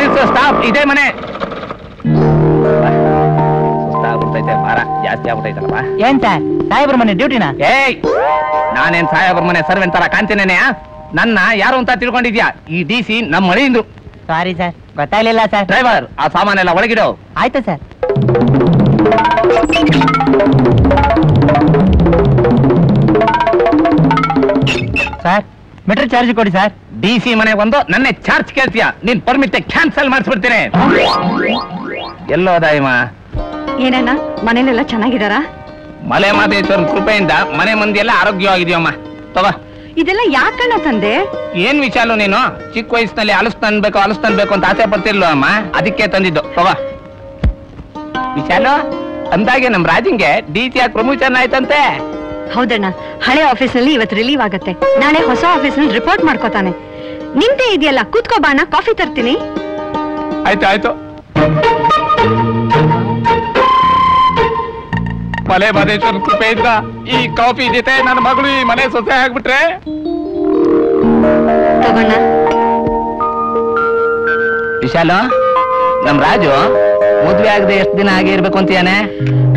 ನಿಲ್ಸು ಸ್ಟಾಪ್. ಇದೇ ಮನೆ. ಸುಸ್ತಾಗ್ಬಿಡ್ತೈತೆ, ಭಾರ ಜಾಸ್ತಿ ಆಗ್ಬಿಟ್ಟೈತಲ್ಲಪ್ಪ. ಏನ್ ಸರ್ ಸಾಹೇಬ್ರ ಮನೆ ಡ್ಯೂಟಿನ? ಏಯ್, ನಾನೇನ್ ಸಾಹೇಬ್ರ ಮನೆ ಸರ್ವೆಂಟ್ ತರ ಕಾಣ್ತೇನೆ? ನನ್ನ ಯಾರು ಅಂತ ತಿಳ್ಕೊಂಡಿದ್ಯಾ? ಈ DC ನಮ್ಮ ಮಳೆಯಿಂದು. ಸಾರಿ ಸರ್, ಗೊತ್ತಾಗ್ಲಿಲ್ಲ ಸರ್. ಡ್ರೈವರ್, ಆ ಸಾಮಾನೆಲ್ಲ ಒಳಗಿಡೋ. ಆಯ್ತು ಸರ್. ಸರ್ ಮೀಟರ್ ಚಾರ್ಜ್ ಕೊಡಿ ಸರ್. DC ಮನೆ ಬಂದು ನನ್ನೇ ಚಾರ್ಜ್ ಕೇಳ್ತೀಯ? ನೀನ್ ಪರ್ಮಿಟ್ ಕ್ಯಾನ್ಸಲ್ ಮಾಡಿಸ್ಬಿಡ್ತೀನಿ. ಎಲ್ಲೋದ ಇವ? ಏನಣ್ಣ, ಮನೇಲೆಲ್ಲ ಚೆನ್ನಾಗಿದಾರ? ಮಲೆ ಮಾದೇಶ್ವರನ್ ಕೃಪೆಯಿಂದ ಮನೆ ಮಂದಿ ಎಲ್ಲ ಆರೋಗ್ಯವಾಗಿದೆಯಮ್ಮ. ತಗೋ. ಇದೆಲ್ಲ ಯಾಕಣ್ಣ ತಂದೆ? ಏನ್ ವಿಚಾರ ನೀನು? ಚಿಕ್ಕ ವಯಸ್ಸಿನಲ್ಲಿ ಅಲಸ್ತನ್ಬೇಕು ಅಂತ ಆಸೆ ಪಡ್ತಿರ್ಲು ಅಮ್ಮ, ಅದಕ್ಕೆ ತಂದಿದ್ದು. ತಗೋ. ವಿಶಾಲು, ಅಂದಾಗೆ ನಮ್ ರಾಜಿಂಗೆ DC ಪ್ರಮೋಷನ್ ಆಯ್ತಂತೆ. ಹೌದಣ್ಣ, ಹಳೆ ಆಫೀಸ್ ನಲ್ಲಿ ಇವತ್ತು ರಿಲೀವ್ ಆಗತ್ತೆ. ನಾಳೆ ಹೊಸ ಆಫೀಸ್ ನಲ್ಲಿ ರಿಪೋರ್ಟ್ ಮಾಡ್ಕೋತಾನೆ. ನಿಂದೆ ಇದೆಯಲ್ಲ, ಕೂತ್ಕೋ ಬಾಣ, ಕಾಫಿ ತರ್ತೀನಿ. ಆಯ್ತು. ಮಲೆ ಮಾದೇಶ್ವರನ್ ಕೃಪೆಯಿಂದ ಈ ಕಾಫಿ ಜೊತೆ ನನ್ನ ಮಗಳು ಈ ಮನೆ ಸೊಸೆ ಆಗ್ಬಿಟ್ರೆ ತಗೋಣ. ವಿಶಾಲು, ನಮ್ ರಾಜು ಮದ್ವೆ ಆಗದೆ ಎಷ್ಟು ದಿನ ಆಗೇ ಇರ್ಬೇಕು ಅಂತೀಯಾನೆ?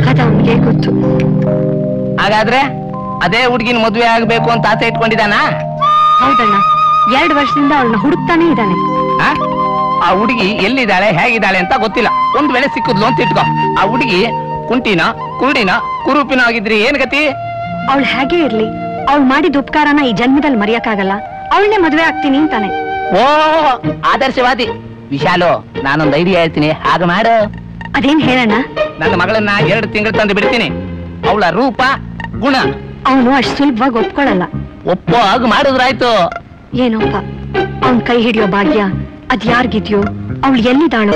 ಅದು ಅವನಿಗೆ ಗೊತ್ತು. ಹಾಗಾದ್ರೆ ಅದೇ ಹುಡುಗಿನ ಮದ್ವೆ ಆಗ್ಬೇಕು ಅಂತ ಆಸೆ ಇಟ್ಕೊಂಡಿದ್ದಾನ? ಹೌದಣ್ಣ, 2 ವರ್ಷದಿಂದ ಅವಳನ್ನ ಹುಡುಕ್ತಾನೆ ಇದ್ದಾನೆ. ಆ ಹುಡುಗಿ ಎಲ್ಲಿದ್ದಾಳೆ, ಹೇಗಿದ್ದಾಳೆ ಅಂತ ಗೊತ್ತಿಲ್ಲ. ಒಂದ್ ವೇಳೆ ಸಿಕ್ಕುದ್ಲು ಅಂತ ಇಟ್ಕೋ. ಆ ಹುಡುಗಿ ಕುಂಟಿನ, ಕುರುಡಿನ, ಕುರೂಪಿನ ಆಗಿದ್ರಿ ಏನ್ ಗತಿ? ಅವಳು ಹೇಗೆ ಇರ್ಲಿ, ಅವಳು ಮಾಡಿದ ಉಪಕಾರನ ಈ ಜನ್ಮದಲ್ಲಿ ಮರೆಯಕ್ಕಾಗಲ್ಲ. ಅವಳನ್ನೇ ಮದ್ವೆ ಆಗ್ತೀನಿ ಅಂತಾನೆ. ಓ, ಆದರ್ಶವಾದಿ. ವಿಶಾಲು, ನಾನೊಂದು ಐಡಿಯಾ ಹೇಳ್ತೀನಿ, ಹಾಗೆ ಮಾಡು. ಅದೇನ್ ಹೇಳಣ್ಣ? ನನ್ನ ಮಗಳನ್ನ 2 ತಿಂಗಳು ತಂದು ಬಿಡ್ತೀನಿ. ಅವಳ ರೂಪ ಗುಣ ಅವನು ಅಷ್ಟು ಸುಲಭವಾಗಿ ಒಪ್ಕೊಳ್ಳಲ್ಲ. ಒಪ್ಪೋ ಹಾಗೆ ಮಾಡಿದ್ರಾಯ್ತು. ಏನೋಪ್ಪ, ಅವನ್ ಕೈ ಹಿಡಿಯೋ ಭಾಗ್ಯ ಅದ್ ಯಾರ್ಗಿದ್ಯೋ? ಅವಳು ಎಲ್ಲಿದ್ದಾಳೋ?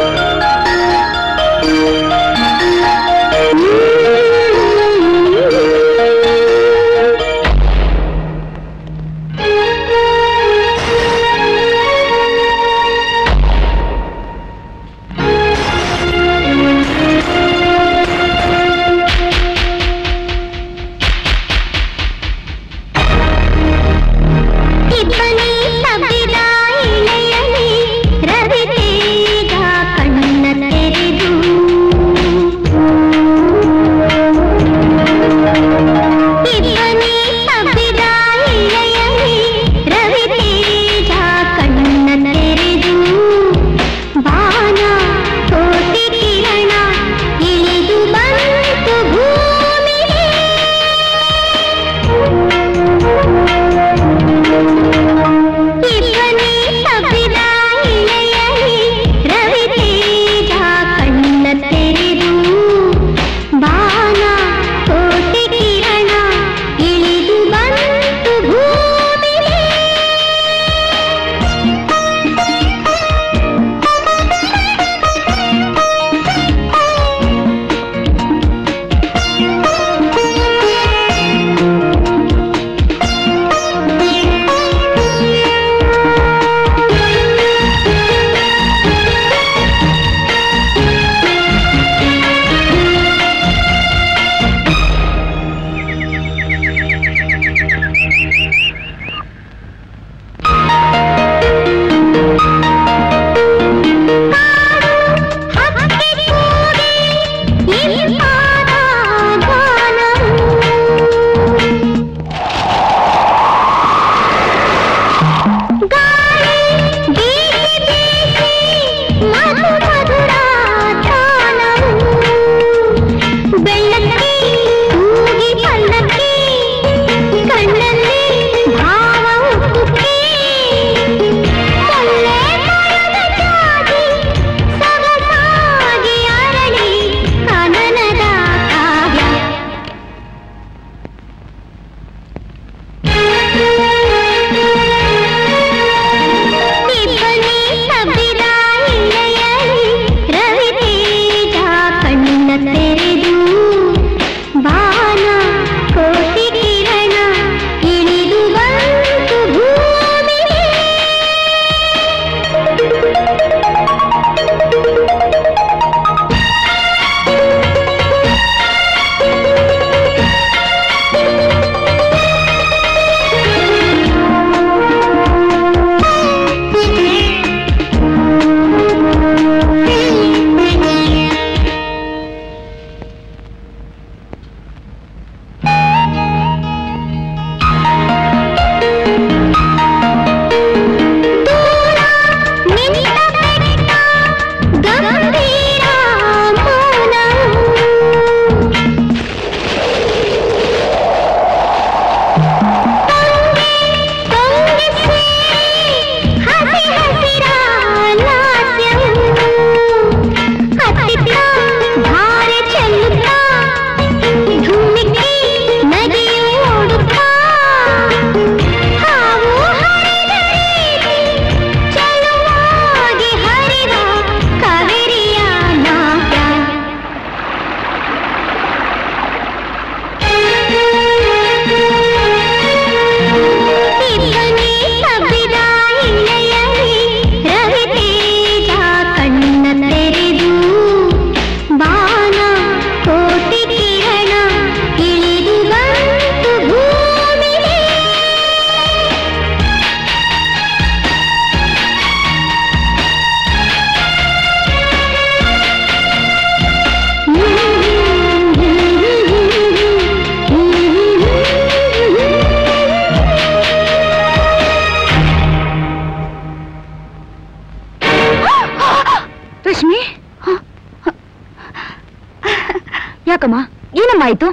ಆಯ್ತು?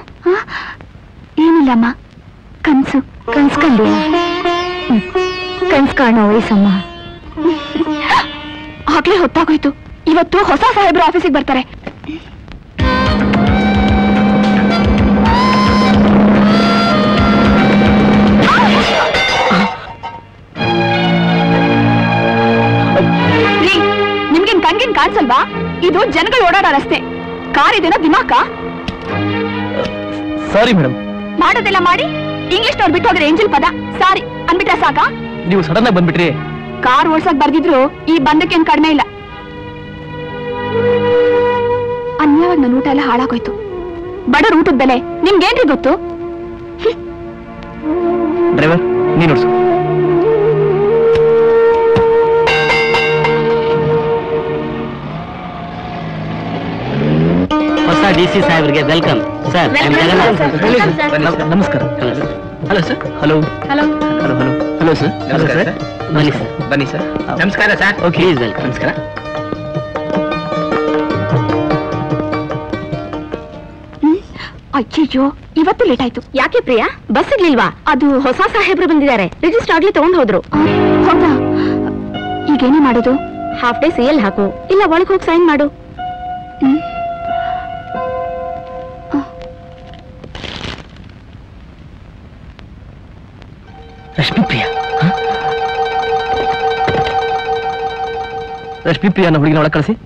ಏನಿಲ್ಲಮ್ಮ, ಕನ್ಸು ಕಂಡು ಕನ್ಸ್ ಕಾಣೋ ವಯಸ್ಸಮ್ಮ. ಆಗ್ಲೇ ಹೊತ್ತಾಗೋಯ್ತು. ಇವತ್ತು ಹೊಸ ಸಾಹೇಬ್ರು ಆಫೀಸಿಗೆ ಬರ್ತಾರೆ. ನಿಮ್ಗೇನ್ ಕಣ್ಗಿನ್ ಕಾಣಿಸಲ್ವಾ? ಇದು ಜನಗಳು ಓಡಾಡೋ ರಸ್ತೆ. ಕಾರ್ ಇದೇನೋ ದಿಮಾಕ? Sorry madam. ಮಾಡೋದೆಲ್ಲ ಮಾಡಿ ಇಂಗ್ಲಿಷ್ನವ್ರು ಬಿಟ್ಟು ಹೋದ್ರೆ ಏಂಜಲ್ ಪದ ಸಾರಿ ಅನ್ಬಿಟ್ರೆ ಸಾಕ? ನೀವು ಸಡನ್ ಆಗಿ ಬಂದ್ಬಿಟ್ರಿ. ಕಾರ್ ಓಡ್ಸಕ್ ಬರ್ದಿದ್ರು ಈ ಬಂದಕ್ಕೇನ್ ಕಡಿಮೆ ಇಲ್ಲ. ಅನ್ಯವಾಗ ನನ್ನ ಊಟ ಎಲ್ಲ ಹಾಳಾಗೋಯ್ತು. ಬಡವ್ರ ಊಟದ ಬೆಲೆ ನಿಮ್ಗೇನ್ರಿ ಗೊತ್ತು? ಡ್ರೈವರ್ ನೀನು ನೋಡ್ಸು. ಹೊಸ DC ಸಾಹೇಬ್ರಿಗೆ ವೆಲ್ಕಮ್ ಸರ್. ನಮಸ್ಕಾರ. Hello sir. Hello hello hello hello hello sir. Hello sir. ಬನ್ನಿ ಸರ್. ಬನ್ನಿ ಸರ್. ನಮಸ್ಕಾರ ಸರ್. Okay is welcome. ನಮಸ್ಕಾರ. ಅಯ್ಯಯ್ಯೋ, ಇವತ್ತು ಲೇಟ್ ಆಯ್ತು. ಯಾಕೆ ಪ್ರಿಯಾ? ಬಸ್ ಸಿಗ್ಲಿಲ್ವಾ? ಅದು ಹೊಸ ಸಾಹೇಬ್ರು ಬಂದಿದ್ದಾರೆ. ರಿಜಿಸ್ಟರ್ ಆಗ್ಲಿ ತಗೊಂಡ್ ಹೋದ್ರು. ಹೌದಾ? ಈಗೇನೇ ಮಾಡೋದು? ಹಾಫ್ ಡೇ CL ಹಾಕು, ಇಲ್ಲ ಒಳಗೆ ಹೋಗಿ ಸೈನ್ ಮಾಡು. ರಶ್ಮಿಪ್ರಿಯಾ. ರಶ್ಮಿಪ್ರಿಯಾ ಅನ್ನೋ ಹುಡುಗಿನ ಒಳಗೆ ಕಳಿಸಿ.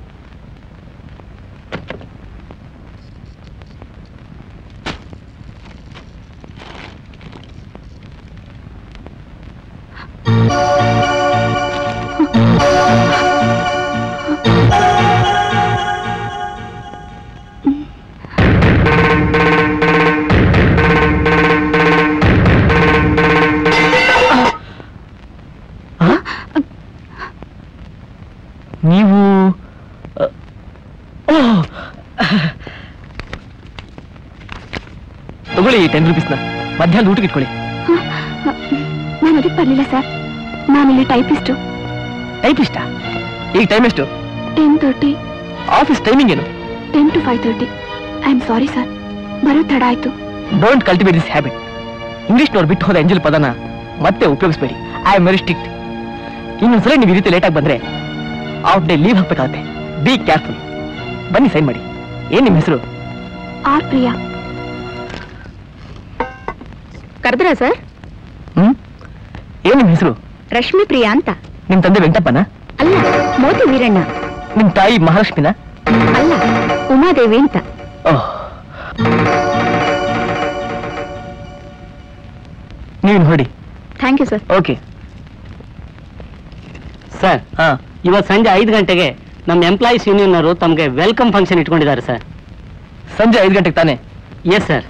ನೀವು ತಗೊಳ್ಳಿ 10 ರೂಪೀಸ್ನ. ಮಧ್ಯಾಹ್ನ ಊಟಕ್ಕೆ ಇಟ್ಕೊಳ್ಳಿ. ನಾನು ಅದಕ್ಕೆ ಬರ್ಲಿಲ್ಲ ಸರ್. ನಾನಿಲ್ಲಿ ಟೈಪಿಸ್ಟು. ಟೈಪಿಸ್ಟಾ? ಈಗ ಟೈಮ್ ಎಷ್ಟು? 10:30. ಆಫೀಸ್ ಟೈಮಿಂಗ್ ಏನು? 10 to 5:30. I am sorry sir, ಬರೋ ತಡ ಆಯ್ತು. Don't cultivate this habit. ಇಂಗ್ಲಿಷ್ನವ್ರು ಬಿಟ್ಟು ಹೋದ ಎಂಜಲ್ ಪದನ ಮತ್ತೆ ಉಪಯೋಗಿಸ್ಬೇಡಿ. I am very strict. ಇನ್ನೊಂದ್ಸಲ ನೀವು ಈ ರೀತಿ ಲೇಟಾಗಿ ಬಂದ್ರೆ ಔಟ್ ಡೇ ಲೀವ್ ಹಾಕ್ಬೇಕಾಗತ್ತೆ. Be careful. ಬನ್ನಿ ಸೈನ್ ಮಾಡಿ. ಏನ್ ನಿಮ್ಮ ಹೆಸರು? ಆರ್ ಪ್ರಿಯಾ. ಕರೆದ್ರ ಸರ್? ಏನ್ ನಿಮ್ಮ ಹೆಸರು? ರಶ್ಮಿ ಪ್ರಿಯಾ ಅಂತ. ನಿಮ್ ತಂದೆ ವೆಂಕಟಪ್ಪನ? ಅಲ್ಲ, ಮೋತಿ ವೀರಣ್ಣ. ನಿಮ್ ತಾಯಿ ಮಹಾಲಕ್ಷ್ಮಿನ? ಅಲ್ಲ, ಉಮಾದೇವಿ ಅಂತ. ಓಹ್, ನೀವು ಹೊಡಿ. Thank you sir. Okay sir, ಹಾ. ಇವತ್ತು ಸಂಜೆ 5 ಗಂಟೆಗೆ ನಮ್ಮ ಎಂಪ್ಲಾಯೀಸ್ ಯೂನಿಯನ್ ಅವರು ತಮಗೆ ವೆಲ್ಕಮ್ ಫಂಕ್ಷನ್ ಇಟ್ಕೊಂಡಿದ್ದಾರೆ ಸರ್. ಸಂಜೆ 5 ಗಂಟೆಗೆ ತಾನೆ? Yes sir.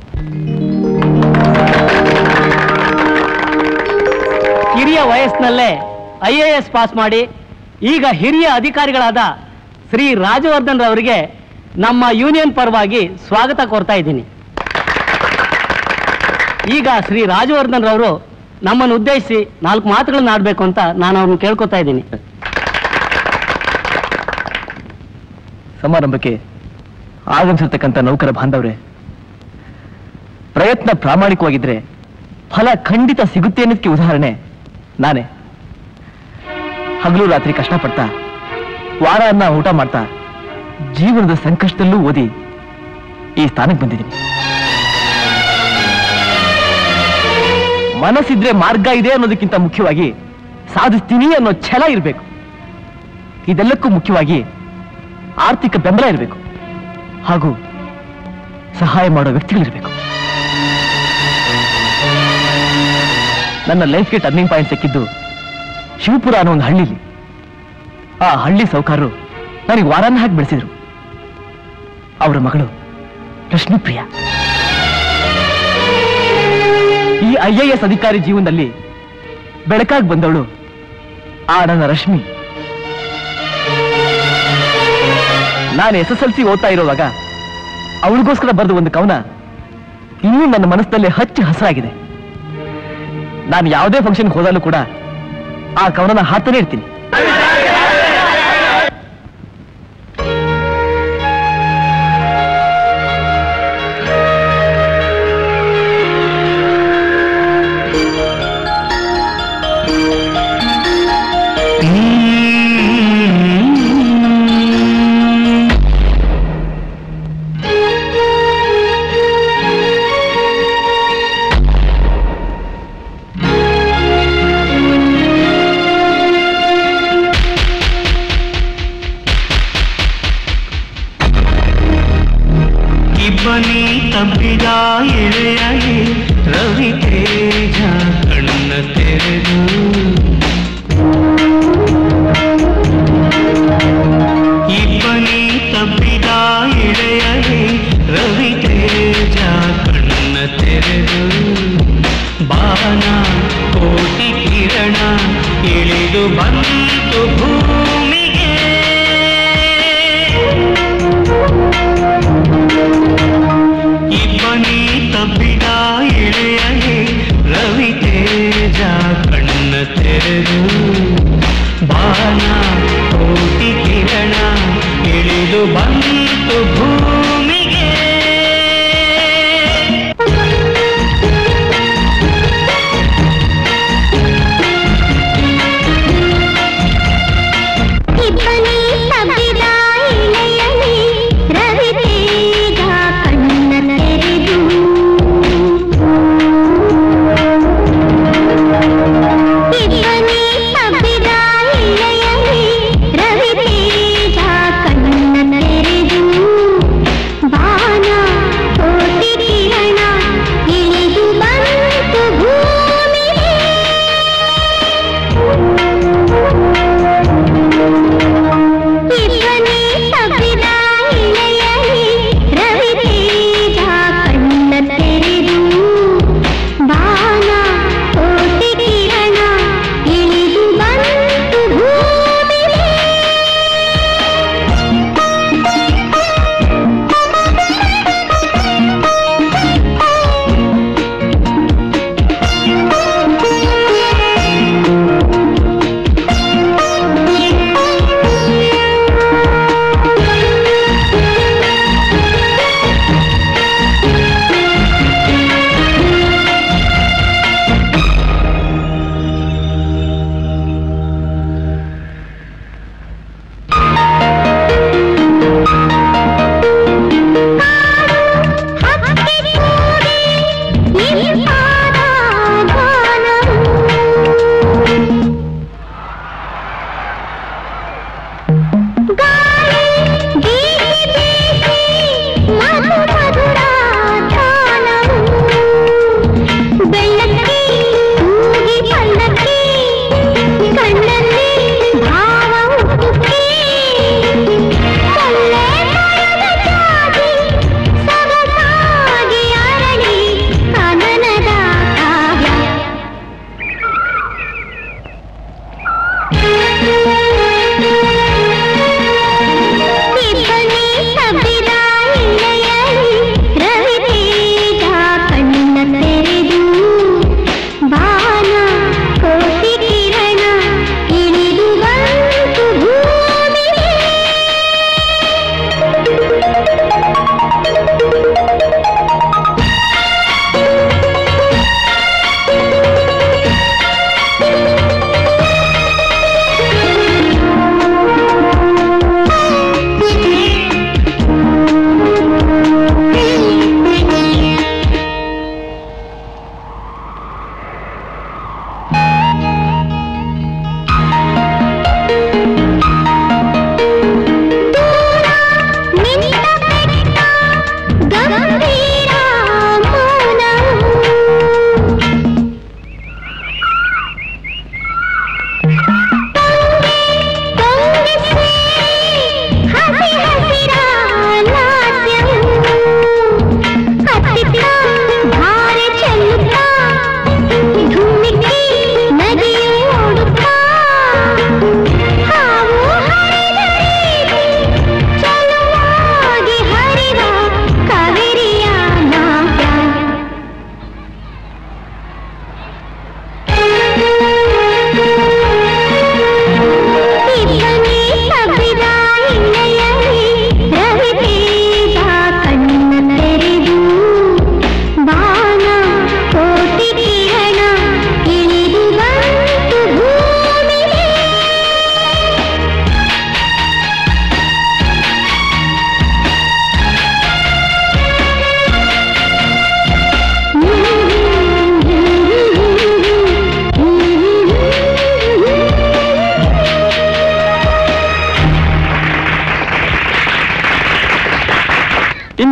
ಕಿರಿಯ ವಯಸ್ಸಿನಲ್ಲೇ IAS ಪಾಸ್ ಮಾಡಿ ಈಗ ಹಿರಿಯ ಅಧಿಕಾರಿಗಳಾದ ಶ್ರೀ ರಾಜವರ್ಧನ್ ರವರಿಗೆ ನಮ್ಮ ಯೂನಿಯನ್ ಪರವಾಗಿ ಸ್ವಾಗತ ಕೋರ್ತಾ ಇದ್ದೀನಿ. ಈಗ ಶ್ರೀ ರಾಜವರ್ಧನ್ ರವರು ನಮ್ಮನ್ನು ಉದ್ದೇಶಿಸಿ 4 ಮಾತುಗಳನ್ನ ಆಡಬೇಕು ಅಂತ ನಾನು ಅವ್ರನ್ನ ಕೇಳ್ಕೊತಾ ಇದ್ದೀನಿ. ಸಮಾರಂಭಕ್ಕೆ ಆಗಮಿಸಿರ್ತಕ್ಕಂಥ ನೌಕರ ಬಾಂಧವ್ರೆ, ಪ್ರಯತ್ನ ಪ್ರಾಮಾಣಿಕವಾಗಿದ್ರೆ ಫಲ ಖಂಡಿತ ಸಿಗುತ್ತೆ ಅನ್ನೋದಕ್ಕೆ ಉದಾಹರಣೆ ನಾನೇ. ಹಗಲು ರಾತ್ರಿ ಕಷ್ಟಪಡ್ತಾ, ವಾರ ಅನ್ನ ಊಟ ಮಾಡ್ತಾ, ಜೀವನದ ಸಂಕಷ್ಟದಲ್ಲೂ ಓದಿ ಈ ಸ್ಥಾನಕ್ಕೆ ಬಂದಿದ್ದೀನಿ. ಮನಸ್ಸಿದ್ರೆ ಮಾರ್ಗ ಇದೆ ಅನ್ನೋದಕ್ಕಿಂತ ಮುಖ್ಯವಾಗಿ ಸಾಧಿಸ್ತೀನಿ ಅನ್ನೋ ಛಲ ಇರಬೇಕು. ಇದೆಲ್ಲಕ್ಕೂ ಮುಖ್ಯವಾಗಿ ಆರ್ಥಿಕ ಬೆಂಬಲ ಇರಬೇಕು, ಹಾಗೂ ಸಹಾಯ ಮಾಡೋ ವ್ಯಕ್ತಿಗಳಿರಬೇಕು. ನನ್ನ ಲೈಫ್ಗೆ ಟರ್ನಿಂಗ್ ಪಾಯಿಂಟ್ ಸಿಕ್ಕಿದ್ದು ಶಿವಪುರ ಅನ್ನೋ ಒಂದು ಹಳ್ಳಿಲಿ. ಆ ಹಳ್ಳಿ ಸೌಕಾರರು ನನಗೆ ವಾರಾನ್ನ ಹಾಕಿ ಬೆಳೆಸಿದ್ರು. ಅವರ ಮಗಳು ರಶ್ಮಿಪ್ರಿಯಾ. ಈ IAS ಅಧಿಕಾರಿ ಜೀವನದಲ್ಲಿ ಬೆಳಕಾಗಿ ಬಂದವಳು ಆ ನನ್ನ ರಶ್ಮಿ. ನಾನು SSLC ಓದ್ತಾ ಇರೋವಾಗ ಅವಳಿಗೋಸ್ಕರ ಬರೆದ ಒಂದು ಕವನ ಇನ್ನೂ ನನ್ನ ಮನಸ್ಸಿನಲ್ಲಿ ಹಚ್ಚಿ ಹಸಿರಾಗಿದೆ. ನಾನು ಯಾವುದೇ ಫಂಕ್ಷನ್ ಹೋದಾಗಲೂ ಕೂಡ ಆ ಕವನನ ಹಾಡ್ತಾನೆ ಇರ್ತೀನಿ. ಇಳೆಯಲಿ ರವಿ ತೇಜ ಕಣ್ಣ ತೆರೆದು ಇಬ್ಬನಿ ತಬ್ಬಿದ ಇಳೆಯಲಿ ರವಿ ತೇಜ ಕಣ್ಣ ತೆರೆದು ಬಾಣ ಕೋಟಿ ಕಿರಣ ಇಳಿದು ಬಂತು ಭೂಮಿಗೆ ಇಬ್ಬನಿ ತಬ್ಬಿದ ಇಳೆಯಲಿ ರವಿ ತೇಜ ಕಣ್ಣ ತೆರೆದು ಬಾಣ ಕೋಟಿ ಕಿರಣ ಇಳಿದು ಬಂತು ಭೂಮಿಗೆ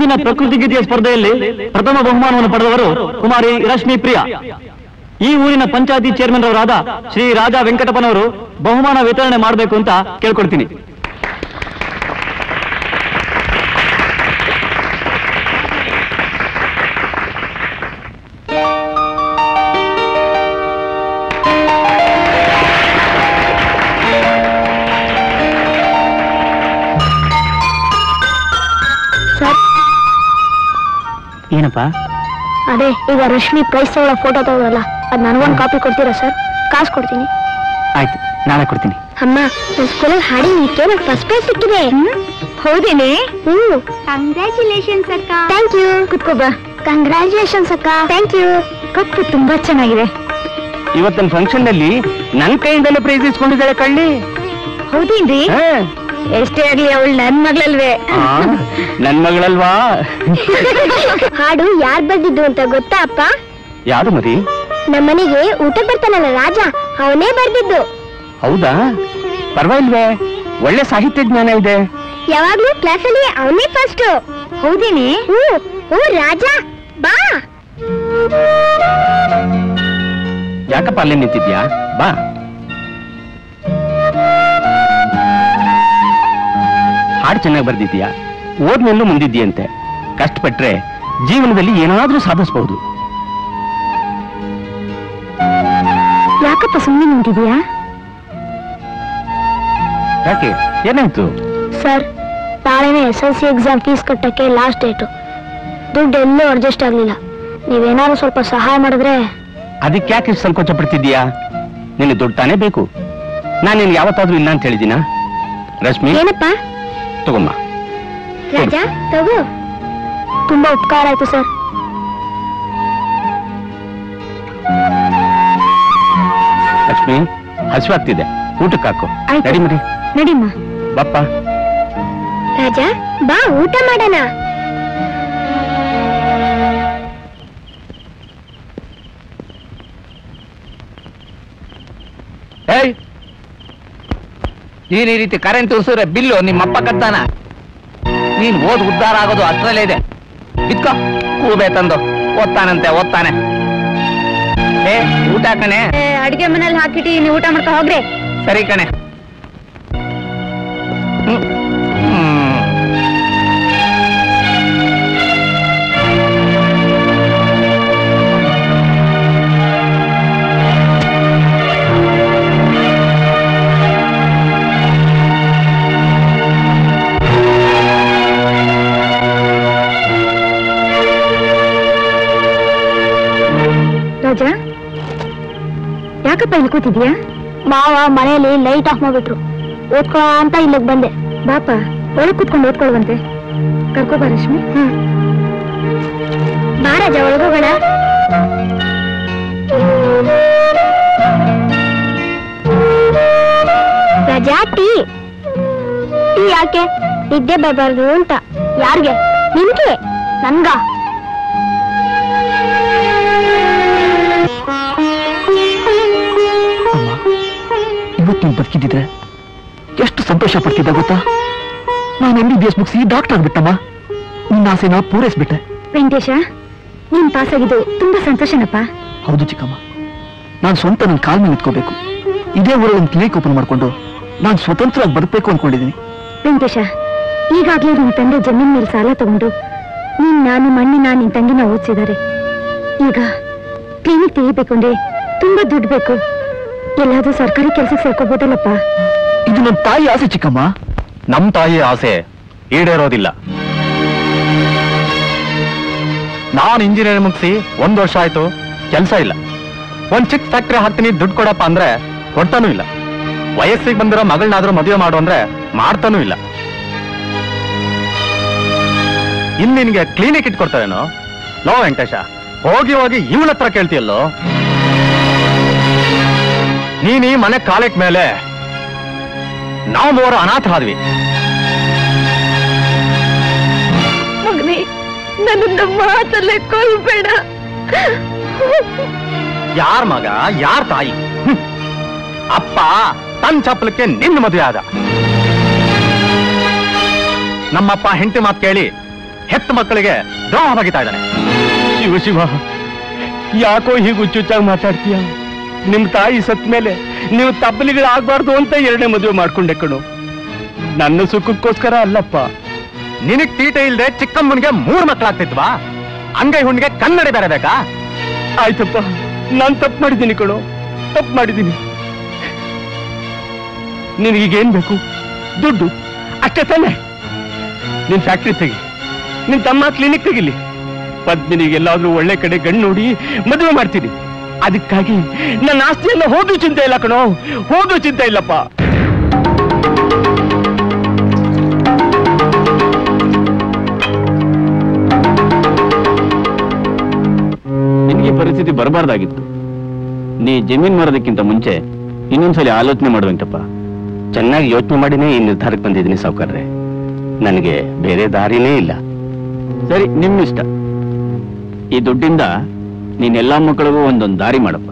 ಇಂದಿನ ಪ್ರಕೃತಿ ಗೀತೆಯ ಸ್ಪರ್ಧೆಯಲ್ಲಿ ಪ್ರಥಮ ಬಹುಮಾನವನ್ನು ಪಡೆದವರು ಕುಮಾರಿ ರಶ್ಮಿ ಪ್ರಿಯಾ. ಈ ಊರಿನ ಪಂಚಾಯತಿ ಚೇರ್ಮನ್ ಅವರಾದ ಶ್ರೀ ರಾಜಾ ವೆಂಕಟಪ್ಪನವರು ಬಹುಮಾನ ವಿತರಣೆ ಮಾಡಬೇಕು ಅಂತ ಕೇಳ್ಕೊಡ್ತೀನಿ. ಏನಪ್ಪ? ಅದೇ ಈಗ ರಶ್ಮಿ ಪ್ರೈಸ್ ತಗೊಳ್ಳೋ ಫೋಟೋ ತಗೊಳ್ಳಲ್ಲ, ಅದ್ ನನಗೊಂದು ಕಾಪಿ ಕೊಡ್ತೀರಾ ಸರ್? ಕಾಸು ಕೊಡ್ತೀನಿ. ಆಯ್ತು, ನಾಳೆ ಕೊಡ್ತೀನಿ. ಅಮ್ಮ, ನನ್ನ ಸ್ಕೂಲಲ್ಲಿ ಹಾಡಿನಿಕ್ಕೆ ನಂಗೆ ಫಸ್ಟ್ ಪ್ರೈಸ್ ಸಿಕ್ಕಿದೆ. ಹೌದೇನೆ? ಕಂಗ್ರ್ಯಾಚುಲೇಷನ್ಸ್ ಅಕ್ಕ. Thank you. ಕುತ್ಕೋ ಬಾ. ಕಂಗ್ರ್ಯಾಚುಲೇಷನ್ಸ್ ಅಕ್ಕ. Thank you. ಕಪ್ಪು ತುಂಬಾ ಚೆನ್ನಾಗಿದೆ. ಇವತ್ತಿನ ಫಂಕ್ಷನ್ ನಲ್ಲಿ ನನ್ ಕೈಯಿಂದಲೇ ಪ್ರೈಸ್ ಇಸ್ಕೊಂಡಿದ್ದಾಳೆ ಕಳ್ಳಿ. ಹೌದೇನ್ರಿ? ಎಷ್ಟೇ ಆಗ್ಲಿ ಅವಳು ನನ್ ಮಗಳಲ್ವೇ? ನನ್ ಮಗಳಲ್ವಾ? ಹಾಡು ಯಾರ್ ಬರ್ದಿದ್ದು ಅಂತ ಗೊತ್ತಾ ಅಪ್ಪ? ಯಾರು ಮರಿ? ನಮ್ಮನೆಗೆ ಊಟ ಬರ್ತಾನಲ್ಲ ರಾಜ, ಅವನೇ ಬರ್ದಿದ್ದು. ಹೌದಾ? ಪರವಾಗಿಲ್ವೇ, ಒಳ್ಳೆ ಸಾಹಿತ್ಯ ಜ್ಞಾನ ಇದೆ. ಯಾವಾಗ್ಲೂ ಕ್ಲಾಸಲ್ಲಿ ಅವನೇ ಫಸ್ಟ್. ಹೌದೇನೆ? ಓ ರಾಜ ಬಾ. ಯಾಕಪ್ಪ ಅಲ್ಲೇ ನಿಂತಿದ್ಯಾ? ಬಾ. ಹಾಡು ಚೆನ್ನಾಗಿ ಬರ್ದಿದ್ಯಾ, ಓದ್ನಲ್ಲೂ ಮುಂದಿದ್ಯಂತೆ. ಕಷ್ಟಪಟ್ರೆ ಜೀವನದಲ್ಲಿ ಏನಾದ್ರೂ ಸಾಧಿಸಬಹುದು. ಯಾಕಪ್ಪ ಸುಮ್ಮನೆ ನಿಂತಿದ್ಯಾ? ಯಾಕೆ, ಏನಾಯ್ತು? ಸರ್, ನಾಳೆನೇ SSLC ಎಕ್ಸಾಮ್ ಫೀಸ್ ಕಟ್ಟಕ್ಕೆ ಲಾಸ್ಟ್ ಡೇಟು. ದುಡ್ಡು ಎಲ್ಲೂ ಅಡ್ಜಸ್ಟ್ ಆಗ್ಲಿಲ್ಲ. ನೀವೇನಾದ್ರು ಸ್ವಲ್ಪ ಸಹಾಯ ಮಾಡಿದ್ರೆ. ಅದಕ್ಕೆ ಯಾಕೆ ಇಷ್ಟು ಸಂಕೋಚ ಪಡ್ತಿದ್ದೀಯಾ? ನಿನ್ನ ದುಡ್ಡು ತಾನೇ ಬೇಕು. ನಾನು ನಿನ್ಗೆ ಯಾವತ್ತಾದ್ರೂ ಇಲ್ಲ ಅಂತ ಹೇಳಿದಿನ? ರಶ್ಮಿ, ಏನಪ್ಪ? ತಗೊಮ್ಮ. ರಾಜ ತಗೋ. ತುಂಬಾ ಉಪಕಾರ ಆಯ್ತು ಸರ್. ಲಕ್ಷ್ಮಿ, ಹಸಿವಾಗ್ತಿದೆ, ಊಟಕ್ಕೆ ಹಾಕು. ನಡಿ ಮರಿ. ನಡಿಮ್ಮ. ಬಪ್ಪ. ರಾಜ ಬಾ, ಊಟ ಮಾಡೋಣ. ಏಯ್, ನೀನ್ ಈ ರೀತಿ ಕರೆಂಟ್ ಉಸಿದ್ರೆ ಬಿಲ್ಲು ನಿಮ್ಮಪ್ಪ ಕಟ್ತಾನ. ನೀನ್ ಓದ್ ಉದ್ಧಾರ ಆಗೋದು ಅಷ್ಟರಲ್ಲೇ ಇದೆ. ಇದ್ಕೋ, ಕೂಬೆ ತಂದು ಓದ್ತಾನಂತೆ, ಓದ್ತಾನೆ. ಊಟ ಕಣೆ. ಅಡಿಗೆ ಮನೇಲಿ ಹಾಕಿಟ್ಟು ನೀವು ಊಟ ಮಾಡ್ಕೊ ಹೋಗ್ರಿ. ಸರಿ ಕಣೆ. ರಾಜ, ಯಾಕಪ್ಪ ಇಲ್ಲಿ ಕೂತಿದ್ಯಾ? ಮಾವ ಮನೆಯಲ್ಲಿ ಲೈಟ್ ಆಫ್ ಮಾಡ್ಬಿಟ್ರು. ಓದ್ಕೊ ಅಂತ ಇಲ್ಲಿಗೆ ಬಂದೆ. ಬಾಪ, ಒಳಗ್ ಕೂತ್ಕೊಂಡು ಓದ್ಕೊಳ್ಳುವಂತೆ. ಕರ್ಕೋ ಬಾ ರಶ್ಮಿ. ಬಾ ರಾಜ, ಒಳಗೋಗೋಣ. ರಾಜ, ಟೀ. ಟೀ ಯಾಕೆ? ನಿದ್ದೆ ಬರಬಾರ್ದು ಅಂತ. ಯಾರಿಗೆ? ನಿನ್ಗೆ? ನನ್ಗ? ಇವತ್ತು ನೀವು ಬದುಕಿದ್ದಿದ್ರೆ ಎಷ್ಟು ಸಂತೋಷ ಪಡ್ತಿದ್ದ ಗೊತ್ತಾ? ನಾನು MBBS ಮುಗಿಸಿ ಡಾಕ್ಟರ್ ಆಗ್ಬಿಟ್ಟಮ್ಮ. ನಿನ್ನ ಆಸೆನ ಪೂರೈಸ್ಬಿಟ್ಟೆ. ವೆಂಕಟೇಶ, ನೀನ್ ಪಾಸ್ ಆಗಿದ್ದು ತುಂಬಾ ಸಂತೋಷನಪ್ಪ. ಹೌದು ಚಿಕ್ಕಮ್ಮ, ನಾನು ಸ್ವಂತ ನನ್ನ ಕಾಲ್ ಮೇಲೆ ನಿಂತ್ಕೋಬೇಕು. ಇದೇ ಊರಲ್ಲಿ ಒಂದು ಕ್ಲಿನಿಕ್ ಓಪನ್ ಮಾಡ್ಕೊಂಡು ನಾನು ಸ್ವತಂತ್ರವಾಗಿ ಬದುಕಬೇಕು ಅನ್ಕೊಂಡಿದ್ದೀನಿ. ವೆಂಕಟೇಶ, ಈಗಾಗ್ಲೇ ನಿನ್ ತಂದೆ ಜಮೀನ್ ಮೇಲೆ ಸಾಲ ತಗೊಂಡು ನಿಮ್ಮ ಅಣ್ಣಿನ ನಿನ್ ತಂಗಿನ ಓದಿಸಿದ್ದಾರೆ. ಈಗ ಕ್ಲಿನಿಕ್ ತೆಗಿಬೇಕು ಅಂದ್ರೆ ತುಂಬಾ ದುಡ್ಡು ಬೇಕು. ಎಲ್ಲಾದ್ರೂ ಸರ್ಕಾರಿ ಕೆಲ್ಸಕ್ಕೆ ಸೇರ್ಕೋಬೋದಲ್ಲಪ್ಪ? ಇದು ನಮ್ಮ ತಾಯಿ ಆಸೆ ಚಿಕ್ಕಮ್ಮ. ನಮ್ಮ ತಾಯಿಯ ಆಸೆ ಈಡೇರೋದಿಲ್ಲ. ನಾನು ಇಂಜಿನಿಯರ್ ಮುಗಿಸಿ 1 ವರ್ಷ ಆಯ್ತು, ಕೆಲಸ ಇಲ್ಲ. ಒಂದ್ ಚಿಕ್ಕ ಫ್ಯಾಕ್ಟ್ರಿ ಹಾಕ್ತೀನಿ, ದುಡ್ಡು ಕೊಡಪ್ಪ ಅಂದ್ರೆ ಕೊಡ್ತಾನೂ ಇಲ್ಲ. ವಯಸ್ಸಿಗೆ ಬಂದಿರೋ ಮಗಳನ್ನಾದ್ರೂ ಮದುವೆ ಮಾಡು ಅಂದ್ರೆ ಮಾಡ್ತಾನೂ ಇಲ್ಲ. ಇನ್ ನಿನ್ಗೆ ಕ್ಲಿನಿಕ್ ಇಟ್ಕೊಡ್ತಾರೇನೋ? ಲೋ ವೆಂಕಟೇಶ, ಹೋಗಿ ಹೋಗಿ ಇವಳ ಹತ್ರ ಕೇಳ್ತೀಯಲ್ಲೋ. ನೀನ್ ಈ ಮನೆ ಕಾಲಿಟ್ ಮೇಲೆ ನಾವು 3 ಅನಾಥರಾದ್ವಿ. ಮಗನೇ, ನನ್ನ ಮಾತಲ್ಲೇ ಕೊಲ್ಬೇಡ. ಯಾರ್ ಮಗ, ಯಾರ್ ತಾಯಿ? ಅಪ್ಪ ತನ್ ಚಪ್ಪಲಕ್ಕೆ ನಿನ್ನ ಮದುವೆ ಆದ. ನಮ್ಮಪ್ಪ ಹೆಂಡತಿ ಮಾತು ಕೇಳಿ ಹೆತ್ತ ಮಕ್ಕಳಿಗೆ ದ್ರೋಹ ಬಗಿತಾ ಇದ್ದಾನೆ. ಶಿವ ಶಿವ, ಯಾಕೋ ಹೀಗೆ ಹುಚ್ಚುಚ್ಚಾಗಿ ಮಾತಾಡ್ತೀಯ? ನಿಮ್ ತಾಯಿ ಸತ್ ಮೇಲೆ ನೀವು ತಪ್ಪಲಿಗಳಾಗಬಾರ್ದು ಅಂತ 2ನೇ ಮದುವೆ ಮಾಡ್ಕೊಂಡೆ ಕಣು. ನನ್ನ ಸುಖಕ್ಕೋಸ್ಕರ ಅಲ್ಲಪ್ಪ. ನಿನಗ್ ತೀಟೆ ಇಲ್ದೆ ಚಿಕ್ಕಮ್ಮನಿಗೆ 3 ಮಕ್ಕಳಾಗ್ತಿದ್ವಾ? ಅಂಗೈ ಹುಣ್ಣಿಗೆ ಕನ್ನಡಿ ಬೇರೆ ಬೇಕಾ? ಆಯ್ತಪ್ಪ, ನಾನ್ ತಪ್ಪು ಮಾಡಿದ್ದೀನಿ ಕಣು, ತಪ್ಪು ಮಾಡಿದ್ದೀನಿ. ನಿನಗೀಗೇನ್ ಬೇಕು? ದುಡ್ಡು ಅಷ್ಟೇ ತಾನೆ? ನಿನ್ ಫ್ಯಾಕ್ಟ್ರಿ ತೆಗಿ, ನಿನ್ ತಮ್ಮ ಕ್ಲಿನಿಕ್ ತೆಗಿಲಿ, ಪದ್ಮಿನಿಗೆಲ್ಲಾದ್ರೂ ಒಳ್ಳೆ ಕಡೆ ಗಂಡು ನೋಡಿ ಮದುವೆ ಮಾಡ್ತೀನಿ. ಅದಕ್ಕಾಗಿ ನನ್ನ ಆಸ್ತಿಯೆಲ್ಲ ಹೋದ್ರೂ ಚಿಂತೆ ಇಲ್ಲ ಕಣೋ, ಹೋದ್ರೂ ಚಿಂತೆ ಇಲ್ಲಪ್ಪ. ನಿನಗೆ ಪರಿಸ್ಥಿತಿ ಬರಬಾರ್ದಾಗಿತ್ತು. ನೀ ಜಮೀನ್ ಮಾರೋದಕ್ಕಿಂತ ಮುಂಚೆ ಇನ್ನೊಂದ್ಸಲಿ ಆಲೋಚನೆ ಮಾಡುವಂತಪ್ಪ. ಚೆನ್ನಾಗಿ ಯೋಚನೆ ಮಾಡಿನೇ ಈ ನಿರ್ಧಾರಕ್ಕೆ ಬಂದಿದ್ದೀನಿ ಸಾವುಕಾರ್ರೆ. ನನಗೆ ಬೇರೆ ದಾರಿನೇ ಇಲ್ಲ. ಸರಿ, ನಿಮ್ಮಿಷ್ಟ. ಈ ದುಡ್ಡಿಂದ ನೀನೆಲ್ಲಾ ಮಕ್ಕಳಿಗೂ ಒಂದೊಂದು ದಾರಿ ಮಾಡಪ್ಪ.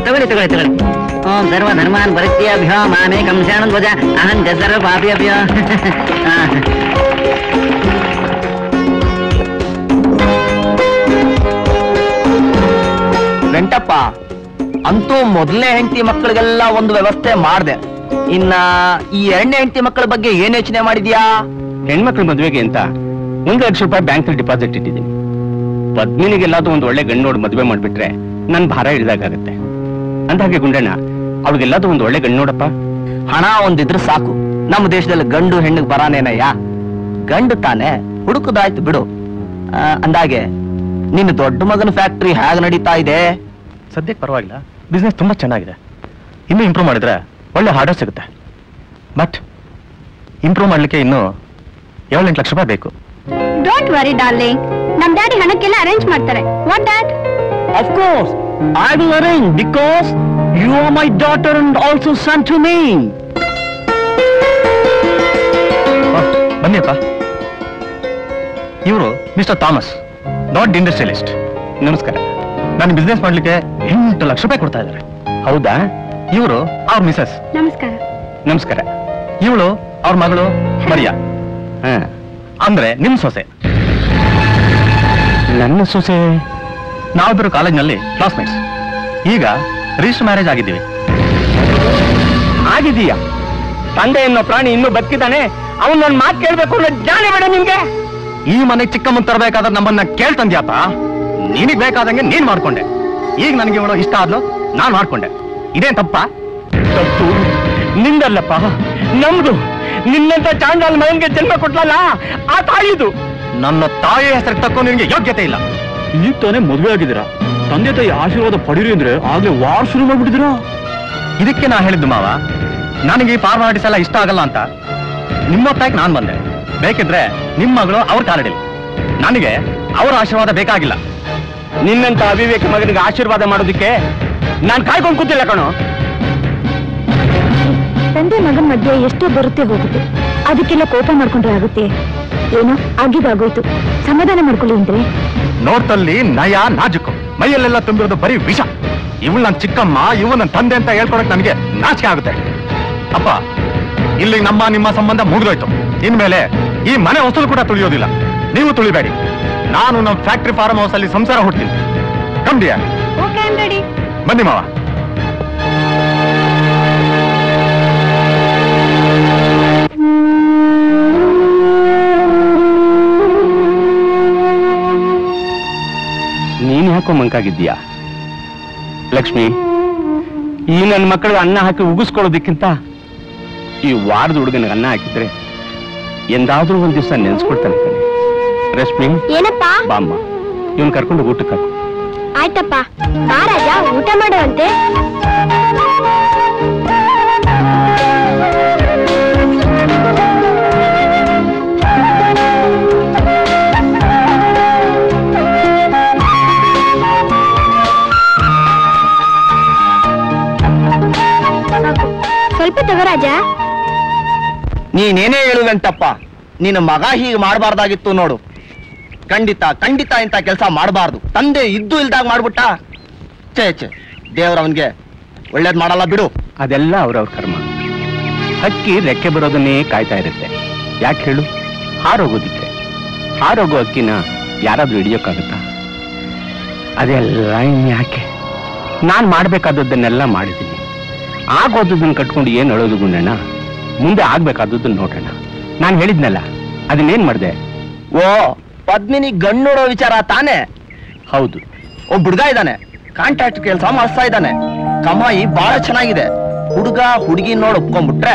ತಗೊಳ್ಳಿ ತಗೊಳ್ಳಿ ತಗೊಳ್ಳಿ. ಓಂ ಸರ್ವ ಧರ್ಮಾನ್ ಪರಿತ್ಯಾಭ್ಯೋ ಮಾಮೇಕಂ ಶರಣಂ ಧ್ವಜ ಅಹಂ ಚ ಸರ್ವ ಪಾಪಿಭ್ಯೋ. ವೆಂಟಪ್ಪ, ಅಂತೂ ಮೊದಲನೇ ಹೆಂಡತಿ ಮಕ್ಕಳಿಗೆಲ್ಲ ಒಂದು ವ್ಯವಸ್ಥೆ ಮಾಡ್ದೆ. ಇನ್ನ ಈ 2ನೇ ಹೆಂಡತಿ ಮಕ್ಕಳ ಬಗ್ಗೆ ಏನ್ ಯೋಚನೆ ಮಾಡಿದ್ಯಾ? ಹೆಣ್ಮಕ್ಳ ಮದುವೆಗೆ ಅಂತ 1 ಲಕ್ಷ ರೂಪಾಯಿ ಬ್ಯಾಂಕ್ ಡಿಪಾಸಿಟ್ ಇಟ್ಟಿದ್ದೀನಿ. ಪದ್ಮಿನಿಗೆಲ್ಲಾದ್ರೂ ಒಂದು ಒಳ್ಳೆ ಗಂಡು ನೋಡಿ ಮದುವೆ ಮಾಡ್ಬಿಟ್ರೆ ನನ್ ಭಾರ ಇಳಿದಾಗತ್ತೆ. ಅಂದಾಗೆ ಗುಂಡಣ್ಣ, ಅವ್ರಿಗೆಲ್ಲಾದ್ರೂ ಒಂದು ಒಳ್ಳೆ ಗಂಡು ನೋಡಪ್ಪ. ಹಣ ಒಂದಿದ್ರೆ ಸಾಕು. ನಮ್ಮ ದೇಶದಲ್ಲಿ ಗಂಡು ಹೆಣ್ಣಿಗೆ ಬರಾನೇನಯ್ಯ? ಗಂಡು ತಾನೆ, ಹುಡುಕದಾಯ್ತು ಬಿಡು. ಅಂದಾಗೆ ನಿನ್ನ ದೊಡ್ಡ ಮಗನ ಫ್ಯಾಕ್ಟ್ರಿ ಹೇಗೆ ನಡೀತಾ ಇದೆ? ಸದ್ಯಕ್ಕೆ ಪರವಾಗಿಲ್ಲ, ಬಿಸ್ನೆಸ್ ತುಂಬಾ ಚೆನ್ನಾಗಿದೆ. ಇನ್ನೂ ಇಂಪ್ರೂವ್ ಮಾಡಿದ್ರೆ ಒಳ್ಳೆ ಆರ್ಡರ್ ಸಿಗುತ್ತೆ. ಬಟ್ ಇಂಪ್ರೂವ್ ಮಾಡ್ಲಿಕ್ಕೆ ಇನ್ನೂ 7-8 ಲಕ್ಷ ರೂಪಾಯಿ ಬೇಕು. ಡೋಂಟ್ ವರಿ ಡಾರ್ಲಿಂಗ್, ನಮ್ ಡ್ಯಾಡಿ ಹಣಕ್ಕೆಲ್ಲ ಅರೇಂಜ್ ಮಾಡ್ತಾರೆ. What dad? Of course, I will arrange because you are my daughter and also son to me. ಬನ್ನಿಯಪ್ಪ. ಇವರು ಮಿಸ್ಟರ್ ಥಾಮಸ್, ದೊಡ್ಡ ಇಂಡಸ್ಟ್ರಿಯಲಿಸ್ಟ್. ನಮಸ್ಕಾರ. ನಾನು ಬಿಸ್ನೆಸ್ ಮಾಡ್ಲಿಕ್ಕೆ 8 ಲಕ್ಷ ರೂಪಾಯಿ ಕೊಡ್ತಾ ಇದ್ದಾರೆ. ಹೌದಾ? ಇವರು ಅವ್ರ ಮಿಸಸ್. ನಮಸ್ಕಾರ. ನಮಸ್ಕಾರ. ಇವಳು ಅವ್ರ ಮಗಳು ಮರಿಯಾ, ಹಾ, ಅಂದ್ರೆ ನಿಮ್ ಸೊಸೆ. ನನ್ನ ಸೊಸೆ. ನಾವಿಬ್ಬರು ಕಾಲೇಜ್ನಲ್ಲಿ ಕ್ಲಾಸ್ಮೇಟ್ಸ್. ಈಗ ರಿಜಿಸ್ಟರ್ ಮ್ಯಾರೇಜ್ ಆಗಿದ್ದೀವಿ. ಆಗಿದೀಯಾ? ತಂದೆ ಎನ್ನೋ ಪ್ರಾಣಿ ಇನ್ನೂ ಬದುಕಿದ್ದಾನೆ, ಅವನು ನನ್ನ ಮಾತು ಕೇಳ್ಬೇಕು ಅನ್ನೋ ಜ್ಞಾನ ಬೇಡ ನಿಮ್ಗೆ? ಈ ಮನೆಗೆ ಚಿಕ್ಕಮ್ಮನ್ ತರಬೇಕಾದ್ರೆ ನಮ್ಮನ್ನ ಕೇಳ್ತಂದ್ಯಾಪ. ನೀನಿಗ್ ಬೇಕಾದಂಗೆ ನೀನ್ ಮಾಡ್ಕೊಂಡೆ. ಈಗ ನನಗೆ ಇವಳು ಇಷ್ಟ ಆದ್ಲು, ನಾನ್ ಮಾಡ್ಕೊಂಡೆ. ಇದೇನ್ ತಪ್ಪ? ತಪ್ಪು ನಿಂದಲ್ಲಪ್ಪ, ನಮ್ದು. ನಿನ್ನಂತ ಚಾಂಡಾಲ್ ಮಗನ್ಗೆ ಜನ್ಮ ಕೊಟ್ಲಲ್ಲ, ಆ ತಾಯಿದು. ನನ್ನ ತಾಯಿ ಹೆಸರು ತಕ್ಕೋ ನಿನ್ಗೆ ಯೋಗ್ಯತೆ ಇಲ್ಲ. ಈಗ ತಾನೇ ಮದುವೆ ಆಗಿದ್ದೀರಾ, ತಂದೆ ತಾಯಿ ಆಶೀರ್ವಾದ ಪಡೀರಿ ಅಂದ್ರೆ ಆಗ್ಲೇ ವಾರ್ ಶುರು ಮಾಡ್ಬಿಟ್ಟಿದ್ದೀರಾ. ಇದಕ್ಕೆ ನಾ ಹೇಳಿದ್ದು ಮಾವ, ನನಗೆ ಈ ಫಾರ್ಮಾಲಿಟೀಸ್ ಎಲ್ಲ ಇಷ್ಟ ಆಗಲ್ಲ ಅಂತ. ನಿಮ್ಮೊತ್ತಾಗಿ ನಾನ್ ಬಂದೆ. ಬೇಕಿದ್ರೆ ನಿಮ್ ಮಗಳು ಅವ್ರ ಕಾಲಡಿಲಿ. ನನಗೆ ಅವರ ಆಶೀರ್ವಾದ ಬೇಕಾಗಿಲ್ಲ. ನಿನ್ನಂತ ಅವಿವೇಕ ಮಗನಿಗೆ ಆಶೀರ್ವಾದ ಮಾಡೋದಿಕ್ಕೆ ನಾನ್ ಕಾಯ್ಕೊಂಡು ಕೂತಿಲ್ಲ ಕಣೋ. ತಂದೆ ಮಗನ ಮಧ್ಯೆ ಎಷ್ಟೋ ಬರುತ್ತೆ ಹೋಗುತ್ತೆ, ಅದಕ್ಕೆಲ್ಲ ಕೋಪ ಮಾಡ್ಕೊಂಡ್ರೆ ಆಗುತ್ತೆ. ಏನೋ ಆಗಿದ್ದಾಗೋಯ್ತು, ಸಮಾಧಾನ ಮಾಡ್ಕೊಳ್ಳಿ ಅಂದ್ರೆ. ನೋಡ್ತಲ್ಲಿ ನಯ ನಾಜುಕು, ಮೈಯಲ್ಲೆಲ್ಲ ತುಂಬಿರೋದು ಬರೀ ವಿಷ. ಇವಳು ನನ್ನ ಚಿಕ್ಕಮ್ಮ, ಇವು ನನ್ನ ತಂದೆ ಅಂತ ಹೇಳ್ಕೊಳಕ್ ನನಗೆ ನಾಚಿಕೆ ಆಗುತ್ತೆ. ಅಪ್ಪ, ಇಲ್ಲಿ ನಮ್ಮ ನಿಮ್ಮ ಸಂಬಂಧ ಮುಗಿದೋಯ್ತು. ಇನ್ಮೇಲೆ ಈ ಮನೆ ಹೊಸಲು ಕೂಡ ತುಳಿಯೋದಿಲ್ಲ. ನೀವು ತುಳಿಬೇಡಿ. ನಾನು ನಮ್ಮ ಫ್ಯಾಕ್ಟ್ರಿ ಫಾರ್ಮ್ ಹೌಸ್ ಅಲ್ಲಿ ಸಂಸಾರ ಹುಡ್ತೀನಿ. ಕಂಡಿಯಾ? Okay, I am ready. ಬನ್ನಿ ಮಾವ. ನೀನ್ ಯಾಕೋ ಮಂಕಾಗಿದ್ದೀಯಾ? ಲಕ್ಷ್ಮಿ, ಈ ನನ್ನ ಮಕ್ಕಳಿಗೆ ಅನ್ನ ಹಾಕಿ ಉಗಿಸ್ಕೊಳ್ಳೋದಕ್ಕಿಂತ ಈ ವಾರದ ಹುಡುಗನಿಗೆ ಅನ್ನ ಹಾಕಿದ್ರೆ ಎಂದಾದ್ರೂ ಒಂದ್ ದಿವಸ ನೆನ್ಸ್ಕೊಡ್ತಾನೆ ಕಣೆ. ರಶ್ಮಿ, ಏನಪ್ಪ? ಬಾಮ್ಮ, ಇವನ್ ಕರ್ಕೊಂಡು ಊಟಕ್ಕೆ ಹಾಕು. ಆಯ್ತಪ್ಪ, ಬಾ ರಾಜ, ಊಟ ಮಾಡುವಂತೆ. ಸ್ವಲ್ಪ ತಗೋ ರಾಜ. ನೀನೇನೇ ಹೇಳುವಂತಪ್ಪ, ನಿನ್ನ ಮಗ ಹೀಗೆ ಮಾಡಬಾರ್ದಾಗಿತ್ತು ನೋಡು. ಖಂಡಿತ ಖಂಡಿತ ಇಂಥ ಕೆಲಸ ಮಾಡಬಾರ್ದು. ತಂದೆ ಇದ್ದು ಇಲ್ದಾಗ ಮಾಡ್ಬಿಟ್ಟ. ಛೇ ಛೇ, ದೇವ್ರ ಅವನ್ಗೆ ಒಳ್ಳೇದ್ ಮಾಡಲ್ಲ ಬಿಡು. ಅದೆಲ್ಲ ಅವ್ರವ್ರ ಕರ್ಮ. ಹಕ್ಕಿ ರೆಕ್ಕೆ ಬರೋದನ್ನೇ ಕಾಯ್ತಾ ಇರುತ್ತೆ. ಯಾಕೆ ಹೇಳು? ಹಾರೋಗೋದಿಕ್ಕೆ. ಹಾರೋಗೋ ಹಕ್ಕಿನ ಯಾರಾದ್ರೂ ಹಿಡಿಯೋಕ್ಕಾಗುತ್ತಾ? ಅದೆಲ್ಲ ಇನ್ಯಾಕೆ? ನಾನ್ ಮಾಡ್ಬೇಕಾದದ್ದನ್ನೆಲ್ಲ ಮಾಡಿದ್ದೀನಿ. ಆಗೋದನ್ನ ಕಟ್ಕೊಂಡು ಏನ್ ಹೇಳೋದು ಗುಂಡಣ್ಣ? ಮುಂದೆ ಆಗ್ಬೇಕಾದದ್ದನ್ನ ನೋಡೋಣ. ನಾನು ಹೇಳಿದ್ನಲ್ಲ, ಅದನ್ನೇನ್ ಮಾಡ್ದೆ? ಓ, ಪದ್ಮಿನಿ ಗಂಡು ನೋಡೋ ವಿಚಾರ ತಾನೇ? ಹೌದು. ಒಬ್ಬ ಹುಡುಗ ಇದ್ದಾನೆ, ಕಾಂಟ್ರಾಕ್ಟ್ ಕೆಲಸ ಮಾಡಿಸ್ತಾ ಇದ್ದಾನೆ. ಕಮಾಯಿ ಬಹಳ ಚೆನ್ನಾಗಿದೆ. ಹುಡುಗ ಹುಡುಗಿ ನೋಡಿ ಒಪ್ಕೊಂಡ್ಬಿಟ್ರೆ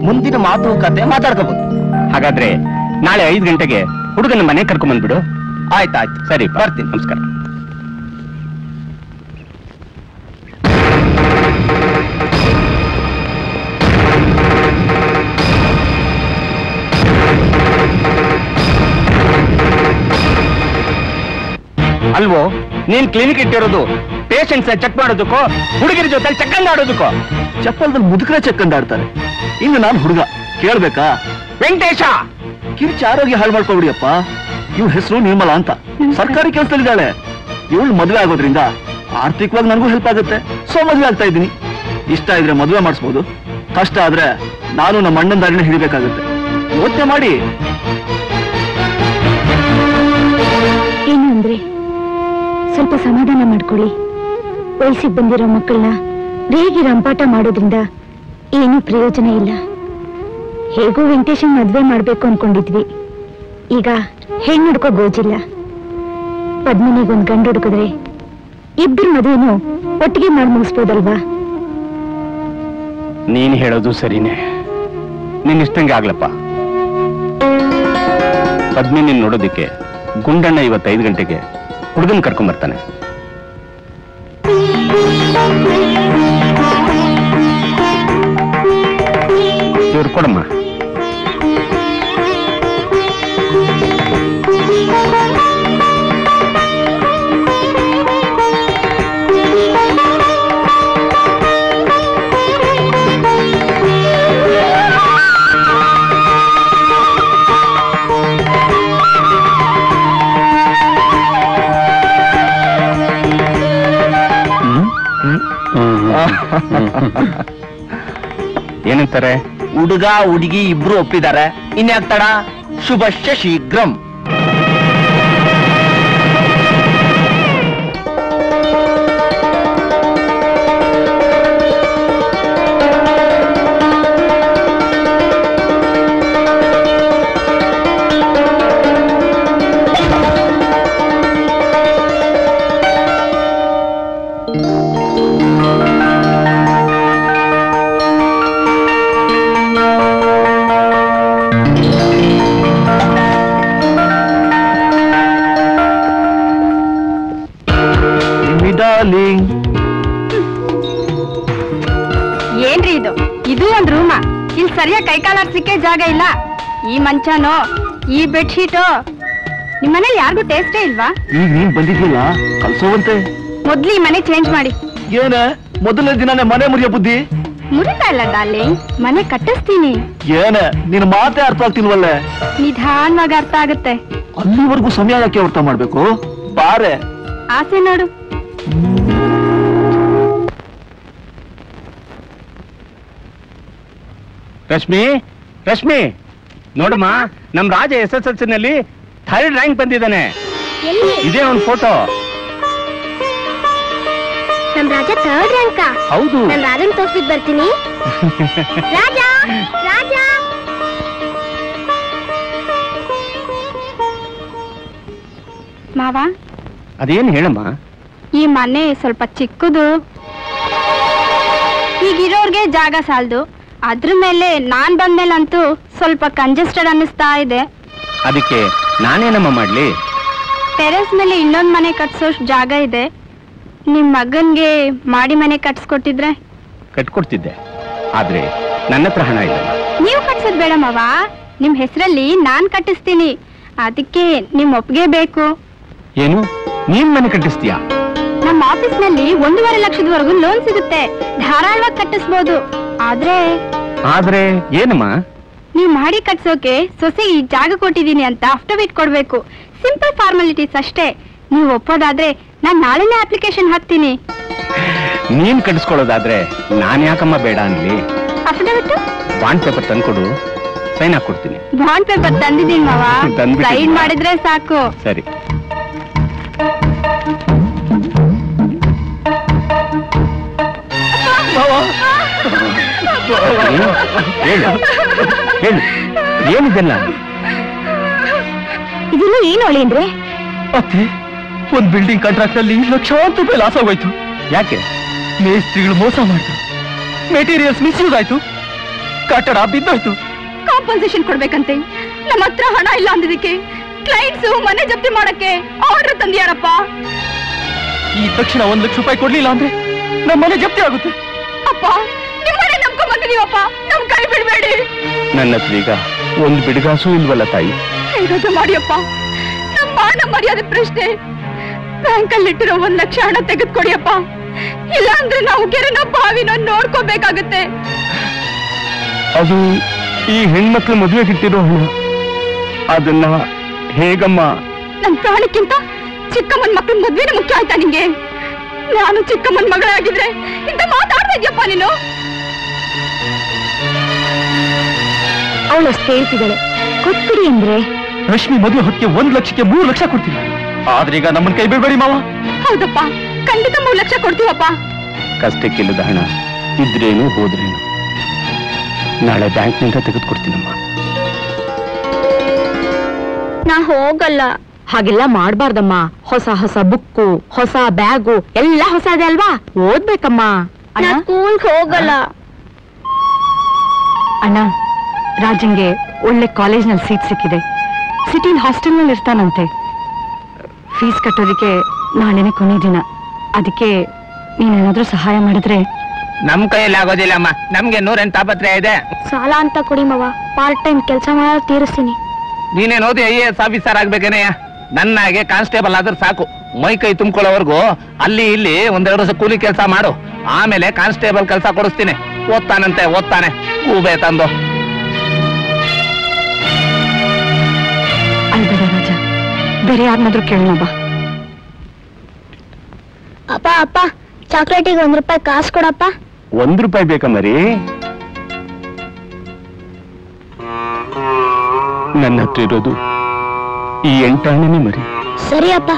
ಮುಂದಿನ ಮಾತುಕತೆ ಮಾತಾಡ್ಕೋಬಹುದು. ಹಾಗಾದ್ರೆ ನಾಳೆ 5 ಗಂಟೆಗೆ ಹುಡುಗನ ಮನೆ ಕರ್ಕೊಂಡ್ಬಂದ್ಬಿಡು. ಆಯ್ತಾಯ್ತು, ಸರಿ, ಬರ್ತೀನಿ. ನಮಸ್ಕಾರ. ಅಲ್ವೋ, ನೀನ್ ಕ್ಲಿನಿಕ್ ಇಟ್ಟಿರೋದು ಪೇಷಂಟ್ಸ್ ಚೆಕ್ ಮಾಡೋದಕ್ಕೋ ಹುಡುಗಿರ ಜೊತೆ ಚಕ್ಕಂದ ಆಡೋದಕ್ಕೋ? ಚಪ್ಪಲ್ದಲ್ಲಿ ಮುದುಕರ ಚಕ್ಕಂದಾಡ್ತಾರೆ. ಇನ್ನು ನಾನು ಹುಡುಗ ಕೇಳ್ಬೇಕಾ? ವೆಂಕಟೇಶ, ಕಿರ್ಚಿ ಆರೋಗ್ಯ ಹಾಳು ಮಾಡ್ಕೊಬಿಡಿಯಪ್ಪ. ಇವ್ಳ ಹೆಸರು ನಿರ್ಮಲಾ ಅಂತ, ಸರ್ಕಾರಿ ಕೆಲಸದಲ್ಲಿದ್ದಾಳೆ. ಇವಳು ಮದುವೆ ಆಗೋದ್ರಿಂದ ಆರ್ಥಿಕವಾಗಿ ನನಗೂ ಹೆಲ್ಪ್ ಆಗುತ್ತೆ. ಸೊ ಮದುವೆ ಆಗ್ತಾ ಇದ್ದೀನಿ. ಇಷ್ಟ ಇದ್ರೆ ಮದುವೆ ಮಾಡಿಸ್ಬೋದು, ಕಷ್ಟ ಆದ್ರೆ ನಾನು ನಮ್ಮ ಅಣ್ಣನ ದಾರಿನ ಹಿಡಿಬೇಕಾಗುತ್ತೆ. ಯೋಚನೆ ಮಾಡಿ. ಏನು ಅಂದ್ರೆ ಸ್ವಲ್ಪ ಸಮಾಧಾನ ಮಾಡ್ಕೊಳ್ಳಿ. ವಯಸ್ಸಿಗೆ ಬಂದಿರೋ ಮಕ್ಕಳನ್ನ ರೇಗಿ ರಂಪಾಟ ಮಾಡೋದ್ರಿಂದ ಏನೂ ಪ್ರಯೋಜನ ಇಲ್ಲ. ಹೇಗೂ ವೆಂಕಟೇಶನ್ ಮದ್ವೆ ಮಾಡ್ಬೇಕು ಅನ್ಕೊಂಡಿದ್ವಿ. ಈಗ ಹೆಣ್ಣು ಹುಡ್ಕೋ ಗೋಜಿಲ್ಲ. ಪದ್ಮಿನಿಗೊಂದು ಗಂಡು ಹುಡುಕಿದ್ರೆ ಇಬ್ಬರು ಮದುವೆನೂ ಒಟ್ಟಿಗೆ ಮಾಡಿ ಮುಗಿಸ್ಬೋದಲ್ವಾ? ನೀನ್ ಹೇಳೋದು ಸರಿನೇ. ನೀನ್ ಇಷ್ಟಂಗೆ ಆಗ್ಲಪ್ಪ. ಪದ್ಮಿನಿ ನೋಡೋದಿಕ್ಕೆ ಗುಂಡಣ್ಣ ಇವತ್ತು 5 ಗಂಟೆಗೆ ಹುಡುಗನ್ ಕರ್ಕೊಂಡ್ ಬರ್ತಾನೆ. ಇವ್ರು ಕೊಡಮ್ಮ. ಏನಂತಾರೆ? ಹುಡುಗ ಹುಡುಗಿ ಇಬ್ರು ಒಪ್ಪಿದ್ದಾರೆ. ಇನ್ಯಾಕ್ತಡ? ಶುಭಶ್ಯ ಶೀಘ್ರಂ. ಏನ್ರಿ ಇದು? ಇದು ಒಂದ್ ರೂಮ. ಇಲ್ಲಿ ಸರಿಯಾಗಿ ಕೈಕಾಲಾಡ್ಸಿಕ್ಕೆ ಜಾಗ ಇಲ್ಲ. ಈ ಮಂಚನೋ, ಈ ಬೆಡ್ಶೀಟೋ, ನಿಮ್ಮನೇಲಿ ಯಾರಿಗೂ ಟೇಸ್ಟೇ ಇಲ್ವಾ? ಈಗ ನೀನ್ ಬಂದಿದ್ದಿಲ್ಲ, ಕಲ್ಸೋವಂತೆ. ಮೊದ್ಲು ಈ ಮನೆ ಚೇಂಜ್ ಮಾಡಿ. ಏನ ಮೊದಲನೇ ದಿನನೇ ಮನೆ ಮುರಿಯೋ ಬುದ್ಧಿ? ಮುರಿತಾ ಇಲ್ಲ ಡಾರ್ಲಿಂಗ್, ಮನೆ ಕಟ್ಟಿಸ್ತೀನಿ. ಏನ ನಿನ್ ಮಾತೇ ಅರ್ಥ ಆಗ್ತಿಲ್ವಲ್ಲ? ನಿಧಾನವಾಗಿ ಅರ್ಥ ಆಗುತ್ತೆ. ಅಲ್ಲಿವರೆಗೂ ಸಮಯ ಯಾಕೆ ಅರ್ಥ ಮಾಡ್ಬೇಕು? ಬಾರೆ ಆಸೆ ನೋಡು. ರಶ್ಮಿ, ರಶ್ಮಿ ನೋಡಮ್ಮ, ನಮ್ ರಾಜ SSLC ನಲ್ಲಿ 3rd ರ್ಯಾಂಕ್ ಬಂದಿದ್ದಾನೆ. ಇದೇ ಒಂದು ಫೋಟೋ. ನಮ್ ರಾಜ 3rd ರ್ಯಾಂಕ? ಹೌದು. ನಾನು ರಾಜನ್ ತೋರ್ಸ್ಬಿಟ್ಟು ಬರ್ತೀನಿ. ರಾಜ, ರಾಜ. ಮಾವ, ಅದೇನು ಹೇಳಮ್ಮ? ಈ ಮನೆ ಸ್ವಲ್ಪ ಚಿಕ್ಕದು. ಈಗಿರೋರ್ಗೆ ಜಾಗ ಸಾಲದು. ಅದ್ರ ಮೇಲೆ ನಾನ್ ಬಂದ್ಮೇಲಂತೂ ಸ್ವಲ್ಪ ಕಂಜೆಸ್ಟೆಡ್ ಅನ್ನಿಸ್ತಾ ಇದೆ. ಅದಕ್ಕೆ ನಾನೇನಮ್ಮ ಮಾಡ್ಲಿ? ಟೆರೆಸ್ ಮೇಲೆ ಇನ್ನೊಂದ್ ಮನೆ ಕಟ್ಸೋಷ್ಟು ಜಾಗ ಇದೆ. ನಿಮ್ ಮಗನ್ಗೆ ಮಾಡಿ ಮನೆ ಕಟ್ಸ್ಕೊಟ್ಟಿದ್ರೆ ಕಟ್ಕೊಡ್ತಿದ್ದೆ. ಆದ್ರೆ ನನ್ನ ಹತ್ರ ಹಣ ಇಲ್ಲ. ನೀವು ಕಟ್ಸೋದ್ ಬೇಡ ಮಾವ, ನಿಮ್ ಹೆಸರಲ್ಲಿ ನಾನ್ ಕಟ್ಟಿಸ್ತೀನಿ. ಅದಕ್ಕೆ ನಿಮ್ ಒಪ್ಪಿಗೆ ಬೇಕು. ಏನು, ನೀನ್ ಮನೆ ಕಟ್ಟಿಸ್ತೀಯಾ? ನಮ್ಮ ಆಫೀಸ್ ನಲ್ಲಿ 1.5 ಲಕ್ಷದವರೆಗೂ ಲೋನ್ ಸಿಗುತ್ತೆ. ಧಾರಾಳವಾಗಿ ಕಟ್ಟಿಸ್ಬೋದು. ಆದ್ರೆ ಏನಮ್ಮ? ನೀವ್ ಮಾಡಿ ಕಟ್ಸೋಕೆ ಸೊಸೆ ಈ ಜಾಗ ಕೊಟ್ಟಿದ್ದೀನಿ ಅಂತ ಅಫಿಡವಿಟ್ ಕೊಡ್ಬೇಕು. ಸಿಂಪಲ್ ಫಾರ್ಮಾಲಿಟೀಸ್ ಅಷ್ಟೇ. ನೀವು ಒಪ್ಪೋದಾದ್ರೆ ನಾನ್ ನಾಳೆನೇ ಅಪ್ಲಿಕೇಶನ್ ಹಾಕ್ತೀನಿ. ನೀನ್ ಕಟ್ಟಿಸ್ಕೊಳ್ಳೋದಾದ್ರೆ ನಾನ್ ಯಾಕಮ್ಮ ಬೇಡ ಅನ್ಲಿ? ಅಫಿಡವಿಟ್ ಬಾಂಡ್ ಪೇಪರ್ ತಂದ್ಕೊಡು, ಸೈನ್ ಹಾಕೊಡ್ತೀನಿ. ಬಾಂಡ್ ಪೇಪರ್ ತಂದಿದ್ದೀನಿ ಮಾವ, ತಂದ್ಬಿಟ್ಟಿದ್ಯಾ? ಸೈನ್ ಮಾಡಿದ್ರೆ ಸಾಕು. ಸರಿ. ಹೇಳು ಹೇಳು, ಏನಿದೆಲ್ಲ? ಇದೆಲ್ಲ ಏನು ಹೊಳಿ ಅಂದ್ರೆ? ಮತ್ತೆ ಒಂದ್ ಬಿಲ್ಡಿಂಗ್ ಕಾಂಟ್ರಾಕ್ಟ್ ಅಲ್ಲಿ ಲಕ್ಷಾಂತರ ರೂಪಾಯಿ ಲಾಸ್ ಆಗೋಯ್ತು. ಯಾಕೆ? ಮೇಸ್ತ್ರಿಗಳು ಮೋಸ ಮಾಡಿದ್ರು, ಮೆಟೀರಿಯಲ್ಸ್ ಮಿಸ್ಯೂಸ್ ಆಯ್ತು, ಕಟ್ಟಡ ಬಿದ್ದೋಯ್ತು. ಕಾಂಪನ್ಸೇಷನ್ ಕೊಡ್ಬೇಕಂತೆ. ನಮ್ಮ ಹತ್ರ ಹಣ ಇಲ್ಲ ಅಂದಿದ್ದಕ್ಕೆ ಕ್ಲೈಂಟ್ಸ್ ಮನೆ ಜಪ್ತಿ ಮಾಡಕ್ಕೆ ಆರ್ಡರ್ ತಂದಿಯಾರಪ್ಪ. ಈ ತಕ್ಷಣ 1 ಲಕ್ಷ ರೂಪಾಯಿ ಕೊಡ್ಲಿಲ್ಲ ಅಂದ್ರೆ ನಮ್ಮ ಮನೆ ಜಪ್ತಿ ಆಗುತ್ತೆ. ಅಪ್ಪ ನಿಮ್ಮನೆ ನಂಬ್ಕೊಂಡ್ ಬಂದಿದೀವಪ್ಪ, ನಮ್ ಕೈ ಬಿಡ್ಬೇಡಿ. ನನ್ನ ಹತ್ರ ಈಗ ಒಂದ್ ಬಿಡುಗಾಸು ಇಲ್ವಲ್ಲ ತಾಯಿ. ಹೇಗಾದ್ರೂ ಮಾಡಿಯಪ್ಪ, ನಮ್ಮ ಮಾನ ಮರ್ಯಾದೆ ಪ್ರಶ್ನೆ. ಬ್ಯಾಂಕಲ್ಲಿ ಇಟ್ಟಿರೋ 1 ಲಕ್ಷ ಹಣ ತೆಗೆದುಕೊಡಿಯಪ್ಪ, ಇಲ್ಲ ಅಂದ್ರೆ ನಾವು ಕೆರೆನ ಬಾವಿನ ನೋಡ್ಕೋಬೇಕಾಗತ್ತೆ. ಅದು ಈ ಹೆಣ್ಮಕ್ಳ ಮದುವೆಗಿಟ್ಟಿರೋ ಹಣ, ಅದನ್ನ ಹೇಗಮ್ಮ? ನನ್ ಪ್ರಾಣಕ್ಕಿಂತ ಚಿಕ್ಕಮ್ಮನ್ ಮಕ್ಳ ಮದ್ವೆನೇ ಮುಖ್ಯ ಆಯ್ತಾ ನಿಂಗೆ? ನಾನು ಚಿಕ್ಕಮ್ಮನ್ ಮಗಳಾಗಿದ್ರೆ ಇಂತ ಮಾತಾಡ್ತಾ ಇದ್ಯಪ್ಪ ನೀನು. ಅವಳು ಅಷ್ಟು ಹೇಳ್ತಿದ್ದಾಳೆ, ಕೊಟ್ಬಿಡಿ ಅಂದ್ರೆ. ರಶ್ಮಿ ಮದುವೆ ಹೊತ್ತಿಗೆ 1 ಲಕ್ಷಕ್ಕೆ 3 ಲಕ್ಷ ಕೊಡ್ತೀನಿ. ಆದ್ರೆ ಈಗ ನಮ್ಮನ್ನ ಕೈ ಬಿಡ್ಬೇಡಿ ಮಾವ. ಹೌದಪ್ಪ, ಖಂಡಿತ 3 ಲಕ್ಷ ಕೊಡ್ತೀವಪ್ಪ. ಕಷ್ಟಕ್ಕಿಲ್ಲದ ಹಣ ಇದ್ರೇನು ಹೋದ್ರೇನು, ನಾಳೆ ಬ್ಯಾಂಕ್ನಿಂದ ತೆಗೆದುಕೊಡ್ತೀನಮ್ಮ. ನಾ ಹೋಗಲ್ಲ. ಹಾಗೆಲ್ಲ ಮಾಡ್ಬಾರ್ದಮ್ಮ. ಹೊಸ ಹೊಸ ಬುಕ್ಕು, ಹೊಸ ಬ್ಯಾಗು ಎಲ್ಲ ಹೊಸ ಇದೆ ಅಲ್ವಾ, ಓದ್ಬೇಕಮ್ಮ. ಸ್ಕೂಲ್ ಹೋಗಲ್ಲ. ಅಣ್ಣ, ರಾಜಂಗೆ ಒಳ್ಳೆ ಕಾಲೇಜ್ನಲ್ಲಿ ಸೀಟ್ ಸಿಕ್ಕಿದೆ. ಸಿಟಿಲ್ ಹಾಸ್ಟೆಲ್ನಲ್ಲಿ ಇರ್ತಾನಂತೆ. ಫೀಸ್ ಕಟ್ಟೋದಕ್ಕೆ ನಾಳೆನೆ ಕೊನೆ ದಿನ. ಅದಕ್ಕೆ ನೀನೇನಾದ್ರೂ ಸಹಾಯ ಮಾಡಿದ್ರೆ. ನಮ್ ಕೈಯಲ್ಲಿ ಆಗೋದಿಲ್ಲಮ್ಮ, ನಮ್ಗೆ 108 ತಾಪತ್ರೆ ಇದೆ. ಸಾಲ ಅಂತ ಕೊಡಿ ಮವ, ಪಾರ್ಟ್ ಟೈಮ್ ಕೆಲಸ ಮಾಡಿ ತೀರಿಸ್ತೀನಿ. ನೀನೇನು ಓದಿ IAS ಆಫೀಸರ್ ಆಗ್ಬೇಕೇನೆಯ? ನನ್ನಾಗೆ ಕಾನ್ಸ್ಟೇಬಲ್ ಆದ್ರೆ ಸಾಕು. ಮೈ ಕೈ ತುಂಬ್ಕೊಳ್ಳೋವರೆಗೂ ಅಲ್ಲಿ ಇಲ್ಲಿ 1-2 ವರ್ಷ ಕೂಲಿ ಕೆಲಸ ಮಾಡು, ಆಮೇಲೆ ಕಾನ್ಸ್ಟೇಬಲ್ ಕೆಲಸ ಕೊಡಿಸ್ತೀನಿ. ಓದ್ತಾನಂತೆ, ಓದ್ತಾನೆ. ಹೂಬೆ ತಂದು ಅಲ್ಬೇಡ ರಾಜ, ಬೇರೆ ಯಾರನ್ನಾದ್ರೂ ಕೇಳೋಣ ಬಾ. ಅಪ್ಪ ಅಪ್ಪ, ಚಾಕ್ಲೇಟಿಗೆ 1 ರೂಪಾಯಿ ಕಾಸು ಕೊಡಪ್ಪ. 1 ರೂಪಾಯಿ ಬೇಕಾ ಮರಿ? ನನ್ನ ಹತ್ರ ಇರೋದು ಈ 8 ಆಣೆನೇ ಮರಿ. ಸರಿ ಅಪ್ಪ.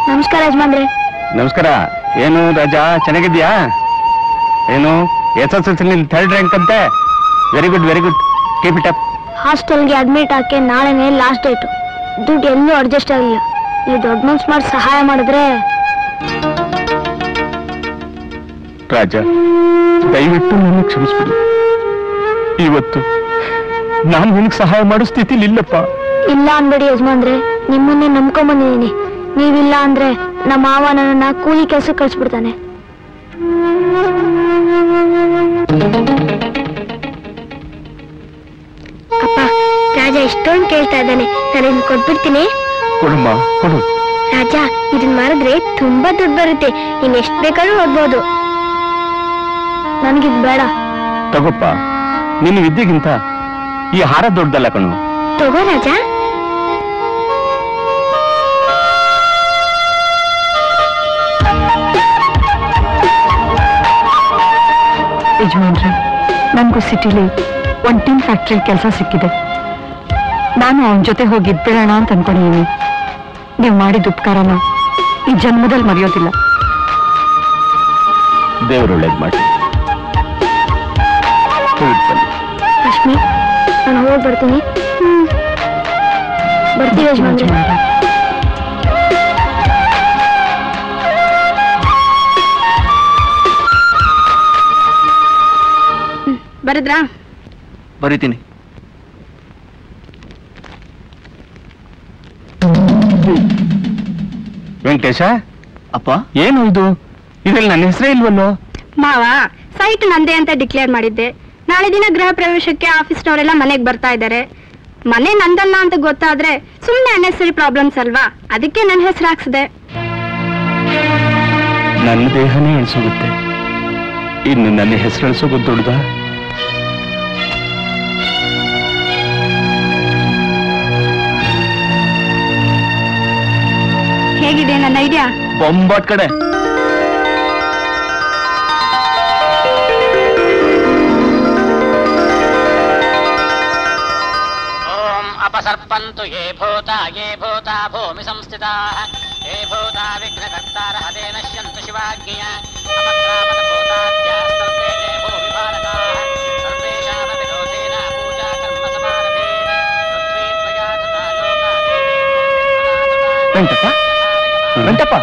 ನಮಸ್ಕಾರ ಯಜಮಾನ್ರೆ. ನಮಸ್ಕಾರ. ಏನು ರಾಜಾ, ಚೆನ್ನಾಗಿದ್ಯಾ? ಏನು SSLC 3rd ರ್ಯಾಂಕ್ ಅಂತೆ? Very good very good, keep it up. ಹಾಸ್ಟೆಲ್ಗೆ ಅಡ್ಮಿಟ್ ಹಾಕಿ ನಾಳೆನೇ ಲಾಸ್ಟ್ ಡೇಟ್. ದುಡ್ಡು ಎಲ್ಲೂ ಅಡ್ಜಸ್ಟ್ ಆಗಿಲ್ಲ. ಈ ದೊಡ್ಡ ಮನ್ಸು ಮಾಡಿ ಸಹಾಯ ಮಾಡಿದ್ರೆ. ರಾಜ, ದಯವಿಟ್ಟು ನನ್ನ ಕ್ಷಮಿಸ್ಬಿಡು. ಇವತ್ತು ನಾನು ನಿನಗೆ ಸಹಾಯ ಮಾಡೋ ಸ್ಥಿತಿಲಿ ಇಲ್ಲಪ್ಪ. ಇಲ್ಲ ಅನ್ಬೇಡಿ ಯಜಮಾನ್ರೆ, ನಿಮ್ಮನ್ನೇ ನಂಬ್ಕೊಂಡ್ ಬಂದಿದ್ದೀನಿ. ನೀವಿಲ್ಲ ಅಂದ್ರೆ ನಮ್ಮ ಮಾವ ನನ್ನ ಕೂಲಿ ಕೆಲಸ ಕಳ್ಸ್ಬಿಡ್ತಾನೆ. ಅಪ್ಪ, ರಾಜ ಇಷ್ಟೊಂದು ಕೇಳ್ತಾ ಇದ್ದಾನೆ, ನಾನು ಕೊಟ್ಬಿಡ್ತೀನಿ. ಕೊಡಮ್ಮ, ಕೊಡು. ರಾಜ, ಇದನ್ ಮಾಡಿದ್ರೆ ತುಂಬಾ ದುಡ್ಡು ಬರುತ್ತೆ, ಇನ್ ಎಷ್ಟ್ ಬೇಕಾದ್ರೂ ಓದ್ಬೋದು. ನನ್ಗಿದ್ ಬೇಡ. ತಗೋಪ್ಪ, ನಿನ್ನ ವಿದ್ಯೆಗಿಂತ ಈ ಹಾರ ದೊಡ್ಡದಲ್ಲ ಕಣು. ತಗೋ ರಾಜ. ಯಜಮಾನ್ರೆ, ನನ್ಗೂ ಸಿಟಿಲಿ ಒಂದು ಟಿನ್ ಫ್ಯಾಕ್ಟ್ರಿ ಕೆಲಸ ಸಿಕ್ಕಿದೆ. ನಾನು ಅವನ ಜೊತೆ ಹೋಗಿ ಇದ್ಬಿಡೋಣ ಅಂತ ಅನ್ಕೊಂಡಿದ್ದೀನಿ. ನೀವು ಮಾಡಿದ ಉಪಕಾರನ ಈ ಜನ್ಮದಲ್ಲಿ ಮರೆಯೋದಿಲ್ಲ. ದೇವರು ಒಳ್ಳೇದು ಮಾಡಿ. ರಶ್ಮಿ, ನಾನು ಹೋಗಿ ಬರ್ತೀನಿ. ಬರ್ತೀವಿ ಯಜಮಾನ್ರೆ. ಬರದ್ರಾ? ಬರೀತೀನಿ. ವೆಂಕಟೇಶ, ಅಪ್ಪ ಏನು ಇದು? ಇದ್ರಲ್ಲಿ ನನ್ನ ಹೆಸರೇ ಇಲ್ವಲ್ಲೋ? ಮಾವ, ಸೈಟ್ ನಂದೇ ಅಂತ ಡಿಕ್ಲೇರ್ ಮಾಡಿದ್ದೆ. ನಾಳೆ ದಿನ ಗೃಹ ಪ್ರವೇಶಕ್ಕೆ ಆಫೀಸ್ನವರೆಲ್ಲ ಮನೆಗೆ ಬರ್ತಾ ಇದ್ದಾರೆ. ಮನೆ ನಂದಲ್ಲ ಅಂತ ಗೊತ್ತಾದ್ರೆ ಸುಮ್ಮನೆ ಅನ್ನೆಸರಿ ಪ್ರಾಬ್ಲಮ್ಸ್ ಅಲ್ವಾ, ಅದಕ್ಕೆ ನನ್ನ ಹೆಸರು ಹಾಕ್ಸಿದೆ. ನನ್ನ ದೇಹನೇ ಅನ್ಸೋಗುತ್ತೆ, ಇನ್ನು ನನ್ನ ಹೆಸರು ಅನ್ಸೋಗೋದು ದೊಡ್ಡದ? ಹೇಗಿದೆ ನನ್ನ ಐಡಿಯಾ? ಬೊಂಬಾಟ್ ಕಡೆ. अपसर्पन्तु ये भूता भूमि संस्थिताः ये भूता विघ्नकर्तारः ते नश्यन्तु शिवाज्ञया अपक्रामत भूताद्यास्तर्वे ये भूमिभारकाः सर्वेषामपि दोषेण पूजा कर्म समारभेन पृथ्वीत्वया तथा ವೆಂಕಟಪ್ಪ ವೆಂಕಟಪ್ಪ,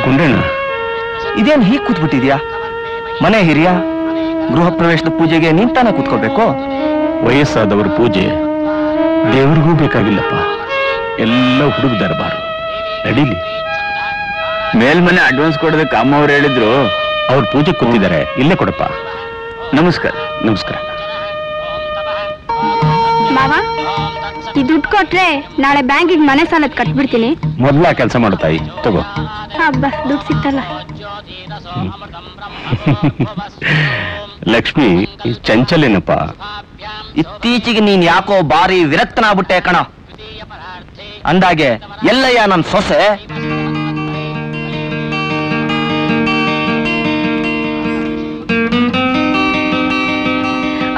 ಗುಂಡಣ್ಣ, ಇದೇನು ಹೀಗೆ ಕೂತ್ಬಿಟ್ಟಿದ್ಯಾ? ಮನೆ ಹಿರಿಯ, ಗೃಹ ಪ್ರವೇಶದ ಪೂಜೆಗೆ ನೀನ್ ತಾನೇ ಕೂತ್ಕೋಬೇಕು. ವಯಸ್ಸಾದವರ ಪೂಜೆ ದೇವರಿಗೂ ಬೇಕಾಗಿಲ್ಲಪ್ಪ, ಎಲ್ಲ ಹುಡುಗ ದರ್ಬಾರು. ನಡೀಲಿ. ಮೇಲ್ಮನೆ ಅಡ್ವಾನ್ಸ್ ಕೊಡೋದಕ್ಕೆ ಅಮ್ಮ ಅವ್ರು ಹೇಳಿದ್ರು. ಅವ್ರ ಪೂಜೆ ಕೂತಿದ್ದಾರೆ, ಇಲ್ಲೇ ಕೊಡಪ್ಪ. ನಮಸ್ಕಾರ. ನಮಸ್ಕಾರ. ಮಾವ, ಈ ದುಡ್ಡು ಕೊಟ್ರೆ ನಾಳೆ ಬ್ಯಾಂಕಿಗೆ ಮನೆ ಸಾಲದ್ ಕಟ್ಬಿಡ್ತೀನಿ. ಮೊದ್ಲ ಕೆಲಸ ಮಾಡುತ್ತಾಯಿ, ತಗೋ. ಹಬ್ಬ, ದುಡ್ಡು ಸಿಕ್ತಲ್ಲ. ಲಕ್ಷ್ಮಿ ಚಂಚಲೇನಪ್ಪ. ಇತ್ತೀಚೆಗೆ ನೀನ್ ಯಾಕೋ ಬಾರಿ ವಿರಕ್ತನಾಗ್ಬಿಟ್ಟೆ ಕಣ. ಅಂದಾಗೆ ಎಲ್ಲಯ್ಯ ನನ್ ಸೊಸೆ?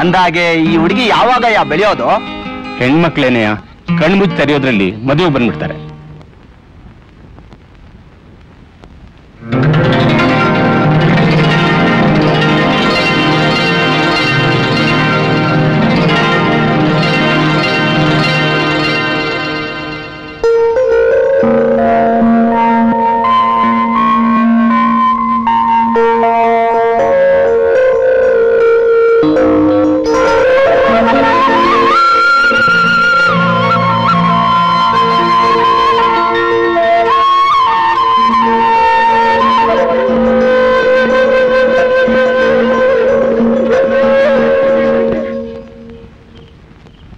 ಅಂದಾಗೆ ಈ ಹುಡುಗಿ ಯಾವಾಗ ಬೆಳೆಯೋದು? ಹೆಣ್ಮಕ್ಳೇನೆಯ ಕಣ್ಮುಚ್ಚಿ ತೆರೆಯೋದ್ರಲ್ಲಿ ಮದುವೆ ಬಂದ್ಬಿಡ್ತಾರೆ.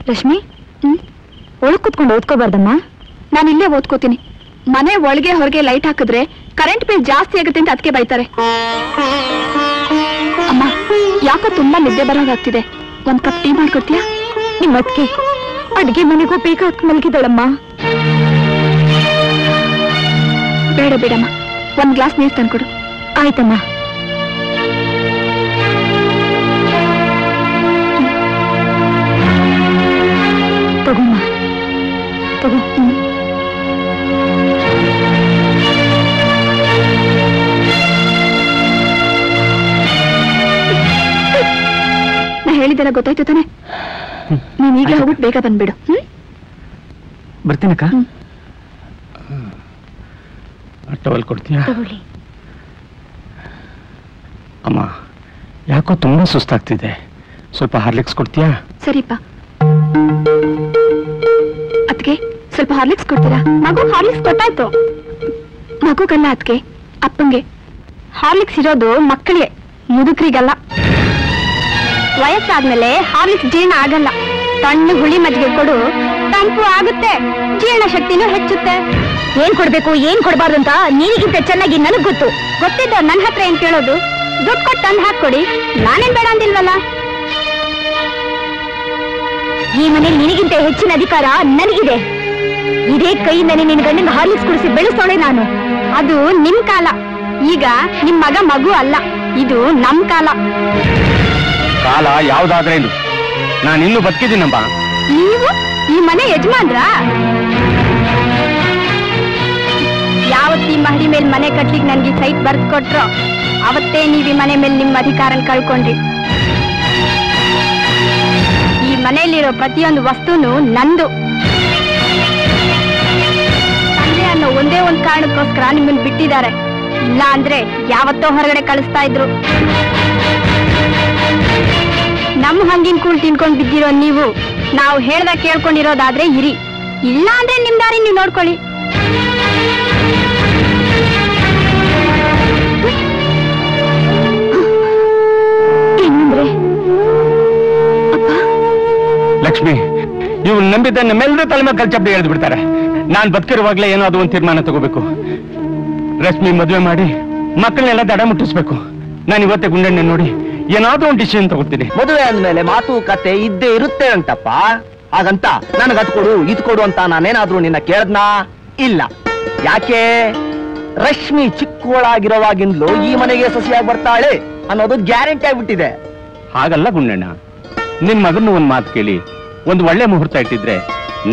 ಲಕ್ಷ್ಮಿ, ಒಳಗ್ ಕುತ್ಕೊಂಡು ಓದ್ಕೋಬಾರ್ದಮ್ಮ? ನಾನು ಇಲ್ಲೇ ಓದ್ಕೋತೀನಿ. ಮನೆ ಒಳಗೆ ಹೊರಗೆ ಲೈಟ್ ಹಾಕಿದ್ರೆ ಕರೆಂಟ್ ಬಿಲ್ ಜಾಸ್ತಿ ಆಗುತ್ತೆ ಅಂತ ಅದಕ್ಕೆ ಬೈತಾರೆ. ಅಮ್ಮ, ಯಾಕೋ ತುಂಬಾ ನಿದ್ದೆ ಬರೋದಾಗ್ತಿದೆ, ಒಂದ್ ಕಪ್ ಟೀ ಮಾಡ್ಕೊಡ್ತೀಯಾ? ನಿಮ್ಮ ಅದಕ್ಕೆ ಅಡ್ಗೆ ಮನೆಗೂ ಬೇಗ ಹೊತ್ತು ಮಲಗಿದಳಮ್ಮ. ಬೇಡ ಬೇಡಮ್ಮ, ಒಂದ್ ಗ್ಲಾಸ್ ನೀರು ತಂದ್ಕೊಡು. ಆಯ್ತಮ್ಮ. ತಗೋಮ್ಮ, ತಗೋ. ನಾ ಹೇಳಿದ್ದೆಲ್ಲ ಗೊತ್ತಾಯ್ತು ತಾನೆ? ನೀನ್ ಈಗಲೇ ಹೋಗ್ಬಿಟ್ಟು ಬೇಗ ಬಂದ್ಬಿಡು. ಬರ್ತೀನಕ್ಕ. ಟವಲ್ ಕೊಡ್ತೀಯಾ? ಅಮ್ಮ, ಯಾಕೋ ತುಂಬಾ ಸುಸ್ತಾಗ್ತಿದೆ, ಸ್ವಲ್ಪ ಹಾರ್ಲಿಕ್ಸ್ ಕೊಡ್ತೀಯಾ? ಸರಿಪ್ಪ. ಅದ್ಕೆ ಸ್ವಲ್ಪ ಹಾರ್ಲಿಕ್ಸ್ ಕೊಡ್ತೀರಾ? ಮಗು ಹಾರ್ಲಿಕ್ಸ್ ಕೊಟ್ಟಾಯ್ತು. ಮಗುಗಲ್ಲ ಅದ್ಕೆ, ಅಪ್ಪಂಗೆ. ಹಾರ್ಲಿಕ್ಸ್ ಇರೋದು ಮಕ್ಕಳಿಗೆ, ಮುದುಕರಿಗಲ್ಲ. ವಯಸ್ಸಾದ್ಮೇಲೆ ಹಾರ್ಲಿಕ್ಸ್ ಜೀರ್ಣ ಆಗಲ್ಲ. ತಣ್ಣು ಹುಳಿ ಮಜ್ಜಿಗೆ ಕೊಡು, ತಂಪು ಆಗುತ್ತೆ, ಜೀರ್ಣ ಶಕ್ತಿನೂ ಹೆಚ್ಚುತ್ತೆ. ಏನ್ ಕೊಡ್ಬೇಕು ಏನ್ ಕೊಡ್ಬಾರ್ದು ಅಂತ ನೀನಿಗಿಂತ ಚೆನ್ನಾಗಿ ನನಗ್ ಗೊತ್ತು. ಗೊತ್ತಿದ್ದ ನನ್ನ ಹತ್ರ ಏನ್ ಕೇಳೋದು? ದುಡ್ಡು ಕೊಟ್ಟು ತಂದು ಹಾಕೊಡಿ, ನಾನೇನ್ ಬೇಡ ಅಂದಿಲ್ವಲ್ಲ. ಈ ಮನೇಲಿ ನಿನಗಿಂತ ಹೆಚ್ಚಿನ ಅಧಿಕಾರ ನನಗಿದೆ. ಇದೇ ಕೈಯಿಂದನೇ ನಿನ್ ಗಂಡನ ಹಾರ್ಲಿಕ್ಸ್ ಕುಡಿಸಿ ಬೆಳೆಸೋಳೆ ನಾನು. ಅದು ನಿಮ್ ಕಾಲ. ಈಗ ನಿಮ್ ಮಗು ಅಲ್ಲ, ಇದು ನಮ್ ಕಾಲ. ಕಾಲ ಯಾವ್ದಾದ್ರೇನು, ನಾನಿನ್ನೂ ಬದುಕಿದ್ದೀನಮ್ಮ. ನೀವು ಈ ಮನೆ ಯಜಮಾನ್ರ? ಯಾವತ್ತಿ ಮಹಡಿ ಮೇಲೆ ಮನೆ ಕಟ್ಲಿಕ್ಕೆ ನನ್ಗೆ ಸೈಟ್ ಬರ್ದ್ ಕೊಟ್ರೋ ಅವತ್ತೇ ನೀವ್ ಈ ಮನೆ ಮೇಲೆ ನಿಮ್ ಅಧಿಕಾರನ ಕಳ್ಕೊಂಡ್ರಿ. ಈ ಮನೆಯಲ್ಲಿರೋ ಪ್ರತಿಯೊಂದು ವಸ್ತುನು ನಂದು. ತಂದೆ ಅನ್ನೋ ಒಂದೇ ಒಂದ್ ಕಾರಣಕ್ಕೋಸ್ಕರ ನಿಮ್ಮನ್ನ ಬಿಟ್ಟಿದ್ದಾರೆ. ಇಲ್ಲ ಅಂದ್ರೆ ಯಾವತ್ತೋ ಹೊರಗಡೆ ಕಳಿಸ್ತಾ ಇದ್ರು. ನಮ್ ಹಂಗಿನ ಕೂಳ್ ತಿನ್ಕೊಂಡ್ ಬಿದ್ದಿರೋ ನೀವು ನಾವು ಹೇಳ್ದಾಗ ಕೇಳ್ಕೊಂಡಿರೋದಾದ್ರೆ ಇರಿ, ಇಲ್ಲ ಅಂದ್ರೆ ನಿಮ್ ದಾರಿ ನೀವು ನೋಡ್ಕೊಳ್ಳಿ. ಏನಂದ್ರೆ ಲಕ್ಷ್ಮಿ, ಇವ್ ನಂಬಿದ್ದ ನಮ್ಮೆಲ್ಲರೂ ತಲೆ ಮೇಲೆ ಕಲ್ಚಪ್ಪಿ ಎಳೆದು ಬಿಡ್ತಾರೆ. ನಾನ್ ಬದುಕಿರುವಾಗ್ಲೇ ಏನೋ ಅದು ಒಂದು ತೀರ್ಮಾನ ತಗೋಬೇಕು. ರಶ್ಮಿ ಮದುವೆ ಮಾಡಿ ಮಕ್ಕಳನ್ನೆಲ್ಲ ದಡ ಮುಟ್ಟಿಸ್ಬೇಕು. ನಾನು ಇವತ್ತೇ ಗುಂಡಣ್ಣೆ ನೋಡಿ ಏನಾದ್ರೂ ಒಂದು ಡಿಸಿಷನ್ ತಗೋತೀನಿ. ಮದುವೆ ಅಂದ್ಮೇಲೆ ಮಾತು ಕತೆ ಇದ್ದೇ ಇರುತ್ತೆ ಅಂತಪ್ಪ. ಹಾಗಂತ ನನಗ್ ಅದ್ ಕೊಡು ಇದ್ ಕೊಡು ಅಂತ ನಾನೇನಾದ್ರೂ ನಿನ್ನ ಕೇಳದ್ನಾ? ಇಲ್ಲ. ಯಾಕೆ ರಶ್ಮಿ ಚಿಕ್ಕವಳಾಗಿರೋವಾಗಿಂದಲೂ ಈ ಮನೆಗೆ ಸೊಸೆಯಾಗಿ ಬರ್ತಾಳೆ ಅನ್ನೋದು ಗ್ಯಾರಂಟಿ ಆಗ್ಬಿಟ್ಟಿದೆ. ಹಾಗಲ್ಲ ಗುಂಡಣ್ಣ, ನಿನ್ ಮಗನ ಒಂದ್ ಮಾತು ಕೇಳಿ ಒಂದು ಒಳ್ಳೆ ಮುಹೂರ್ತ ಇಟ್ಟಿದ್ರೆ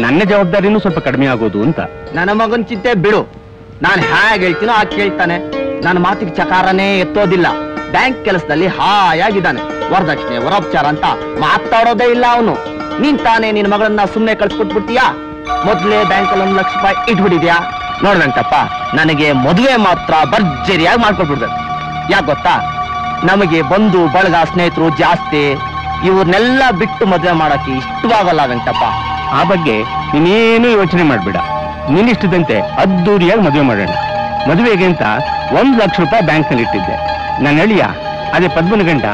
ನನ್ನ ಜವಾಬ್ದಾರಿನೂ ಸ್ವಲ್ಪ ಕಡಿಮೆ ಆಗೋದು ಅಂತ. ನನ್ನ ಮಗನ್ ಚಿಂತೆ ಬಿಡು, ನಾನು ಹೇಗೆ ಹೇಳ್ತೀನೋ ಹಾಗೆ ಕೇಳ್ತಾನೆ. ನನ್ನ ಮಾತಿಗೆ ಚಕಾರನೇ ಎತ್ತೋದಿಲ್ಲ. ಬ್ಯಾಂಕ್ ಕೆಲಸದಲ್ಲಿ ಹಾಯಾಗಿದ್ದಾನೆ. ವರದಕ್ಷಿಣೆ ವರೋಪಚಾರ ಅಂತ ಮಾತಾಡೋದೇ ಇಲ್ಲ ಅವನು. ನೀನ್ ತಾನೇ ನಿನ್ನ ಮಗಳನ್ನ ಸುಮ್ಮನೆ ಕಳ್ಸ್ಕೊಟ್ಬಿಡ್ತೀಯಾ? ಮೊದ್ಲೇ ಬ್ಯಾಂಕಲ್ಲಿ 1 ಲಕ್ಷ ರೂಪಾಯಿ ಇಟ್ಬಿಟ್ಟಿದ್ಯಾ? ನೋಡ್ದಂಟಪ್ಪ, ನನಗೆ ಮದುವೆ ಮಾತ್ರ ಭರ್ಜರಿಯಾಗಿ ಮಾಡ್ಕೊಟ್ಬಿಡ್ಬೇಕು. ಯಾಕೆ ಗೊತ್ತಾ, ನಮಗೆ ಬಂಧು ಬಳಗ ಸ್ನೇಹಿತರು ಜಾಸ್ತಿ. ಇವ್ರನ್ನೆಲ್ಲ ಬಿಟ್ಟು ಮದುವೆ ಮಾಡಕ್ಕೆ ಇಷ್ಟವಾಗಲ್ಲ ವೆಂಕಟಪ್ಪ. ಆ ಬಗ್ಗೆ ನೀನೇನು ಯೋಚನೆ ಮಾಡ್ಬೇಡ. ನಿನ್ನಿಷ್ಟದಂತೆ ಅದ್ದೂರಿಯಾಗಿ ಮದುವೆ ಮಾಡೋಣ. ಮದುವೆಗೆ ಅಂತ 1 ಲಕ್ಷ ರೂಪಾಯಿ ಬ್ಯಾಂಕ್ನಲ್ಲಿ ಇಟ್ಟಿದ್ದೆ. ನನ್ನ ಅಳಿಯ ಅದೇ ಪದ್ಮನ ಗಂಡ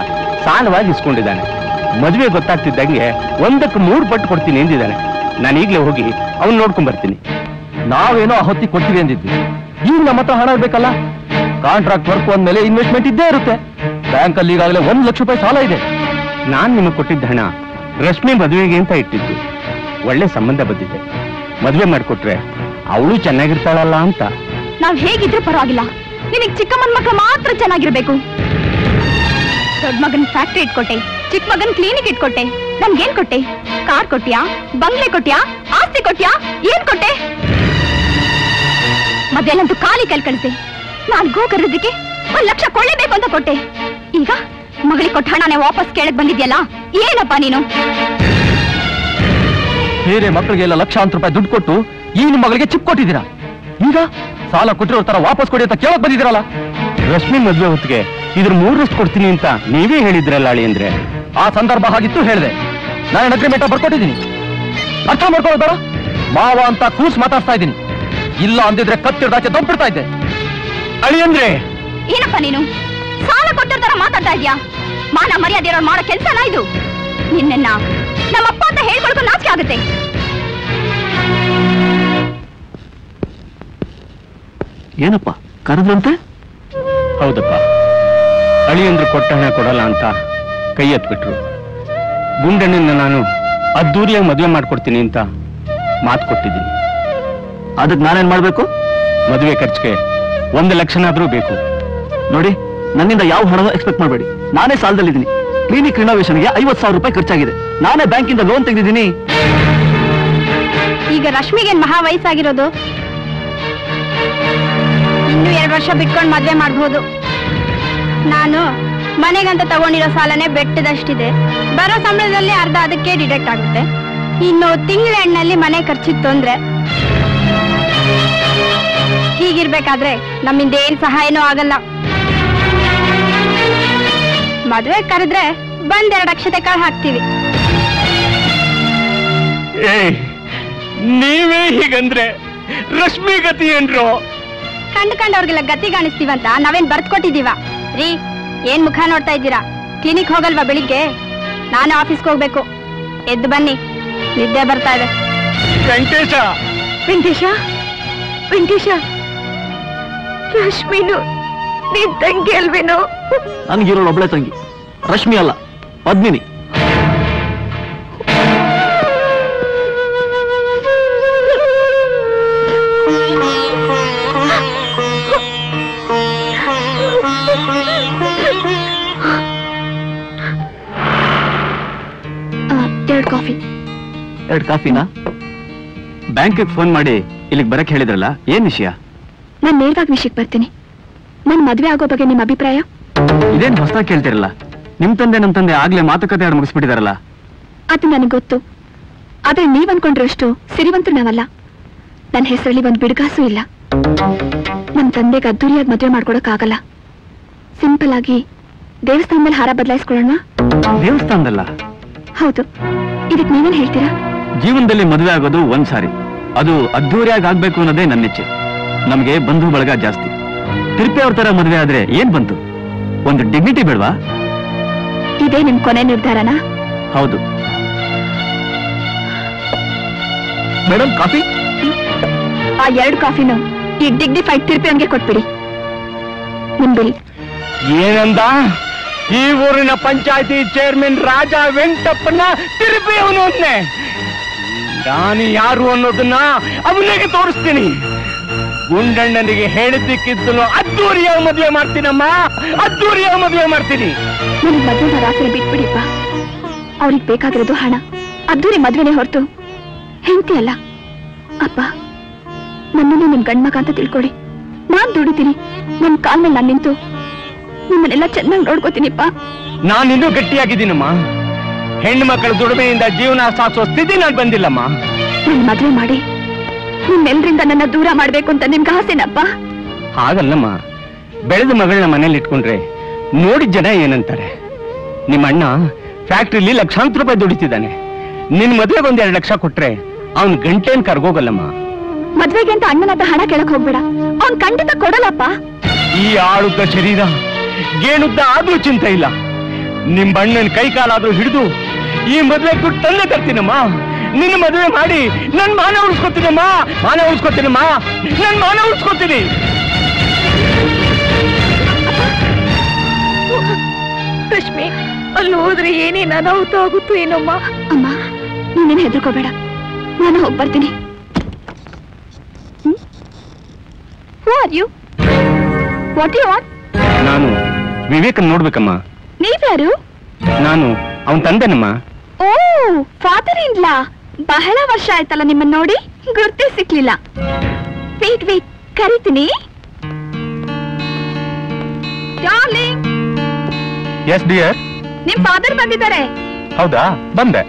ಸಾಲವಾಗಿ ಇಸ್ಕೊಂಡಿದ್ದಾನೆ. ಮದುವೆ ಗೊತ್ತಾಗ್ತಿದ್ದಂಗೆ 1ಕ್ಕೆ 3 ಪಟ್ಟು ಕೊಡ್ತೀನಿ ಎಂದಿದ್ದಾನೆ. ನಾನು ಈಗಲೇ ಹೋಗಿ ಅವನ್ ನೋಡ್ಕೊಂಡ್ ಬರ್ತೀನಿ. ನಾವೇನೋ ಹೊತ್ತಿಗೆ ಕೊಡ್ತೀವಿ ಅಂದಿದ್ವಿ, ಈಗ ನಮ್ಮ ಹತ್ರ ಹಣ ಇರ್ಬೇಕಲ್ಲ. ಕಾಂಟ್ರಾಕ್ಟ್ ವರ್ಕ್ ಅಂದ್ಮೇಲೆ ಇನ್ವೆಸ್ಟ್ಮೆಂಟ್ ಇದ್ದೇ ಇರುತ್ತೆ. ಬ್ಯಾಂಕಲ್ಲಿ ಈಗಾಗಲೇ 1 ಲಕ್ಷ ರೂಪಾಯಿ ಸಾಲ ಇದೆ. ನಾನ್ ನಿಮಗೆ ಕೊಟ್ಟಿದ್ದ ಹಣ ರಶ್ಮಿ ಮದುವೆಗೆ ಅಂತ ಇಟ್ಟಿದ್ದು. ಒಳ್ಳೆ ಸಂಬಂಧ ಬಂದಿದೆ. ಮದುವೆ ಮಾಡಿಕೊಟ್ರೆ ಅವಳು ಚೆನ್ನಾಗಿರ್ತಾಳಲ್ಲ ಅಂತ. ನಾವ್ ಹೇಗಿದ್ರು ಪರವಾಗಿಲ್ಲ, ನಿನಗ್ ಚಿಕ್ಕಮ್ಮನ ಮಕ್ಳು ಮಾತ್ರ ಚೆನ್ನಾಗಿರ್ಬೇಕು. ದೊಡ್ಡ ಮಗನ್ ಫ್ಯಾಕ್ಟ್ರಿ ಇಟ್ಕೊಟ್ಟೆ, ಚಿಕ್ಕ ಮಗನ್ ಕ್ಲಿನಿಕ್ ಇಟ್ಕೊಟ್ಟೆ. ನನ್ಗೇನ್ ಕೊಟ್ಟೆ? ಕಾರ್ ಕೊಟ್ಯಾ? ಬಂಗ್ಲೆ ಕೊಟ್ಯಾ? ಆಸ್ತಿ ಕೊಟ್ಯಾ? ಏನ್ ಕೊಟ್ಟೆ? ಮಧ್ಯಾಹ್ನಂತೂ ಖಾಲಿ ಕಲ್ ಕಳಿಸಿ. ನಾನ್ ಗೋಕರದಕ್ಕೆ 1 ಲಕ್ಷ ಕೊಳ್ಳೇಬೇಕು ಅಂತ ಕೊಟ್ಟೆ. ಈಗ ಮಗಳಿಗೆ ಕೊಟ್ಟ ಹಣನೇ ವಾಪಸ್ ಕೇಳಕ್ ಬಂದಿದ್ಯಲ್ಲ, ಏನಪ್ಪ ನೀನು? ಬೇರೆ ಮಕ್ಕಳಿಗೆಲ್ಲ ಲಕ್ಷಾಂತರ ರೂಪಾಯಿ ದುಡ್ಡು ಕೊಟ್ಟು ಈ ನಿಮ್ಮ ಮಗಳಿಗೆ ಚಿಪ್ ಕೊಟ್ಟಿದ್ದೀರಾ. ಈಗ ಸಾಲ ಕೊಟ್ಟಿರೋ ತರ ವಾಪಸ್ ಕೊಡಿ ಅಂತ ಕೇಳಕ್ ಬಂದಿದ್ದೀರಲ್ಲ. ರಶ್ಮಿ ಮದುವೆ ಹೊತ್ತಿಗೆ ಇದ್ರ 3ರಷ್ಟು ಕೊಡ್ತೀನಿ ಅಂತ ನೀವೇ ಹೇಳಿದ್ರಲ್ಲ ಅಳಿ ಅಂದ್ರೆ. ಆ ಸಂದರ್ಭ ಹಾಗಿತ್ತು ಹೇಳಿದೆ. ನಾನು ಅಗ್ರಿಮೆಂಟ್ ಬರ್ಕೊಟ್ಟಿದ್ದೀನಿ. ಅರ್ಥ ಮಾಡ್ಕೊಳ್ಳೋದಾರ ಮಾವ ಅಂತ ಕೂಸ್ ಮಾತಾಡ್ತಾ ಇದ್ದೀನಿ. ಇಲ್ಲ ಅಂದಿದ್ರೆ ಕತ್ತಿರ್ದಾಚೆ ದೊಬ್ಬಿಡ್ತಾ ಇದ್ದೆ. ಅಳಿ ಅಂದ್ರೆ ಏನಪ್ಪ ನೀನು ಸಾಲ ಕೊಟ್ಟಿರೋ ತರ ಮಾತಾಡ್ತಾ ಇದ್ಯಾ? ಮಾನ ಮರ್ಯಾದೆ ಇರೋರು ಮಾಡೋ ಕೆಲ್ಸನಾ ಇದು? ನಿನ್ನ ನಮ್ಮಪ್ಪ ಅಂತ ಹೇಳ್ಕೊಳ್ಕೊ ನಾಚಿಕೆ ಆಗುತ್ತೆ. ಏನಪ್ಪ ಕರೆದ್ರಂತೆ? ಹೌದಪ್ಪ, ಅಳಿಯಂದ್ರು ಕೊಟ್ಟ ಹಣ ಕೊಡಲ್ಲ ಅಂತ ಕೈ ಎತ್ಬಿಟ್ರು. ಗುಂಡಣ್ಣಿಂದ ನಾನು ಅದ್ದೂರಿಯಾಗಿ ಮದುವೆ ಮಾಡ್ಕೊಡ್ತೀನಿ ಅಂತ ಮಾತು ಕೊಟ್ಟಿದ್ದೀನಿ. ಅದಕ್ಕೆ ನಾನೇನ್ ಮಾಡ್ಬೇಕು? ಮದುವೆ ಖರ್ಚಿಗೆ 1 ಲಕ್ಷನಾದ್ರೂ ಬೇಕು. ನೋಡಿ, ನನ್ನಿಂದ ಯಾವ ಹಣನೂ ಎಕ್ಸ್ಪೆಕ್ಟ್ ಮಾಡಬೇಡಿ. ನಾನೇ ಸಾಲದಲ್ಲಿದ್ದೀನಿ. ಕ್ಲಿನಿಕ್ ರಿನೋವೇಷನ್ಗೆ 50,000 ರೂಪಾಯಿ ಖರ್ಚಾಗಿದೆ. ನಾನೇ ಬ್ಯಾಂಕಿಂದ ಲೋನ್ ತೆಗೆದಿದ್ದೀನಿ. ಈಗ ರಶ್ಮಿಗೆ ಮಹಾ ವಯಸ್ಸಾಗಿರೋದು. ಇನ್ನು 2 ವರ್ಷ ಬಿಟ್ಕೊಂಡು ಮದ್ವೆ ಮಾಡ್ಬೋದು. ನಾನು ಮನೆಗಂತ ತಗೊಂಡಿರೋ ಸಾಲನೇ ಬೆಟ್ಟದಷ್ಟಿದೆ. ಬರೋ ಸಂಬಳದಲ್ಲಿ ಅರ್ಧ ಅದಕ್ಕೆ ಡಿಡಕ್ಟ್ ಆಗುತ್ತೆ. ಇನ್ನು ತಿಂಗಳ ಎಣ್ಣಲ್ಲಿ ಮನೆ ಖರ್ಚಿತ್ತು ಅಂದ್ರೆ, ಹೀಗಿರ್ಬೇಕಾದ್ರೆ ನಮ್ಮಿಂದ ಏನ್ ಸಹಾಯನೂ ಆಗಲ್ಲ. ಮದುವೆ ಕರೆದ್ರೆ ಬಂದ್ 2 ಅಕ್ಷತೆ ಕಾಳು ಹಾಕ್ತೀವಿ. ನೀವೇ ಹೀಗಂದ್ರೆ ರಶ್ಮಿ ಗತಿ ಏನ್ರು? ಕಂಡ್ಕಂಡವ್ರಿಗೆಲ್ಲ ಗತಿ ಕಾಣಿಸ್ತೀವಂತ ನಾವೇನ್ ಬರ್ತ್ ಕೊಟ್ಟಿದೀವ ರೀ? ಏನ್ ಮುಖ ನೋಡ್ತಾ ಇದ್ದೀರಾ? ಕ್ಲಿನಿಕ್ ಹೋಗಲ್ವಾ ಬೆಳಿಗ್ಗೆ? ನಾನು ಆಫೀಸ್ಗೆ ಹೋಗ್ಬೇಕು. ಎದ್ದು ಬನ್ನಿ, ನಿದ್ದೆ ಬರ್ತಾ ಇದೆ. ವೆಂಕಟೇಶ ವೆಂಕಟೇಶ ವೆಂಕಟೇಶ, ರಶ್ಮಿನು ನಿನ್ ತಂಗಿ ಅಲ್ವೇನೋ? ನನ್ಗಿರೋಳು ಒಬ್ಳೆ ತಂಗಿ, ರಶ್ಮಿ ಅಲ್ಲ, ಪದ್ಮಿನಿ. ಎರಡು ಕಾಫಿನಾ? ಬ್ಯಾಂಕಿಗೆ ಫೋನ್ ಮಾಡಿ ಇಲ್ಲಿಗೆ ಬರಕ್ ಹೇಳಿದ್ರಲ್ಲ, ಏನ್ ವಿಷಯ? ನಾನು ನೇರವಾಗಿ ವಿಷಯಕ್ಕೆ ಬರ್ತೀನಿ. ನನ್ ಮದ್ವೆ ಆಗೋ ಬಗ್ಗೆ ನಿಮ್ಮ ಅಭಿಪ್ರಾಯ? ಇದೇನ್ ಹೊಸದಾಗಿ ಕೇಳ್ತಿರಲ್ಲ? ನಿಮ್ ತಂದೆ ನಮ್ ತಂದೆ ಆಗ್ಲೇ ಮಾತುಕತೆ ಆಡ್ ಮುಗಿಸ್ಬಿಟ್ಟಿದಾರಲ್ಲ. ಅದು ನನಗೆ ಗೊತ್ತು. ಆದ್ರೆ ನೀವ್ ಅನ್ಕೊಂಡ್ರಷ್ಟು ಸಿರಿವಂತರು ನಾವಲ್ಲ. ನನ್ನ ಹೆಸರಲ್ಲಿ ಒಂದು ಬಿಡುಗಾಸು ಇಲ್ಲ. ನಮ್ ತಂದೆಗೆ ಅದ್ದೂರಿಯಾಗಿ ಮದುವೆ ಮಾಡ್ಕೊಡಕ್ ಆಗಲ್ಲ. ಸಿಂಪಲ್ ಆಗಿ ದೇವಸ್ಥಾನದಲ್ಲಿ ಹಾರ ಬದಲಾಯಿಸ್ಕೊಳ್ಳೋಣ. ದೇವಸ್ಥಾನದಲ್ಲ? ಹೌದು. ಇದಕ್ ನೀವೇನ್ ಹೇಳ್ತೀರಾ? ಜೀವನದಲ್ಲಿ ಮದುವೆ ಆಗೋದು ಒಂದ್ಸಾರಿ, ಅದು ಅದ್ದೂರಿಯಾಗಿ ಆಗ್ಬೇಕು ಅನ್ನೋದೇ ನನ್ನ ಇಚ್ಛೆ. ನಮ್ಗೆ ಬಂಧು ಬಳಗ ಜಾಸ್ತಿ. ತಿರುಪಿ ಅವ್ರ ತರ ಮದುವೆ ಆದ್ರೆ ಏನ್ ಬಂತು? ಒಂದು ಡಿಗ್ನಿಟಿ ಬೇಡವಾ? ಇದೇ ನಿಮ್ ಕೊನೆ ನಿರ್ಧಾರನಾ? ಹೌದು. Madam, coffee? ಆ 2 ಕಾಫಿನು ಈ ಡಿಗ್ನಿಫೈಡ್ ತಿರುಪಿ ಅವನಿಗೆ ಕೊಟ್ಬಿಡಿ. ನಿಮ್ ಬಿಲ್. ಏನಂದ? ಈ ಊರಿನ ಪಂಚಾಯತಿ ಚೇರ್ಮನ್ ರಾಜ ವೆಂಕಟಪ್ಪನ ತಿರುಪಿ ಅವನು ಅಂತೆ. ನಾನು ಯಾರು ಅನ್ನೋದನ್ನ ಅವನಿಗೆ ತೋರಿಸ್ತೀನಿ. ಗುಂಡಣ್ಣನಿಗೆ ಹೇಳಿದ್ದಕ್ಕಿದ್ದಲು ಅದ್ದೂರಿಯಾಗಿ ಮದುವೆ ಮಾಡ್ತೀನಮ್ಮ, ಅದ್ದೂರಿಯಾಗಿ ಮದುವೆ ಮಾಡ್ತೀನಿ. ನಿನ್ ಮದುವೆ ರಾತ್ರಿ ಬಿಟ್ಬಿಡಿಪ್ಪ. ಅವ್ರಿಗೆ ಬೇಕಾಗಿರೋದು ಹಣ, ಅದ್ದೂರಿ ಮದ್ವೆನೇ ಹೊರತು ಹೆಂಡತಿ ಅಲ್ಲ. ಅಪ್ಪ, ನನ್ನನ್ನು ನಿಮ್ ಗಂಡ್ಮಗ ಅಂತ ತಿಳ್ಕೊಳ್ಳಿ. ನಾನ್ ದುಡಿತೀನಿ, ನನ್ ಕಾಲ್ ಮೇಲೆ ನಾನು ನಿಂತು ನಿಮ್ಮನ್ನೆಲ್ಲ ಚೆನ್ನಾಗಿ ನೋಡ್ಕೋತೀನಿಪ್ಪ. ನಾನಿನ್ನೂ ಗಟ್ಟಿಯಾಗಿದ್ದೀನಮ್ಮ. ಹೆಣ್ಣು ಮಕ್ಕಳ ದುಡಿಮೆಯಿಂದ ಜೀವನ ಸಾಗಿಸೋ ಸ್ಥಿತಿ ನಾನು ಬಂದಿಲ್ಲಮ್ಮ. ನನ್ ಮದ್ವೆ ಮಾಡಿ ನಿಮ್ಮೆಲ್ಲರಿಂದ ನನ್ನ ದೂರ ಮಾಡ್ಬೇಕು ಅಂತ ನಿಮ್ಗೆ ಆಸೆನಪ್ಪ? ಹಾಗಲ್ಲಮ್ಮ, ಬೆಳೆದ ಮಗಳನ್ನ ಮನೇಲಿ ಇಟ್ಕೊಂಡ್ರೆ ನೋಡಿದ ಜನ ಏನಂತಾರೆ? ನಿಮ್ಮ ಅಣ್ಣ ಫ್ಯಾಕ್ಟ್ರಿಲಿ ಲಕ್ಷಾಂತರ ರೂಪಾಯಿ ದುಡಿತಿದ್ದಾನೆ. ನಿನ್ ಮದ್ವೆಗೆ 1-2 ಲಕ್ಷ ಕೊಟ್ರೆ ಅವನ್ ಗಂಟೇನ್ ಕರ್ಗೋಗಲ್ಲಮ್ಮ. ಮದ್ವೆಗೆ ಅಂತ ಅಣ್ಣನದ ಹಣ ಕೇಳಕ್ ಹೋಗ್ಬೇಡ, ಅವ್ನ್ ಖಂಡಿತ ಕೊಡಲ್ಲಪ್ಪ. ಈ ಆಳುದ್ದ ಶರೀರ ಗೇಣುದ್ದ ಆದ್ರೂ ಚಿಂತೆ ಇಲ್ಲ. ನಿಮ್ ಅಣ್ಣನ ಕೈ ಕಾಲಾದ್ರೂ ಹಿಡಿದು ಈ ಮದ್ವೆ ದುಡ್ಡು ತಂದೆ ತರ್ತೀನಮ್ಮ. ನಿನ್ನ ಮದುವೆ ಮಾಡಿ ನನ್ ಮಾನ ಉಳಿಸ್ಕೊತೀನಮ್ಮ, ಮಾನ ಉಳಿಸ್ಕೊತೀನಮ್ಮ, ನನ್ ಮಾನ ಉಳಿಸ್ಕೊತೀನಿ. ರಶ್ಮಿ, ಅಲ್ಲಿ ಹೋದ್ರೆ ಏನೇನು ಅನಾಹುತ ಆಗುತ್ತೋ ಏನಮ್ಮ. ಅಮ್ಮ, ನೀನೇನು ಹೆದರ್ಕೋಬೇಡ, ನಾನು ಹೋಗಿ ಬರ್ತೀನಿ. Who are you? What do you want? ನಾನು ವಿವೇಕನ್ ನೋಡ್ಬೇಕಮ್ಮ. ನೀವ್ಯಾರು? ನಾನು ಅವನ್ ತಂದೆನಮ್ಮ. ಓ, ಫಾದರ್ ಇನ್ ಲಾ. ಬಹಳ ವರ್ಷ ಆಯ್ತಲ್ಲ ನಿಮ್ಮನ್ನ ನೋಡಿ, ಗುರ್ತೇ ಸಿಕ್ಲಿಲ್ಲ. ವೇಟ್ ವೇಟ್, ಕರಿತೀನಿ. ಡಾರ್ಲಿಂಗ್. S dear. ನಿಮ್ ಫಾದರ್ ಬಂದಿದ್ದಾರೆ. ಹೌದಾ, ಬಂದೆ.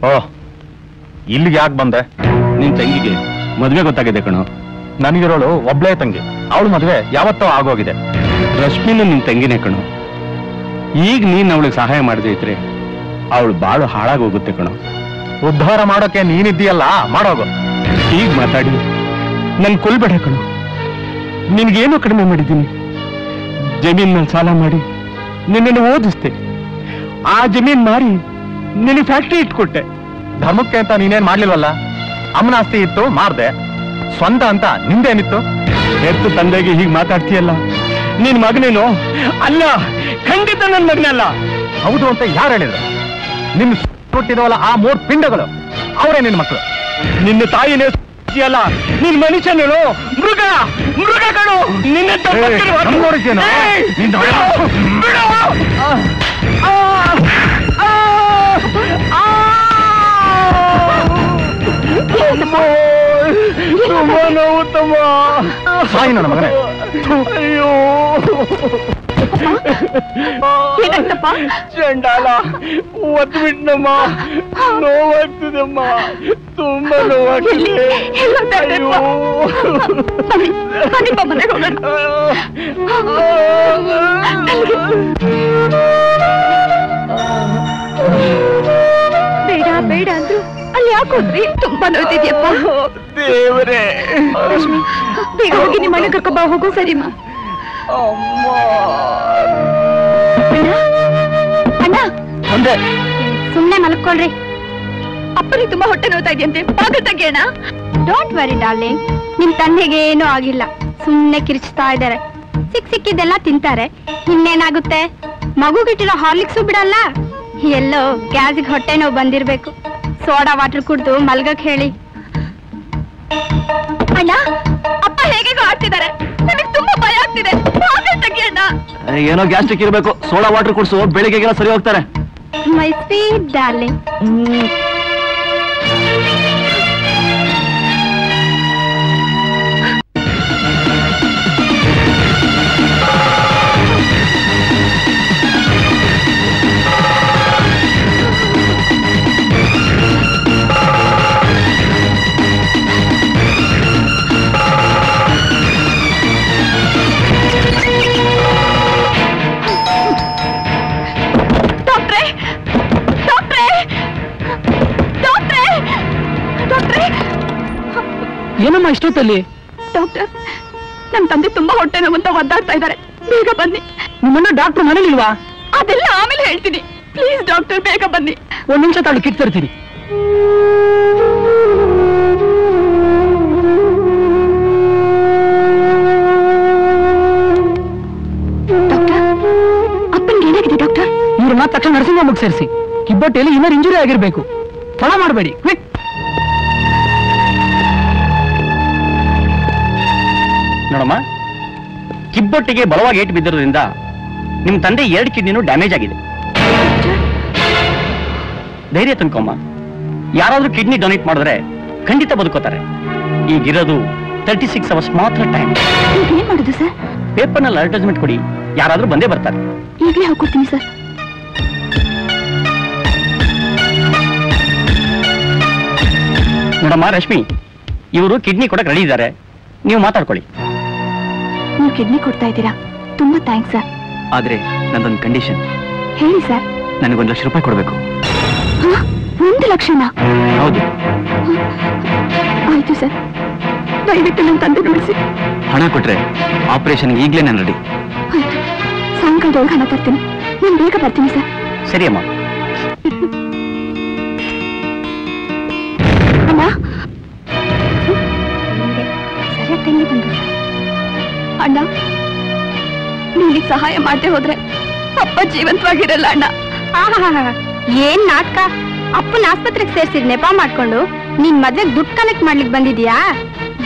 ಓಹ್, ಇಲ್ಲಿಗೆ ಯಾಕೆ ಬಂದೆ? ನಿನ್ ತಂಗಿಗೆ ಮದ್ವೆ ಗೊತ್ತಾಗಿದೆ ಕಣೋ. ನನಗಿರೋಳು ಒಬ್ಳೇ ತಂಗಿ, ಅವಳು ಮದುವೆ ಯಾವತ್ತೋ ಆಗೋಗಿದೆ. ರಶ್ಮಿನೂ ನಿನ್ ತಂಗಿನೇ ಕಣೋ. ಈಗ ನೀನ್ ಅವಳಿಗೆ ಸಹಾಯ ಮಾಡದೇ ಇದ್ರೆ ಅವಳು ಬಾಳು ಹಾಳಾಗೋಗುತ್ತೆ ಕಣೋ. ಉದ್ಧಾರ ಮಾಡೋಕೆ ನೀನಿದ್ದೀಯಲ್ಲ, ಮಾಡೋಗು. ಈಗ ಮಾತಾಡಿ ನನ್ ಕೊಲ್ಬೇಡ ಕಣೋ. ನಿನ್ಗೇನೋ ಕಡಿಮೆ ಮಾಡಿದ್ದೀನಿ. ಜಮೀನ್ ಮೇಲೆ ಸಾಲ ಮಾಡಿ ನಿನ್ನನ್ನು ಓದಿಸ್ತೆ. ಆ ಜಮೀನ್ ಮಾರಿ ನಿನ್ನ ಫ್ಯಾಕ್ಟ್ರಿ ಇಟ್ಕೊಟ್ಟೆ. ಧರ್ಮಕ್ಕೆ ಅಂತ ನೀನೇನ್ ಮಾಡ್ಲಿಲ್ವಲ್ಲ. ಅಮ್ಮನ ಆಸ್ತಿ ಇತ್ತು, ಮಾರ್ದೆ. ಸ್ವಂತ ಅಂತ ನಿಂದೇನಿತ್ತು? ಎತ್ತು ತಂದೆಗೆ ಹೀಗೆ ಮಾತಾಡ್ತೀಯಲ್ಲ, ನಿನ್ ಮಗನೇನು? ಅಲ್ಲ, ಖಂಡಿತ ನನ್ ಮಗನಲ್ಲ. ಹೌದು ಅಂತ ಯಾರು ಹೇಳಿದ್ರು? ನಿನ್ ಹುಟ್ಟಿದವಲ್ಲ ಆ 3 ಪಿಂಡಗಳು, ಅವರೇ ನಿನ್ ಮಕ್ಕಳು. ನಿನ್ನ ತಾಯಿನೇ ಅಲ್ಲ, ನಿನ್ ಮನುಷ್ಯನೇನು? ಮೃಗ, ಮೃಗ ಕಣು. ನಿನ್ನ ನೋಡಿದ್ದೇನೋ? ತುಂಬಾ ನೋವು ತಮ್ಮ. ಸಾಯಿ ನನ್ನ ಮಗನೇ. ಅಯ್ಯೋ, ಏನಾಯ್ತಪ್ಪ? ಚಂಡಾಲ ಒತ್ಬಿಟ್ನಮ್ಮ. ನೋವಾಗ್ತಿದೆಮ್ಮ, ತುಂಬಾ ನೋವಾಗ್ತಿದೆ. ಅಯ್ಯೋ, ಬೇಡ ಬೇಡ ಅಂದ್ರು ಅಲ್ಲಿ ಯಾಕೋದ್ರಿ? ತುಂಬಾ ನೋಡ್ತಿದ್ಯಪ್ಪ. ದೇವರೇ, ಬೇಗ ಹೋಗಿ ನಿಮ್ಮ ಮನೆ ಕರ್ಕೊಂಬ. ಹೋಗು. ಸರಿಮ್ಮ. ಅಣ್ಣ, ಒಂದೇ ಸುಮ್ನೆ ಮಲ್ಕೊಳ್ರಿ. ಅಪ್ಪನಿಗೆ ತುಂಬಾ ಹೊಟ್ಟೆ ನೋವ್ತಾ ಇದೆಯಂತೆ, ಬಾಗಿಲು ತೆಗಿಯೋಣ. ಡೋಂಟ್ ವರಿ ಡಾರ್ಲಿಂಗ್, ನಿಮ್ ತಂದೆಗೆ ಏನೂ ಆಗಿಲ್ಲ. ಸುಮ್ನೆ ಕಿರ್ಚ್ತಾ ಇದ್ದಾರೆ. ಸಿಕ್ಕಿದ್ದೆಲ್ಲ ತಿಂತಾರೆ, ಇನ್ನೇನಾಗುತ್ತೆ? ಮಗುಗಿಟ್ಟಿರೋ ಹಾರ್ಲಿಕ್ಸು ಬಿಡಲ್ಲ. ಎಲ್ಲೋ ಗ್ಯಾಸಿಗೆ ಹೊಟ್ಟೆ ನೋವು ಬಂದಿರ್ಬೇಕು. ಸೋಡಾ ವಾಟರ್ ಕುಡ್ದು ಮಲ್ಗಕ್ ಹೇಳಿ. ಅಣ್ಣ, ಅಪ್ಪ ಹೇಗೇಗೋ ಆಡ್ತಿದ್ದಾರೆ. ನನಗೆ ತುಂಬಾ ಭಯ ಆಗ್ತಿದೆ. ಬಾಗಿಲು ತೆಗಿಯೋಣ. ಏನೋ ಗ್ಯಾಸ್ಟ್ರಿಕ್ ಇರಬೇಕು. ಸೋಡಾ ವಾಟರ್ ಕುಡಿಸು, ಬೆಳಿಗ್ಗೆಗೆಲ್ಲ ಸರಿ ಹೋಗ್ತಾರೆ. My sweet darling. ಏನಮ್ಮ ಇಷ್ಟೊತ್ತಲ್ಲಿ? ಡಾಕ್ಟರ್, ನಮ್ ತಂದೆ ತುಂಬಾ ಹೊಟ್ಟೆ ನೋವಂತ ಒದ್ದಾಡ್ತಾ ಇದ್ದಾರೆ. ಬೇಗ ಬನ್ನಿ. ನಿಮ್ಮನ್ನ ಡಾಕ್ಟರ್ ಮನೇಲಿಲ್ವಾ? ಅದೆಲ್ಲ ಆಮೇಲೆ ಹೇಳ್ತೀನಿ. ಪ್ಲೀಸ್ ಡಾಕ್ಟರ್, ಬೇಗ ಬನ್ನಿ. 1 ನಿಮಿಷ ತಾಳು, ಕಿಟ್ ತರ್ತೀನಿ. ಡಾಕ್ಟರ್, ಅಪ್ಪನಿಗೆ ಏನಾಗಿದೆ ಡಾಕ್ಟರ್? ಇವ್ರನ್ನ ತಕ್ಷಣ ನರ್ಸಿಂಗ್ ಹೋಮ್ಗೆ ಸೇರಿಸಿ. ಕಿಬ್ಬಟ್ಟೆಯಲ್ಲಿ ಇನ್ನರ್ ಇಂಜುರಿ ಆಗಿರ್ಬೇಕು. ತಡ ಮಾಡಬೇಡಿ, ಕ್ವಿಕ್. ನೋಡಮ್ಮ, ಕಿಬ್ಬೊಟ್ಟಿಗೆ ಬಲವಾಗಿ ಏಟು ಬಿದ್ದಿರೋದ್ರಿಂದ ನಿಮ್ ತಂದೆ 2 ಕಿಡ್ನಿನೂ ಡ್ಯಾಮೇಜ್ ಆಗಿದೆ. ಧೈರ್ಯ ತಂದ್ಕೊಮ್ಮ. ಯಾರಾದ್ರೂ ಕಿಡ್ನಿ ಡೊನೇಟ್ ಮಾಡಿದ್ರೆ ಖಂಡಿತ ಬದುಕೋತಾರೆ. ಈಗಿರೋದು 36 ಅವರ್ಸ್ ಮಾತ್ರ ಟೈಮ್. ಏನ್ ಮಾಡುದು ಸರ್? ಪೇಪರ್ನಲ್ಲಿ ಅಡ್ವರ್ಟೈಸ್ಮೆಂಟ್ ಕೊಡಿ, ಯಾರಾದ್ರೂ ಬಂದೇ ಬರ್ತಾರೆ. ಈಗಲೇ ಹೋಗ್ಕೊಡ್ತೀನಿ ಸರ್. ನೋಡಮ್ಮ ರಶ್ಮಿ, ಇವರು ಕಿಡ್ನಿ ಕೊಡಕ್ಕೆ ರೆಡಿ ಇದ್ದಾರೆ, ನೀವು ಮಾತಾಡ್ಕೊಳ್ಳಿ. ನೀವು ಕಿಡ್ನಿ ಕೊಡ್ತಾ ಇದ್ದೀರಾ, ತುಂಬಾ ಥ್ಯಾಂಕ್ಸ್ ಸರ್. ಆದ್ರೆ ನಂದೊಂದು ಕಂಡೀಷನ್. ಹೇಳಿ ಸರ್. ನನಗೆ 1 ಲಕ್ಷ ರೂಪಾಯಿ ಕೊಡಬೇಕು. 1 ಲಕ್ಷನಾ? ಹೌದು. ಆಯ್ತು ಸರ್, ದಯವಿಟ್ಟು ನನ್ನ ತಂದೆ ನೋಡಿಸಿ. ಹಣ ಕೊಟ್ರೆ ಆಪರೇಷನ್ ಈಗಲೇ ನಾನು ರೆಡಿ. ಆಯ್ತು, ಸಾಯಂಕಾಲದೊಳಗೆ ಹಣ ತರ್ತೀನಿ. ನಾನು ಬೇಗ ಬರ್ತೀನಿ ಸರ್. ಸರಿ ಅಮ್ಮ. ಅಮ್ಮ ಸರಿಯಾಗಿ ತಂಗಿ ಬಂದು. ಅಣ್ಣ, ನೀನಿಗೆ ಸಹಾಯ ಮಾಡದೆ ಹೋದ್ರೆ ಅಪ್ಪ ಜೀವಂತವಾಗಿರಲ್ಲ ಅಣ್ಣ. ಏನ್ ನಾಟಕ? ಅಪ್ಪನ ಆಸ್ಪತ್ರೆಗೆ ಸೇರಿಸಿದ್ ನೆಪ ಮಾಡ್ಕೊಂಡು ನೀನ್ ಮದ್ವೆಗೆ ದುಡ್ಡು ಕಲೆಕ್ಟ್ ಮಾಡ್ಲಿಕ್ಕೆ ಬಂದಿದ್ಯಾ?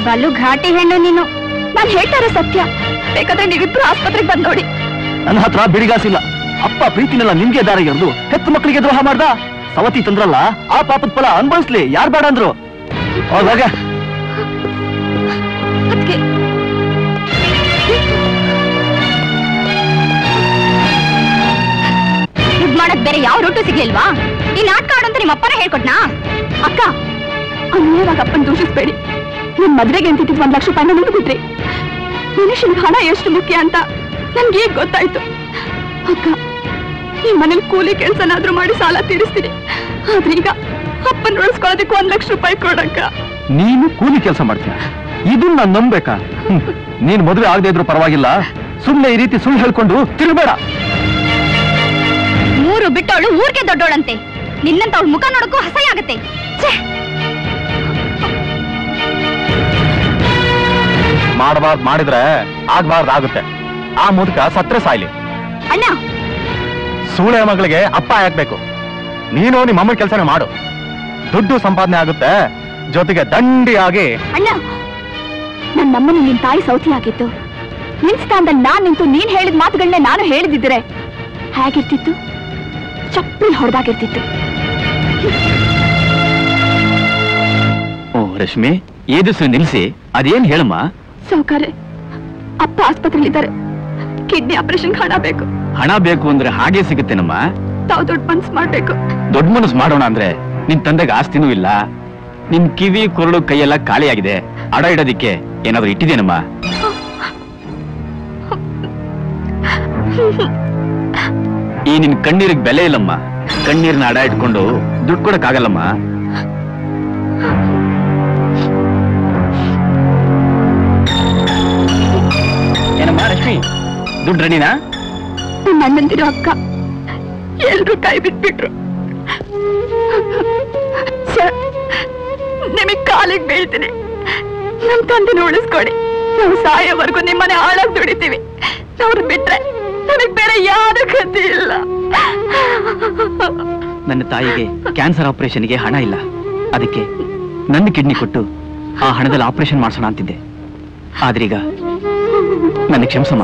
ಬಲು ಘಾಟಿ ಹೆಣ್ಣು ನೀನು. ನಾನು ಹೇಳ್ತಾರೆ ಸತ್ಯ. ಬೇಕಾದ್ರೆ ನೀವಿಬ್ರು ಆಸ್ಪತ್ರೆಗೆ ಬಂದ್ ನೋಡಿ. ನನ್ನ ಹತ್ರ ಬಿಡಿಗಾಸಿಲ್ಲ. ಅಪ್ಪ ಪ್ರೀತಿನೆಲ್ಲ ನಿಮ್ಗೆ ದಾರಿ ಎರೆದು ಹೆತ್ತು ಮಕ್ಕಳಿಗೆ ದ್ರೋಹ ಮಾಡ್ದ. ಸವತಿ ತಂದ್ರಲ್ಲ, ಆ ಪಾಪದ ಫಲ ಅನುಭವಿಸ್ಲಿ. ಯಾರು ಬೇಡ ಅಂದ್ರು? ಹೋದಾಗ ದುಡ್ಡು ಮಾಡಕ್ ಬೇರೆ ಯಾವ ರೂಟು ಸಿಗ್ಲಿಲ್ವಾ? ಈ ನಾಟಕ ಆಡಂತ ನಿಮ್ಮ ಅಪ್ಪನೇ ಹೇಳ್ಕೊಟ್ನಾ? ಅಕ್ಕ, ಅನ್ಯಾಯವಾಗ ಅಪ್ಪನ ದೂಷಿಸ್ಬೇಡಿ. ನಿಮ್ ಮದ್ವೆಗೆ ಅಂತಿದ್ದು 1 ಲಕ್ಷ ರೂಪಾಯಿನ ಮುಂದ್ಬಿಟ್ರಿ. ಮನುಷ್ಯನಿಗೆ ಹಣ ಎಷ್ಟು ಮುಖ್ಯ ಅಂತ ನನ್ಗೆ ಈಗ ಗೊತ್ತಾಯ್ತು. ಅಕ್ಕ, ಈ ಮನೇಲಿ ಕೂಲಿ ಕೆಲ್ಸನಾದ್ರೂ ಮಾಡಿ ಸಾಲ ತೀರಿಸ್ತೀನಿ. ಆದ್ರೆ ಈಗ ಅಪ್ಪನ ಉಳಿಸ್ಕೊಳ್ಳೋದಕ್ಕೆ 1 ಲಕ್ಷ ರೂಪಾಯಿ ಕೊಡಕ್ಕ. ನೀನು ಕೂಲಿ ಕೆಲಸ ಮಾಡ್ತೀಯ, ಇದನ್ನ ನಾನು ನಂಬೇಕಾ? ನೀನ್ ಮದುವೆ ಆಗದೆ ಇದ್ರು ಪರವಾಗಿಲ್ಲ, ಸುಮ್ಮನೆ ಈ ರೀತಿ ಸುಳ್ಳು ಹೇಳ್ಕೊಂಡು ತಿರುಗಬೇಡ. 3 ಬಿಟ್ಟವಳು ಊರಿಗೆ ದೊಡ್ಡೋಳಂತೆ. ನಿನ್ನಂತ ಅವಳ ಮುಖ ನೋಡಕ್ಕೂ ಅಸಹ್ಯ ಆಗತ್ತೆ. ಮಾಡಬಾರ್ದು ಮಾಡಿದ್ರೆ ಆಗ್ಬಾರ್ದು ಆಗುತ್ತೆ. ಆ ಮುದುಕ ಸತ್ರೆ ಸಾಯ್ಲಿ. ಅಣ್ಣ, ಸೂಳೆ ಮಗಳಿಗೆ ಅಪ್ಪ ಆಗ್ಬೇಕು. ನೀನು ನಿಮ್ಮ ಅಮ್ಮನ ಕೆಲಸನೇ ಮಾಡು, ದುಡ್ಡು ಸಂಪಾದನೆ ಆಗುತ್ತೆ, ಜೊತೆಗೆ ದಂಡಿಯಾಗಿ. ಅಣ್ಣ, ನನ್ನಮ್ಮನ ನಿನ್ ತಾಯಿ ಸೌತಿ ಆಗಿತ್ತು. ನಿನ್ ಸ್ಥಾನದಲ್ಲಿ ನಾನ್ ನಿಂತು ನೀನ್ ಹೇಳಿದ ಮಾತುಗಳನ್ನೇ ನಾನು ಹೇಳಿದಿದ್ರೆ ಹೇಗಿರ್ತಿತ್ತು? ಚಪ್ಪಲಿ ಹೊಡೆದಾಗಿರ್ತಿತ್ತು. ಓ ರಶ್ಮಿ, ಏದಿಸು ನಿಲ್ಸಿ, ಅದೇನ್ ಹೇಳಮ್ಮ? ಸೌಕರ್ಯ, ಅಪ್ಪ ಆಸ್ಪತ್ರೆಯಲ್ಲಿದ್ದಾರೆ. ಕಿಡ್ನಿ ಆಪರೇಷನ್ ಹಣ ಬೇಕು. ಹಣ ಬೇಕು ಅಂದ್ರೆ ಹಾಗೆ ಸಿಗುತ್ತೇನಮ್ಮ? ತಾವು ದೊಡ್ಡ ಮನ್ಸು ಮಾಡ್ಬೇಕು. ದೊಡ್ಡ ಮನಸ್ಸು ಮಾಡೋಣ ಅಂದ್ರೆ ನಿನ್ ತಂದೆಗೆ ಆಸ್ತಿನೂ ಇಲ್ಲ, ನಿನ್ ಕಿವಿ ಕೊರಳು ಕೈಯೆಲ್ಲ ಖಾಲಿಯಾಗಿದೆ. ಅಡ ಇಡೋದಿಕ್ಕೆ ಏನಾದ್ರೂ ಇಟ್ಟಿದೇನಮ್ಮ? ಈ ನಿನ್ ಕಣ್ಣೀರಿಗೆ ಬೆಲೆ ಇಲ್ಲಮ್ಮ. ಕಣ್ಣೀರ್ನ ಅಡ ಇಟ್ಕೊಂಡು ದುಡ್ಡು ಕೊಡಕ್ಕಾಗಲ್ಲಮ್ಮ. ಏನಮ್ಮ ರಶ್ಮಿ, ದುಡ್ಡು ರೆಡಿನಾ? ನಮ್ಮ ಅಣ್ಣಂದಿರೋ ಅಕ್ಕ ಎಲ್ರು ಕೈ ಬಿಟ್ಬಿಟ್ರು. ಸರ್, ನಿಮಗ್ ಕಾಲಿಗೆ ಬೀಳ್ತೀನಿ. ನಮ್ ತಂದೆನ ಉಳಿಸ್ಕೊಡಿ. ನಾವು ಸಾಯೋವರೆಗೂ ನಿಮ್ಮನೆ ಆಳಾಗ್ ದುಡಿತೀವಿ. ಅವ್ರು ಬಿಟ್ರೆ ನಮಗ್ ಬೇರೆ ಯಾರು ಗತಿ ಇಲ್ಲ. ನನ್ನ ತಾಯಿಗೆ ಕ್ಯಾನ್ಸರ್ ಆಪರೇಷನ್ಗೆ ಹಣ ಇಲ್ಲ. ಅದಕ್ಕೆ ನನ್ನ ಕಿಡ್ನಿ ಕೊಟ್ಟು ಆ ಹಣದಲ್ಲಿ ಆಪರೇಷನ್ ಮಾಡಿಸೋಣ ಅಂತಿದ್ದೆ. ಆದ್ರೀಗ ನನ್ನ ಕ್ಷಮಿಸಮ್ಮ.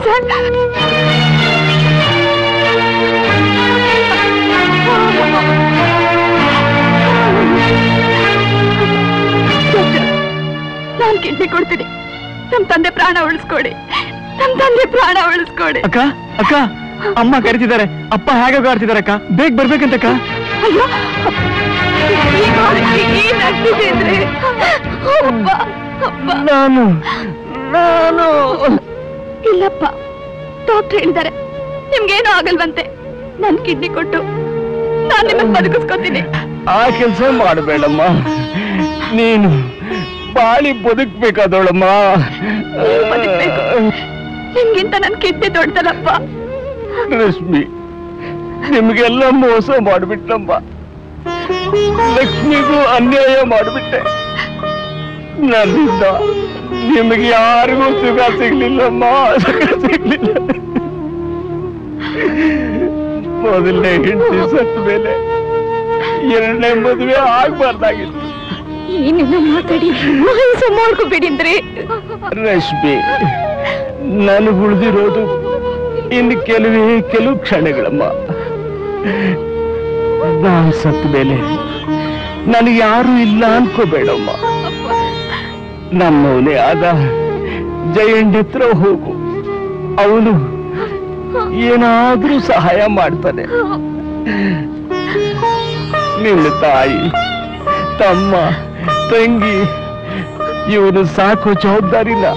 ನಾನ್ ಕಿಡ್ನಿ ಕೊಡ್ತೀನಿ. ನಮ್ ತಂದೆ ಪ್ರಾಣ ಉಳಿಸ್ಕೊಡಿ. ನಮ್ ತಂದೆ ಪ್ರಾಣ ಉಳಿಸ್ಕೊಡಿ. ಅಕ್ಕ, ಅಕ್ಕ, ಅಮ್ಮ ಕರಿತಿದ್ದಾರೆ. ಅಪ್ಪ ಹೇಗೆ ಆಡ್ತಿದ್ದಾರೆ ಅಕ್ಕ, ಬೇಗ ಬರ್ಬೇಕಂತಕ್ಕ. ಅಯ್ಯೋ, ಏನಾಗ್ತಿದೆ? ನಾನು ಇಲ್ಲಪ್ಪ, ಡಾಕ್ಟರ್ ಹೇಳಿದ್ದಾರೆ ನಿಮ್ಗೇನು ಆಗಲ್ವಂತೆ. ನನ್ ಕಿಡ್ನಿ ಕೊಟ್ಟು ನಾನ್ ನಿಮ್ಮನ್ನ ಬದುಕಿಸ್ಕೊತೀನಿ. ಆ ಕೆಲಸ ಮಾಡಬೇಡಮ್ಮ. ನೀನು ಬಾಳಿ ಬದುಕ್ಬೇಕಾದವಳಮ್ಮ. ನಿಮ್ಗಿಂತ ನನ್ ಕಿಡ್ನಿ ದೊಡ್ಡದಲ್ಲಪ್ಪ. ರಶ್ಮಿ, ನಿಮ್ಗೆಲ್ಲ ಮೋಸ ಮಾಡ್ಬಿಟ್ಟಮ್ಮ. ಲಕ್ಷ್ಮಿಗೂ ಅನ್ಯಾಯ ಮಾಡ್ಬಿಟ್ಟೆ. ನನ್ನಿಂದ ನಿಮಗೆ ಯಾರಿಗೂ ಸುಖ ಸಿಗ್ಲಿಲ್ಲಮ್ಮ, ಸುಖ ಸಿಗ್ಲಿಲ್ಲ. ಮೊದಲನೇ ಹೆಂಡತಿ ಸತ್ತ ಮೇಲೆ ಎರಡನೇ ಮದುವೆ ಆಗ್ಬಾರ್ದಾಗಿತ್ತು. ಏನೇನೋ ಮಾತಾಡಿ ಮೋಸ ಮಾಡ್ಕೋಬೇಡಿಂದ್ರೆ. ರಶ್ಮಿ, ನನಗೆ ಉಳಿದಿರೋದು ಇನ್ನು ಕೆಲವು ಕ್ಷಣಗಳಮ್ಮ. ನಾನು ಸತ್ತ ಮೇಲೆ ನನಗೆ ಯಾರು ಇಲ್ಲ ಅನ್ಕೋಬೇಡಮ್ಮ. ನಮ್ಮವನೇ ಆದ ಜಯಣ್ಣ ಹತ್ರ ಹೋಗು, ಅವನು ಏನಾದ್ರೂ ಸಹಾಯ ಮಾಡ್ತಾನೆ. ನಿನ್ನ ತಾಯಿ, ತಮ್ಮ, ತಂಗಿ ಇವನು ಸಾಕೋ ಜವಾಬ್ದಾರಿನ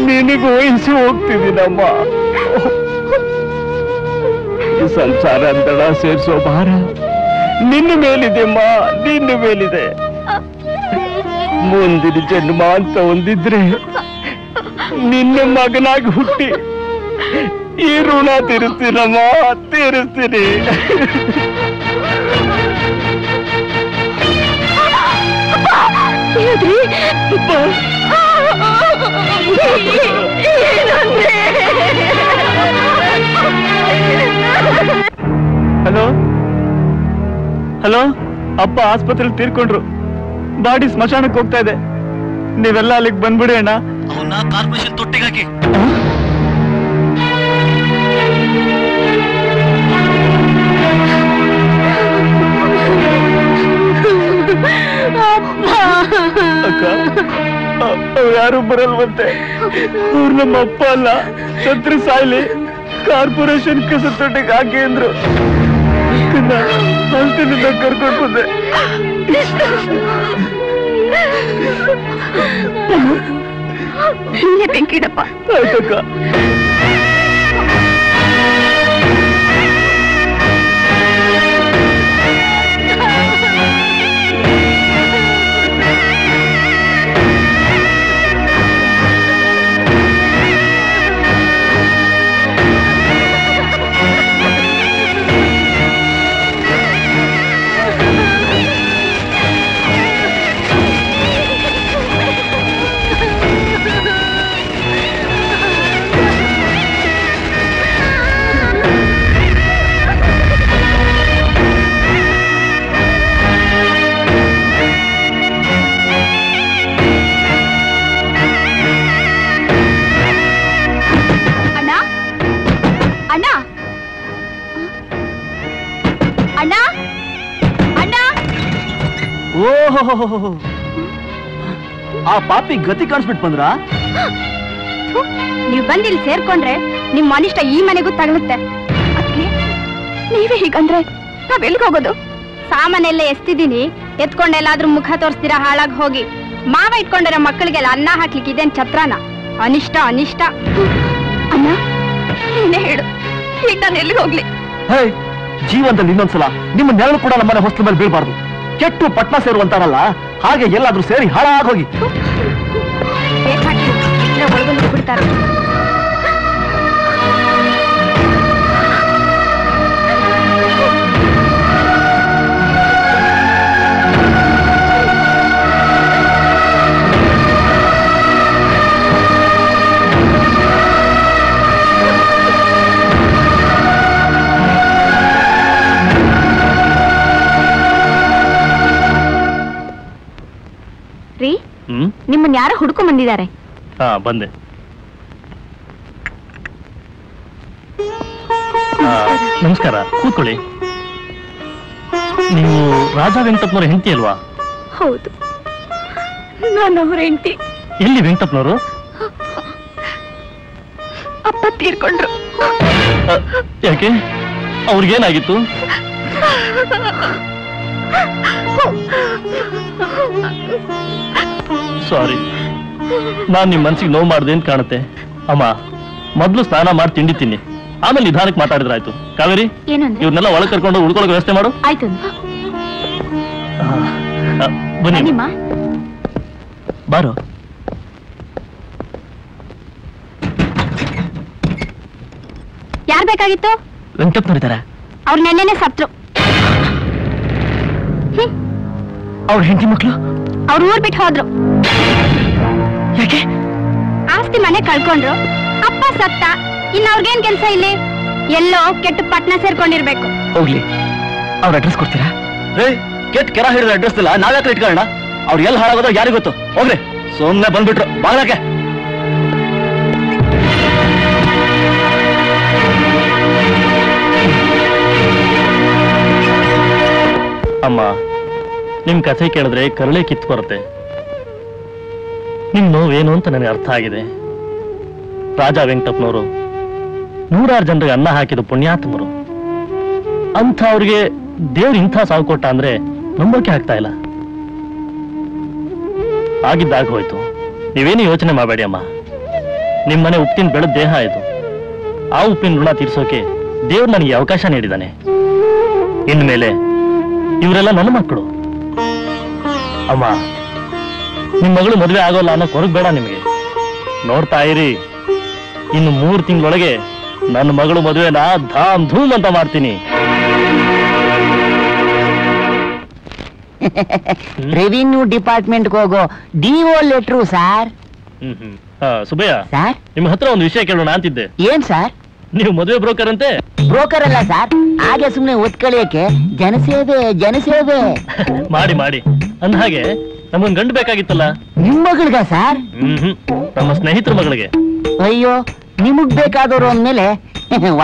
ನಿನಗೆ ವಹಿಸಿ ಹೋಗ್ತಿದ್ದೀನಮ್ಮ. ಈ ಸಂಸಾರ ದಡ ಸೇರಿಸೋ ಭಾರ ನಿನ್ನ ಮೇಲಿದೆಮ್ಮ, ನಿನ್ನ ಮೇಲಿದೆ. ಮುಂದಿನ ಜನ್ಮ ಅಂತ ಒಂದಿದ್ರೆ ನಿನ್ನ ಮಗನಾಗಿ ಹುಟ್ಟಿ ಈ ಋಣ ತೀರಿಸ್ತೀನಮ್ಮ, ತೀರಿಸ್ತೀನಿ. ಹಲೋ ಹಲೋ, ಅಪ್ಪ ಆಸ್ಪತ್ರೆಯಲ್ಲಿ ತೀರ್ಕೊಂಡ್ರು. ಬಾಡಿ ಸ್ಮಶಾನಕ್ಕೆ ಹೋಗ್ತಾ ಇದೆ. ನೀವೆಲ್ಲ ಅಲ್ಲಿಗೆ ಬಂದ್ಬಿಡಿ ಅಣ್ಣ. ಅವನ್ನ ಕಾರ್ಪೊರೇಷನ್ ತೊಟ್ಟಿಗಾಕಿ. ಅಕ್ಕ, ಯಾರು ಬರಲ್ವಂತೆ. ಅವ್ರು ನಮ್ಮ ಅಪ್ಪ ಅಲ್ಲ, ಸತ್ರು ಸಾಯ್ಲಿ, ಕಾರ್ಪೊರೇಷನ್ ಕಸತೊಟ್ಟಿಗೆ ಹಾಕಿ ಅಂದ್ರು. ಅಷ್ಟರಿಂದ ಕರ್ಕೊಂಡು ಬಂದೆ. ಬೆಂಕಿಡಪ್ಪ. ಆಯ್ತಕ್ಕ. ಆ ಪಾಪಿ ಗತಿ ಕಾಣಿಸ್ಬಿಟ್ಟು ಬಂದ್ರ? ನೀವು ಬಂದಿಲ್ಲಿ ಸೇರ್ಕೊಂಡ್ರೆ ನಿಮ್ ಅನಿಷ್ಟ ಈ ಮನೆಗೂ ತಗಲುತ್ತೆ. ನೀವೇ ಹೀಗಂದ್ರೆ ನಾವೆಲ್ಗ ಹೋಗೋದು? ಸಾಮಾನೆಲ್ಲ ಎಸ್ತಿದ್ದೀನಿ, ಎತ್ಕೊಂಡೆಲ್ಲಾದ್ರೂ ಮುಖ ತೋರಿಸ್ತೀರಾ ಹಾಳಾಗಿ ಹೋಗಿ. ಮಾವ ಇಟ್ಕೊಂಡಿರೋ ಮಕ್ಕಳಿಗೆಲ್ಲ ಅನ್ನ ಹಾಕ್ಲಿಕ್ಕೆ ಇದೇನ್ ಛತ್ರನ? ಅನಿಷ್ಟ ಅನಿಷ್ಟ. ಅಣ್ಣ ನೀನೇ ಹೇಳು, ಈಗ ನಾನು ಎಲ್ಲಿಗೆ ಹೋಗ್ಲಿ? ಜೀವನದಲ್ಲಿ ಇನ್ನೊಂದ್ಸಲ ನಿಮ್ಮ ನೆರಳು ಕೂಡ ನಮ್ಮನೆ ಹೊಸ್ತು ಮೇಲೆ ಬೀಳ್ಬಾರ್ದು. ಕೆಟ್ಟು ಪಟ್ನ ಸೇರುವಂತಾರಲ್ಲ, ಹಾಗೆ ಎಲ್ಲಾದ್ರೂ ಸೇರಿ ಹಾಳಾಗೋಗಿ. ಬಿಡ್ತಾರೆ. ನಿಮ್ಮನ್ನ ಯಾರೋ ಹುಡ್ಕೊಂಡ್ ಬಂದಿದ್ದಾರೆ. ಬಂದೆ. ನಮಸ್ಕಾರ, ಕೂತ್ಕೊಳ್ಳಿ. ನೀವು ರಾಜ ವೆಂಕಟಪ್ಪನವ್ರ ಹೆಂಡತಿ ಅಲ್ವಾ? ಹೌದು, ನಾನು ಅವ್ರ ಹೆಂಡತಿ. ಎಲ್ಲಿ ವೆಂಕಟಪ್ಪನವರು? ಅಪ್ಪ ತೀರ್ಕೊಂಡ್ರು. ಯಾಕೆ? ಅವ್ರಿಗೇನಾಗಿತ್ತು? ಸಾರಿ, ನಾನ್ ನಿಮ್ ಮನ್ಸಿಗೆ ನೋವು ಮಾಡಿದೆ ಅಂತ ಕಾಣುತ್ತೆ. ಅಮ್ಮ, ಮೊದ್ಲು ಸ್ನಾನ ಮಾಡಿ ತಿಂಡಿ ತಿನ್ನಿ, ಆಮೇಲೆ ನಿಧಾನಕ್ಕೆ ಮಾತಾಡಿದ್ರಾಯ್ತು. ಕಾವೇರಿ, ಇವ್ರನ್ನೆಲ್ಲ ಒಳಗೆ ಕರ್ಕೊಂಡು ಉಳ್ಕೊಳ್ಳೋ ವ್ಯವಸ್ಥೆ ಮಾಡು. ಆಯ್ತು. ಬನ್ನಿ. ಬಾರೋ. ಯಾರ್ ಬೇಕಾಗಿತ್ತು? ವೆಂಕಟಪ್ಪನವರಿದ್ದಾರೆ. ಅವ್ರು ನೆನ್ನೆನೆ ಸತ್ರು. ಅವ್ರ ಹೆಂಡತಿ ಮಕ್ಕಳು ಅವ್ರ ಊರ್ ಬಿಟ್ಟು ಹೋದ್ರು. ಯಾಕೆ? ಆಸ್ತಿ ಮನೆ ಕಳ್ಕೊಂಡ್ರು, ಅಪ್ಪ ಸತ್ತ. ಇನ್ನು ಅವ್ರಿಗೇನ್ ಕೆಲ್ಸ ಇಲ್ಲಿ? ಎಲ್ಲೋ ಕೆಟ್ಟ ಪಟ್ನ ಸೇರ್ಕೊಂಡಿರ್ಬೇಕು. ಹೋಗ್ಲಿ, ಅವ್ರ ಅಡ್ರೆಸ್ ಕೊಡ್ತೀರಾ? ಕೆಟ್ಟ ಕೆರ ಹಿಡಿದ ಅಡ್ರೆಸ್ ಇಲ್ಲ, ನಾವ್ಯಾಕೆ ಇಟ್ಕೊಳ್ಳೋಣ? ಅವ್ರು ಎಲ್ಲಿ ಹಾಳಾಗೋದು ಯಾರಿಗೂ ಗೊತ್ತು. ಹೋಗ್ರಿ, ಸುಮ್ಮನೆ ಬಂದ್ಬಿಟ್ರು ಬಾಗ್ಲಕ್ಕೆ. ಅಮ್ಮ, ನಿಮ್ ಕಥೆ ಕೇಳಿದ್ರೆ ಕರಳೆ ಕಿತ್ತು ಬರುತ್ತೆ. ನಿಮ್ ನೋವೇನು ಅಂತ ನನಗೆ ಅರ್ಥ ಆಗಿದೆ. ರಾಜ ವೆಂಕಟಪ್ಪನವರು 100 ಜನರಿಗೆ ಅನ್ನ ಹಾಕಿದ ಪುಣ್ಯಾತ್ಮರು. ಅಂಥ ಅವ್ರಿಗೆ ದೇವ್ರು ಇಂಥ ಸಾವು ಕೊಟ್ಟ ಅಂದ್ರೆ ನಂಬೋಕೆ ಆಗ್ತಾ ಇಲ್ಲ. ಆಗಿದ್ದಾಗ ಹೋಯ್ತು, ನೀವೇನು ಯೋಚನೆ ಮಾಡಬೇಡಿ ಅಮ್ಮ. ನಿಮ್ಮನೆ ಉಪ್ಪಿನ ಬೆಳೆದ ದೇಹ ಇದು. ಆ ಉಪ್ಪಿನ ಋಣ ತೀರ್ಸೋಕೆ ದೇವ್ರು ನನಗೆ ಅವಕಾಶ ನೀಡಿದ್ದಾನೆ. ಇನ್ಮೇಲೆ ಇವರೆಲ್ಲ ನನ್ನ ಮಕ್ಕಳು. ಅಮ್ಮ, ನಿಮ್ ಮಗಳು ಮದುವೆ ಆಗೋಲ್ಲ ಅನ್ನೋ ಕೊರಗ್ ಬೇಡ ನಿಮಗೆ. ನೋಡ್ತಾ ಇರಿ, ಇನ್ನು 3 ತಿಂಗಳೊಳಗೆ ನನ್ನ ಮಗಳು ಮದುವೆನ ಧಾಮ್ ಧೂಮ್ ಅಂತ ಮಾಡ್ತೀನಿ. ರೆವಿನ್ಯೂ ಡಿಪಾರ್ಟ್ಮೆಂಟ್ಗೆ ಹೋಗೋ DO letter sir. Subbaiah, sir, ನಿಮ್ಮ ಹತ್ರ ಒಂದು ವಿಷಯ ಕೇಳೋಣ ಅಂತಿದ್ದೆ. ಏನ್ ಸರ್? ನೀವು ಮದುವೆ ಬ್ರೋಕರ್ ಅಂತೆ? ಬ್ರೋಕರ್ ಅಲ್ಲ ಸರ್, ಹಾಗೆ ಸುಮ್ನೆ ಒತ್ಕಳಿಯಕ್ಕೆ ಜನಸೇವೆ ಮಾಡಿ ಮಾಡಿ ಅಂದ ಹಾಗೆ ನಮಗೊಂದು ಗಂಡು ಬೇಕಾಗಿತ್ತಲ್ಲ. ನಿಮ್ ಮಗಳಿಗ ಸರ್? ನಮ್ಮ ಸ್ನೇಹಿತರ ಮಗಳಿಗೆ. ಅಯ್ಯೋ, ನಿಮಗ್ ಬೇಕಾದವರು ಅಂದ್ಮೇಲೆ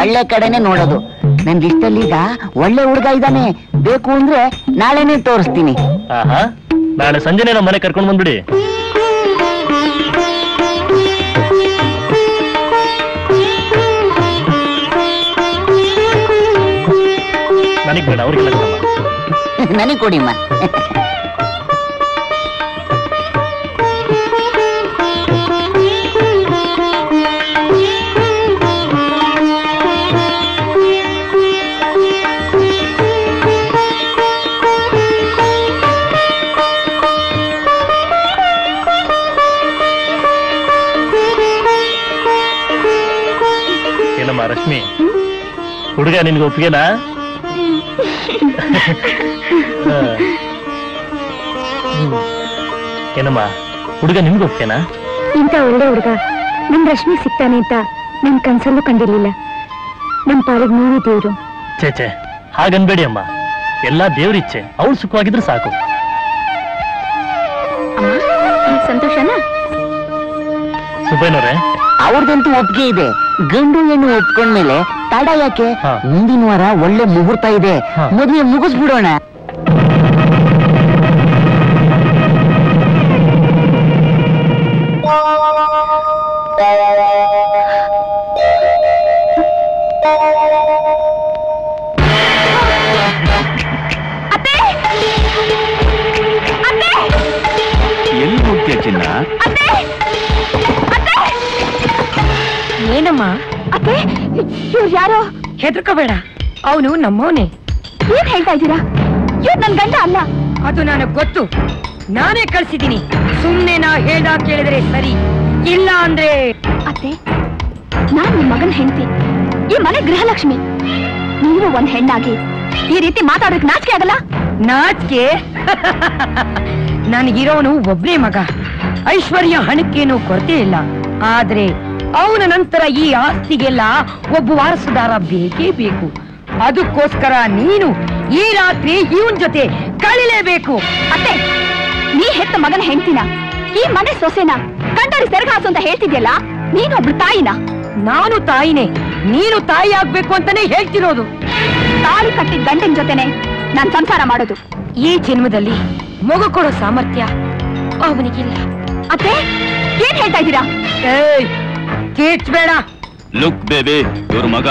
ಒಳ್ಳೆ ಕಡೆನೆ ನೋಡೋದು. ನನ್ ಲಿಸ್ಟಲ್ಲಿ ಈಗ ಒಳ್ಳೆ ಹುಡುಗ ಇದ್ದಾನೆ. ಬೇಕು ಅಂದ್ರೆ ನಾಳೆನೆ ತೋರಿಸ್ತೀನಿ. ಆಹಾ, ನಾಳೆ ಸಂಜೆನೆ ನಮ್ಮ ಮನೆ ಕರ್ಕೊಂಡು ಬಂದ್ಬಿಡಿ. ನನಗ್ ಬೇಡ, ಅವ್ರಿಗೆಲ್ಲ ನನಗ್ ಕೊಡಿಮ್ಮ. ಏನಮ್ಮ ರಶ್ಮಿ, ಹುಡುಗ ನಿನ್ಗೆ ಒಪ್ಪಿಗೆನಾ? ಏನಮ್ಮ, ಹುಡುಗ ನಿಮ್ಗೆ ಒಪ್ಪಿಗೆನಾ? ಇಂಥ ಒಳ್ಳೆ ಹುಡುಗ ನಮ್ ರಶ್ಮಿ ಸಿಗ್ತಾನೆ ಅಂತ ನನ್ ಕನ್ಸಲ್ಲೂ ಕಂಡಿರ್ಲಿಲ್ಲ. ನಮ್ ಪಾಲಿಗೆ ನೀವೇ ದೇವ್ರು. ಛೇ, ಹಾಗನ್ಬೇಡಿ ಅಮ್ಮ. ಎಲ್ಲಾ ದೇವ್ರಿಚ್ಛೆ. ಅವಳು ಸುಖವಾಗಿದ್ರೆ ಸಾಕು. ಸಂತೋಷನಾ? ಸುಬ್ಬಯ್ಯನವ್ರೆ, ಅವ್ರದಂತೂ ಒಪ್ಪಿಗೆ ಇದೆ. ಗಂಡು ಹೆಣ್ಣು ಒಪ್ಕೊಂಡ್ಮೇಲೆ ತಡ ಯಾಕೆ? ಮುಂದಿನ ವಾರ ಒಳ್ಳೆ ಮುಹೂರ್ತ ಇದೆ, ಮದುವೆ ಮುಗಿಸ್ಬಿಡೋಣ. ಎಲ್ಲಿ ಹೋಗ್ತೀಯ ಚಿನ್ನ? ಏನಮ್ಮ? ಅತ್ತೆ, ಇವ್ರು ಯಾರೋ? ಹೆದರ್ಕೋಬೇಡ, ಅವನು ನಮ್ಮವನೇ. ಏನ್ ಹೇಳ್ತಾ ಇದ್ದೀರಾ? ಇವ್ರು ನನ್ ಗಂಡ ಅಲ್ಲ. ಅದು ನನಗ್ ಗೊತ್ತು, ನಾನೇ ಕಳ್ಸಿದ್ದೀನಿ. ಸುಮ್ನೆ ನಾ ಹೇಳ್ದಾಗ ಕೇಳಿದ್ರೆ ಸರಿ, ಇಲ್ಲ ಅಂದ್ರೆ. ಅತ್ತೆ, ನಾನ್ ನಿಮ್ ಮಗನ್ ಹೆಂಡತಿ, ಈ ಮನೆ ಗೃಹಲಕ್ಷ್ಮಿ. ನೀವು ಒಂದ್ ಹೆಣ್ಣಾಗಿ ಈ ರೀತಿ ಮಾತಾಡೋಕ್ ನಾಚಿಕೆ ಆಗಲ್ಲ? ನಾಚಿಕೆ? ನನಗಿರೋನು ಒಬ್ನೇ ಮಗ. ಐಶ್ವರ್ಯ ಹಣಕ್ಕೇನು ಕೊರತೆ ಇಲ್ಲ. ಆದ್ರೆ ಅವನ ನಂತರ ಈ ಆಸ್ತಿಗೆಲ್ಲ ಒಬ್ಬ ವಾರಸುದಾರ ಬೇಕೇ ಬೇಕು. ಅದಕ್ಕೋಸ್ಕರ ನೀನು ಈ ರಾತ್ರಿ ಇವನ್ ಜೊತೆ ಕಳಿಲೇಬೇಕು. ಅತ್ತೆ, ನೀ ಹೆತ್ತ ಮಗನ ಹೆಂಡ್ತಿನ, ಈ ಮನೆ ಸೊಸೆನ ಕಂಡರಿ ಸೆರಗಾಸು ಅಂತ ಹೇಳ್ತಿದ್ಯಲ್ಲ, ನೀನೊಬ್ಳು ತಾಯಿನ? ನಾನು ತಾಯಿನೇ, ನೀನು ತಾಯಿ ಆಗ್ಬೇಕು ಅಂತಾನೆ ಹೇಳ್ತಿರೋದು. ತಾಳಿ ಕಟ್ಟಿದ ಗಂಡನ ಜೊತೆನೆ ನಾನ್ ಸಂಸಾರ ಮಾಡೋದು. ಈ ಜನ್ಮದಲ್ಲಿ ಮಗು ಕೊಡೋ ಸಾಮರ್ಥ್ಯ ಅವನಿಗಿಲ್ಲ. ಅತ್ತೆ, ಏನ್ ಹೇಳ್ತಾ ಇದ್ದೀರಾ? ಬೇಡ. ಲುಕ್ ಬೇಬಿ, ಇವ್ರ ಮಗ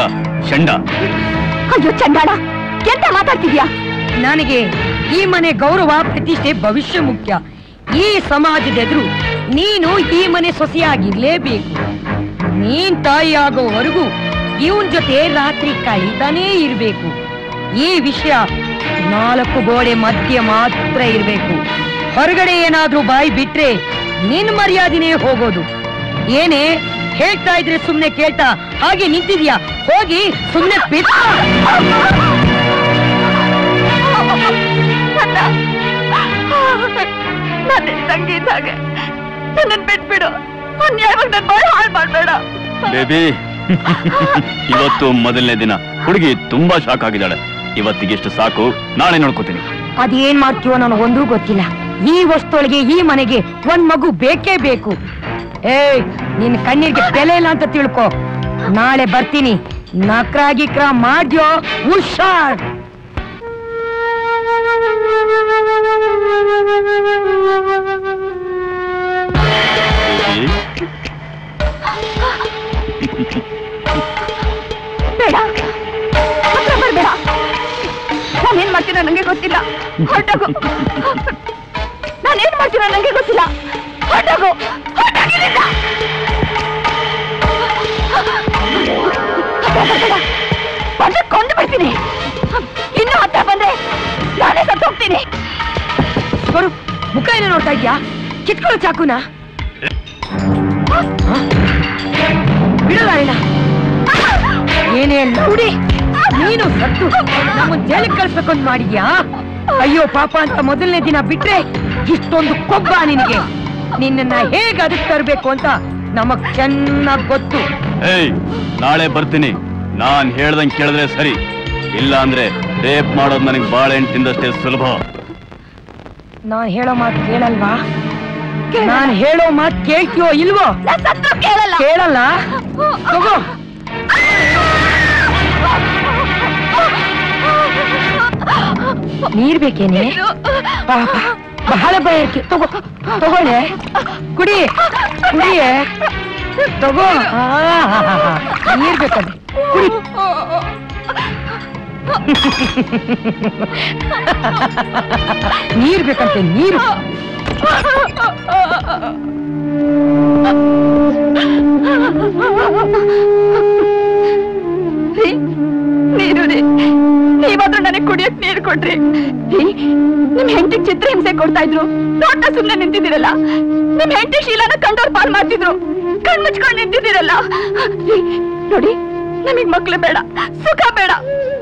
ಚಂಡ. ಅಯ್ಯೋ ಚಂಡಾಡ, ಎಂತ ಮಾತಾಡ್ತಿದ್ಯಾ? ನನಗೆ ಈ ಮನೆ ಗೌರವ, ಪ್ರತಿಷ್ಠೆ, ಭವಿಷ್ಯ ಮುಖ್ಯ. ಈ ಸಮಾಜದ ಎದುರು ನೀನು ಈ ಮನೆ ಸೊಸೆಯಾಗಿರ್ಲೇಬೇಕು. ನೀನ್ ತಾಯಿ ಆಗೋವರೆಗೂ ಇವನ್ ಜೊತೆ ರಾತ್ರಿ ಕಳೀತಾನೇ ಇರ್ಬೇಕು. ಈ ವಿಷಯ 4 ಗೋಡೆ ಮಧ್ಯೆ ಮಾತ್ರ ಇರ್ಬೇಕು. ಹೊರಗಡೆ ಏನಾದ್ರೂ ಬಾಯಿ ಬಿಟ್ರೆ ನಿನ್ ಮರ್ಯಾದಿನೇ ಹೋಗೋದು. ಏನೇ ಹೇಳ್ತಾ ಇದ್ರೆ ಸುಮ್ನೆ ಕೇಳ್ತಾ ಹಾಗೆ ನಿಂತಿದ್ಯಾ? ಹೋಗಿ ಸುಮ್ನೆ ಬಿಟ್ಟು. ನನ್ನ ತಂಗಿದ್ದಾಗೆ ನನ್ನ ಬಿಟ್ಬಿಡು. ಅನ್ಯಾಯವಾಗಿ ನನ್ನ ಬಾಳ ಹಾಳು ಮಾಡ್ಬೇಡ. ಬೇಬಿ, ಇವತ್ತು ಮೊದಲನೇ ದಿನ. ಹುಡುಗಿ ತುಂಬಾ ಶಾಕ್ ಆಗಿದ್ದಾಳೆ. ಇವತ್ತಿಗೆಷ್ಟು ಸಾಕು, ನಾಳೆ ನೋಡ್ಕೋತೀನಿ. ಅದೇನ್ ಮಾಡ್ತೀವೋ ನನಗೊಂದೂ ಗೊತ್ತಿಲ್ಲ. ಈ ವಸ್ತುಗಳಿಗೆ ಈ ಮನೆಗೆ ಒಂದ್ ಮಗು ಬೇಕೇ ಬೇಕು. ಏಯ್, ನಿನ್ ಕಣ್ಣೀರ್ಗೆ ಬೆಲೆ ಇಲ್ಲ ಅಂತ ತಿಳ್ಕೊ. ನಾಳೆ ಬರ್ತೀನಿ. ನಕ್ರ ಮಾಡ್ಯೋ, ಹುಷಾರ್. ಬೇಡ, ಹತ್ರ ಬರ್ಬೇಡ. ನಾನೇನ್ ಮಾಡ್ತೀನೋ ನಂಗೆ ಗೊತ್ತಿಲ್ಲ. ಹೊರಟೋಗು. ನಾನೇನ್ ಮಾಡ್ತೀನೋ ನಂಗೆ ಗೊತ್ತಿಲ್ಲ. ಹೊರಟೋಗು. ಹೊರಟೋಗಿಲ್ಲ. ಬಂದ್ರೆ ಕೊಂದು ಬಿಡ್ತೀನಿ. ಇನ್ನು ಹತ್ರ ಬಂದ್ರೆ ನಾನೇ ಸತ್ತು ಹೋಗ್ತೀನಿ. ಮುಖ ಏನೋ ನೋಡ್ತಾ ಇದ್ಯಾ? ಕಿತ್ಕೊಳ್ಳೋ ಚಾಕುನ ಬಿಡಲ್ಲ. ಏನೇ ನೋಡಿ, ನೀನು ಸತ್ತು ನಮ್ಮನ್ನ ಜೈಲಿಗೆ ಕಳ್ಸ್ಬೇಕು ಅಂತ ಮಾಡಿದ್ಯಾ? ಅಯ್ಯೋ ಪಾಪ ಅಂತ ಮೊದಲನೇ ದಿನ ಬಿಟ್ರೆ ಇಷ್ಟೊಂದು ಕೊಬ್ಬ ನಿನಗೆ. ನಿನ್ನ ಹೇಗೆ ಅದಕ್ಕೆ ತರಬೇಕು ಅಂತ ನಮಗ್ ಚೆನ್ನಾಗ್ ಗೊತ್ತು. ಏಯ್, ನಾಳೆ ಬರ್ತೀನಿ. ನಾನ್ ಹೇಳ್ದಂಗೆ ಕೇಳಿದ್ರೆ ಸರಿ, ಇಲ್ಲ ಅಂದ್ರೆ ರೇಪ್ ಮಾಡೋದು ನನಗೆ ಬಾಳೆಹಣ್ಣು ತಿಂದಷ್ಟೇ ಸುಲಭ. ನಾನ್ ಹೇಳೋ ಮಾತು ಕೇಳಲ್ವಾ? ನಾನ್ ಹೇಳೋ ಮಾತು ಕೇಳ್ತೀಯೋ ಇಲ್ವೋ? ಕೇಳಲ್ಲ. ಕೇಳಲ್ಲ? ತಗೋ. ನೀರ್ ಬೇಕೇನೆ? ಪಾಪ ಬಹಳ ಭಯಕ್ಕೆ. ತಗೋ, ತಗೊಳ್ಳೆ. ಕುಡಿ, ಕುಡಿಯೇ. ತಗೋ. ನೀರ್ ಬೇಕಂದ್ರೆ ಕುಡಿ. ನೀರ್ ಬೇಕಂತೆ, ನೀರು. ನೀರು ರೀ, ನೀವಾದ್ರೂ ನನಗೆ ಕುಡಿಯಕ್ ನೀರು ಕೊಡ್ರಿ. ನಿಮ್ ಹೆಂಡತಿ ಚಿತ್ರಹಿಂಸೆ ಕೊಡ್ತಾ ಇದ್ರು, ನೋಟ ಸುಮ್ನೆ ನಿಂತಿದ್ದೀರಲ್ಲ. ನಿಮ್ ಹೆಂಡತಿ ಶೀಲಾನ ಕಂಡೋರ್ ಪಾಲ್ ಮಾಡ್ತಿದ್ರು, ಕಣ್ ಮುಚ್ಕೊಂಡ್ ನಿಂತಿದ್ದೀರಲ್ಲ. ನೋಡಿ, ನಮಗ್ ಮಕ್ಳು ಬೇಡ, ಸುಖ ಬೇಡ,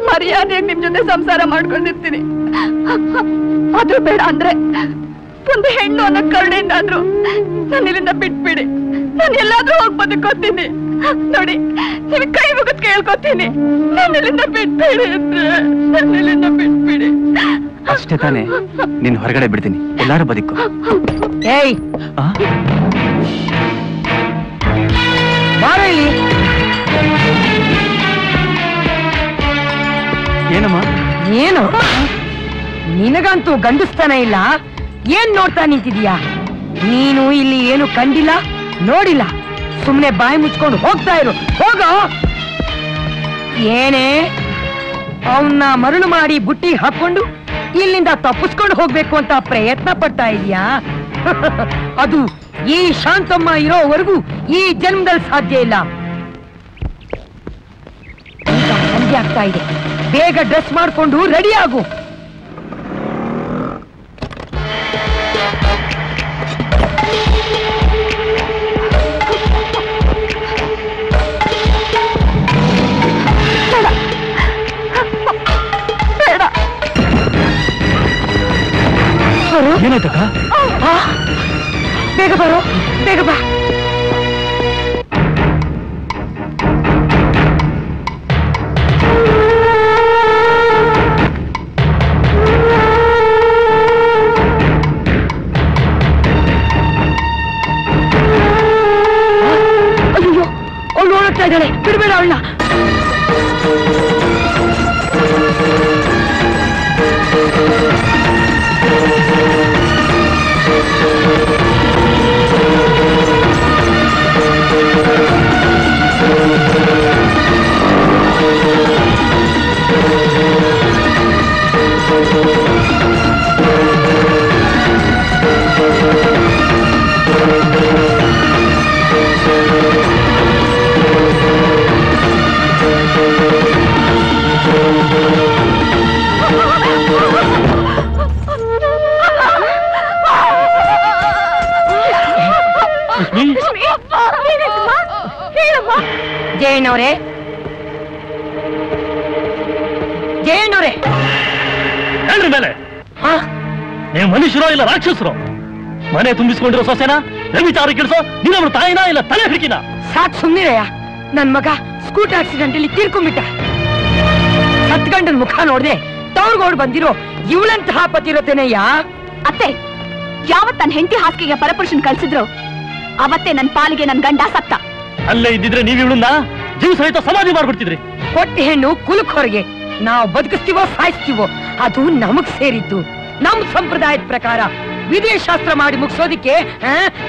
ಮರ್ಯಾದೆಯಾಗಿ ನಿಮ್ ಜೊತೆ ಸಂಸಾರ ಮಾಡ್ಕೊಂಡಿರ್ತೀನಿ. ಅದು ಬೇಡ ಅಂದ್ರೆ ಒಂದು ಹೆಣ್ಣು ಅನ್ನೋ ಕರುಣೆಯಿಂದಾದ್ರು ನಾನು ಇಲ್ಲಿಂದ ಬಿಟ್ಬಿಡಿ. ನಾನು ಎಲ್ಲಾದ್ರೂ ಹೋಗಿ ಬದುಕೋತೀನಿ. ನೋಡಿ, ನಿಮಗೆ ಕೈ ಮುಗಿದ್ ಕೇಳ್ಕೊತೀನಿ, ನಾನು ಇಲ್ಲಿಂದ ಬಿಟ್ಬಿಡಿ ಅಂದ್ರೆ, ನಾನು ಇಲ್ಲಿಂದ ಬಿಟ್ಬಿಡಿ. ಅಷ್ಟೇ ತಾನೇ? ನೀನ್ ಹೊರಗಡೆ ಬಿಡ್ತೀನಿ, ಎಲ್ಲಾರು ಬದುಕು. ಏಯ್, ಬಾರೋ ಇಲ್ಲಿ. ಏನಮ್ಮ? ಏನು ನಿನಗಂತೂ ಗಂಡಸ್ತಾನ ಇಲ್ಲ. ಏನ್ ನೋಡ್ತಾ ನಿಂತಿದೀಯಾ? ನೀನು ಇಲ್ಲಿ ಏನು ಕಂಡಿಲ್ಲ, ನೋಡಿಲ್ಲ. ಸುಮ್ನೆ ಬಾಯಿ ಮುಚ್ಕೊಂಡು ಹೋಗ್ತಾ ಇರು. ಹೋಗೋ. ಏನೇ ಅವನ್ನ ಮರಳು ಮಾಡಿ ಬುಟ್ಟಿ ಹಾಕೊಂಡು ಇಲ್ಲಿಂದ ತಪ್ಪಿಸ್ಕೊಂಡು ಹೋಗ್ಬೇಕು ಅಂತ ಪ್ರಯತ್ನ ಪಡ್ತಾ ಇದೀಯಾ? ಅದು ಈ ಶಾಂತಮ್ಮ ಇರೋವರೆಗೂ ಈ ಜನ್ಮದಲ್ಲಿ ಸಾಧ್ಯ ಇಲ್ಲ. ಈಗ ಸಂಜೆ ಆಗ್ತಾ ಇದೆ, ಬೇಗ ಡ್ರೆಸ್ ಮಾಡ್ಕೊಂಡು ರೆಡಿ ಆಗು. ಏನಾಯ್ತಕ್ಕ? ಬೇಗ ಬರೋ, ಬೇಗ ಬಾ. ಅಯ್ಯೋ, ಅವಳು ಓಡುತ್ತಾ ಇದ್ದಾಳೆ, ಬಿಡಬೇಡ ಅವಳನ್ನ. ಜಯಣ್ಣವ್ರೆ, ಜಯಣ್ಣವ್ರೆ, ಹೇಳ್ರಿ ಮೇಲೆ. ನೀವು ಮನುಷ್ಯರೋ ಇಲ್ಲ ರಾಕ್ಷಸರೋ? ಮನೆ ತುಂಬಿಸ್ಕೊಂಡಿರೋ ಸೊಸೆನ ವ್ಯಭಿಚಾರ ಕಿಡಿಸೋ ನೀನವ್ರ ತಾಯಿನ ಇಲ್ಲ ತಲೆ ಹಿಡಿಕಿನ? ಸಾಕ್ ಸುಮ್ನಿರಯ್ಯ. ನನ್ ಮಗ ಸ್ಕೂಟರ್ ಆಕ್ಸಿಡೆಂಟ್ ಅಲ್ಲಿ ತೀರ್ಕೊಂಡ್ಬಿಟ್ಟ. 10 ಗಂಟನ ಮುಖ ನೋಡ್ದೆ ತವ್ರಿಗೋಡ್ ಬಂದಿರೋ ಇವಳಂತಹ ಪತಿರತೇನೆಯ ಅತ್ತೆ, ಯಾವತ್ ನನ್ನ ಹೆಂಡತಿ ಹಾಸಿಗೆಗೆ ಪರಪುರುಷನ್ ಕಳ್ಸಿದ್ರು ಅವತ್ತೇ ನನ್ನ ಪಾಲಿಗೆ ನನ್ ಗಂಡ ಸತ್ತ. ಅಲ್ಲೇ ಇದ್ದಿದ್ರೆ ನೀವು ಇವಳನ್ನ ಜೀವ ಸಹಿತ ಸಮಾಧಿ ಮಾಡ್ಬಿಡ್ತಿದ್ರಿ. ಕೊಟ್ಟ ಹೆಣ್ಣು ಕುಲಕ್ ಹೊರಗೆ, ನಾವು ಬದುಕಿಸ್ತೀವೋ ಸಾಯಿಸ್ತೀವೋ ಅದು ನಮಗ್ ಸೇರಿದ್ದು. ನಮ್ ಸಂಪ್ರದಾಯದ ಪ್ರಕಾರ ವಿದೇಶಾಸ್ತ್ರ ಮಾಡಿ ಮುಗಿಸೋದಿಕ್ಕೆ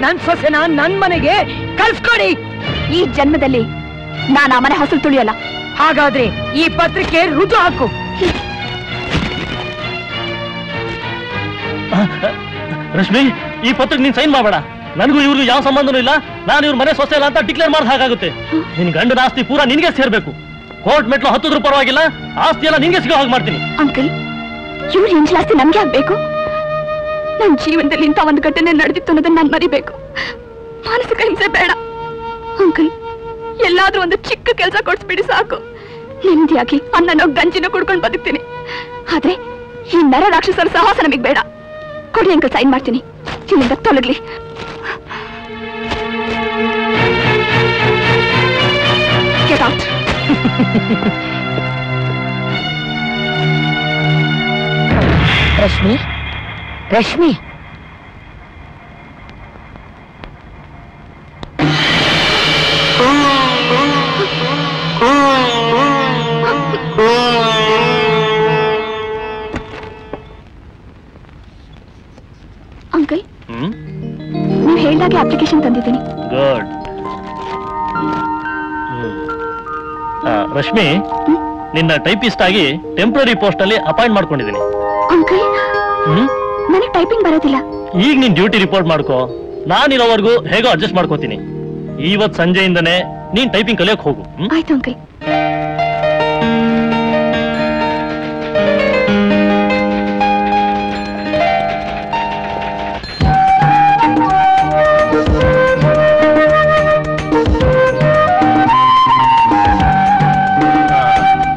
ನನ್ ಸೊಸೆನ ನನ್ ಮನೆಗೆ ಕಳ್ಸ್ಕೊಡಿ. ಈ ಜನ್ಮದಲ್ಲಿ ನಾನು ಆ ಮನೆ ಹೊಸಲು ತುಳಿಯಲ್ಲ. ಹಾಗಾದ್ರೆ ಈ ಪತ್ರಿಕೆ ರುಜು ಹಾಕು. ರಶ್ಮಿ, ಈ ಪತ್ರಕ್ಕೆ ನೀನ್ ಸೈನ್ ಮಾಡಬೇಡ. ನನಗೂ ಇವ್ರಿಗೂ ಯಾವ ಸಂಬಂಧನೂ ಇಲ್ಲ. ನಾನು ಇವ್ರ ಮನೆ ಸೊಸೆ ಇಲ್ಲ ಅಂತ ಡಿಕ್ಲೇರ್ ಮಾಡಿದ ಹಾಗಾಗುತ್ತೆ. ನಿನ್ ಗಂಡನ ಆಸ್ತಿ ಪೂರ ನಿನ್ಗೆ ಸೇರ್ಬೇಕು. ಕೋರ್ಟ್ ಮೆಟ್ಲು ಹತ್ತಿದ್ರು ಪರವಾಗಿಲ್ಲ, ಆಸ್ತಿ ಎಲ್ಲ ನಿನ್ಗೆ ಸಿಗೋ ಹಾಗೆ ಮಾಡ್ತೀನಿ. ಅಂಕಲ್, ಇವ್ರ ಹೆಂಚಲಾಸ್ತಿ ನಮ್ಗೆ ಆಗ್ಬೇಕು? ನನ್ನ ಜೀವನದಲ್ಲಿ ಇಂಥ ಒಂದು ಘಟನೆ ನಡೆದಿತ್ತು ಅನ್ನೋದನ್ನ ನಾನು ಮರಿಬೇಕು. ಮಾನಸಿಕ ಹಿಂಸೆ ಬೇಡ ಅಂಕಲ್. ಎಲ್ಲಾದ್ರೂ ಒಂದು ಚಿಕ್ಕ ಕೆಲಸ ಕೊಡ್ಸ್ಬಿಡಿ ಸಾಕು. ನೆಮ್ಮದಿಯಾಗಿ ಅನ್ನನೋ ಗಂಜಿನೋ ಕುಡ್ಕೊಂಡು ಬದುಕ್ತೀನಿ. ಆದ್ರೆ ಈ ನರ ರಾಕ್ಷಸರ ಸಾಹಸ ನಮಗ್ ಬೇಡ. ಕೊಡಿ ಅಂಕಲ್, ಸೈನ್ ಮಾಡ್ತೀನಿ. ಇಲ್ಲಿಂದ ತೊಲಗ್ಲಿ. Get out. Rashmi, Rashmi, uncle, ನೀವು ಹೇಳಿದಾಗೆ ಅಪ್ಲಿಕೇಶನ್ ತಂದಿದ್ದೀನಿ. ಗುಡ್. ರಶ್ಮಿ, ನಿನ್ನ ಟೈಪಿಸ್ಟ್ ಆಗಿ ಟೆಂಪ್ರರಿ ಪೋಸ್ಟ್ ಅಲ್ಲಿ ಅಪಾಯಿಂಟ್ ಮಾಡ್ಕೊಂಡಿದ್ದೀನಿ. ಅಂಕಲ್, ನನಗೆ ಟೈಪಿಂಗ್ ಬರೋದಿಲ್ಲ. ಈಗ ನೀನ್ ಡ್ಯೂಟಿ ರಿಪೋರ್ಟ್ ಮಾಡ್ಕೋ. ನಾನಿರೋವರೆಗೂ ಹೇಗೋ ಅಡ್ಜಸ್ಟ್ ಮಾಡ್ಕೋತೀನಿ. ಇವತ್ ಸಂಜೆಯಿಂದನೇ ನೀನ್ ಟೈಪಿಂಗ್ ಕಲಿಯೋಕ್ ಹೋಗು. ಆಯ್ತು ಅಂಕಲ್.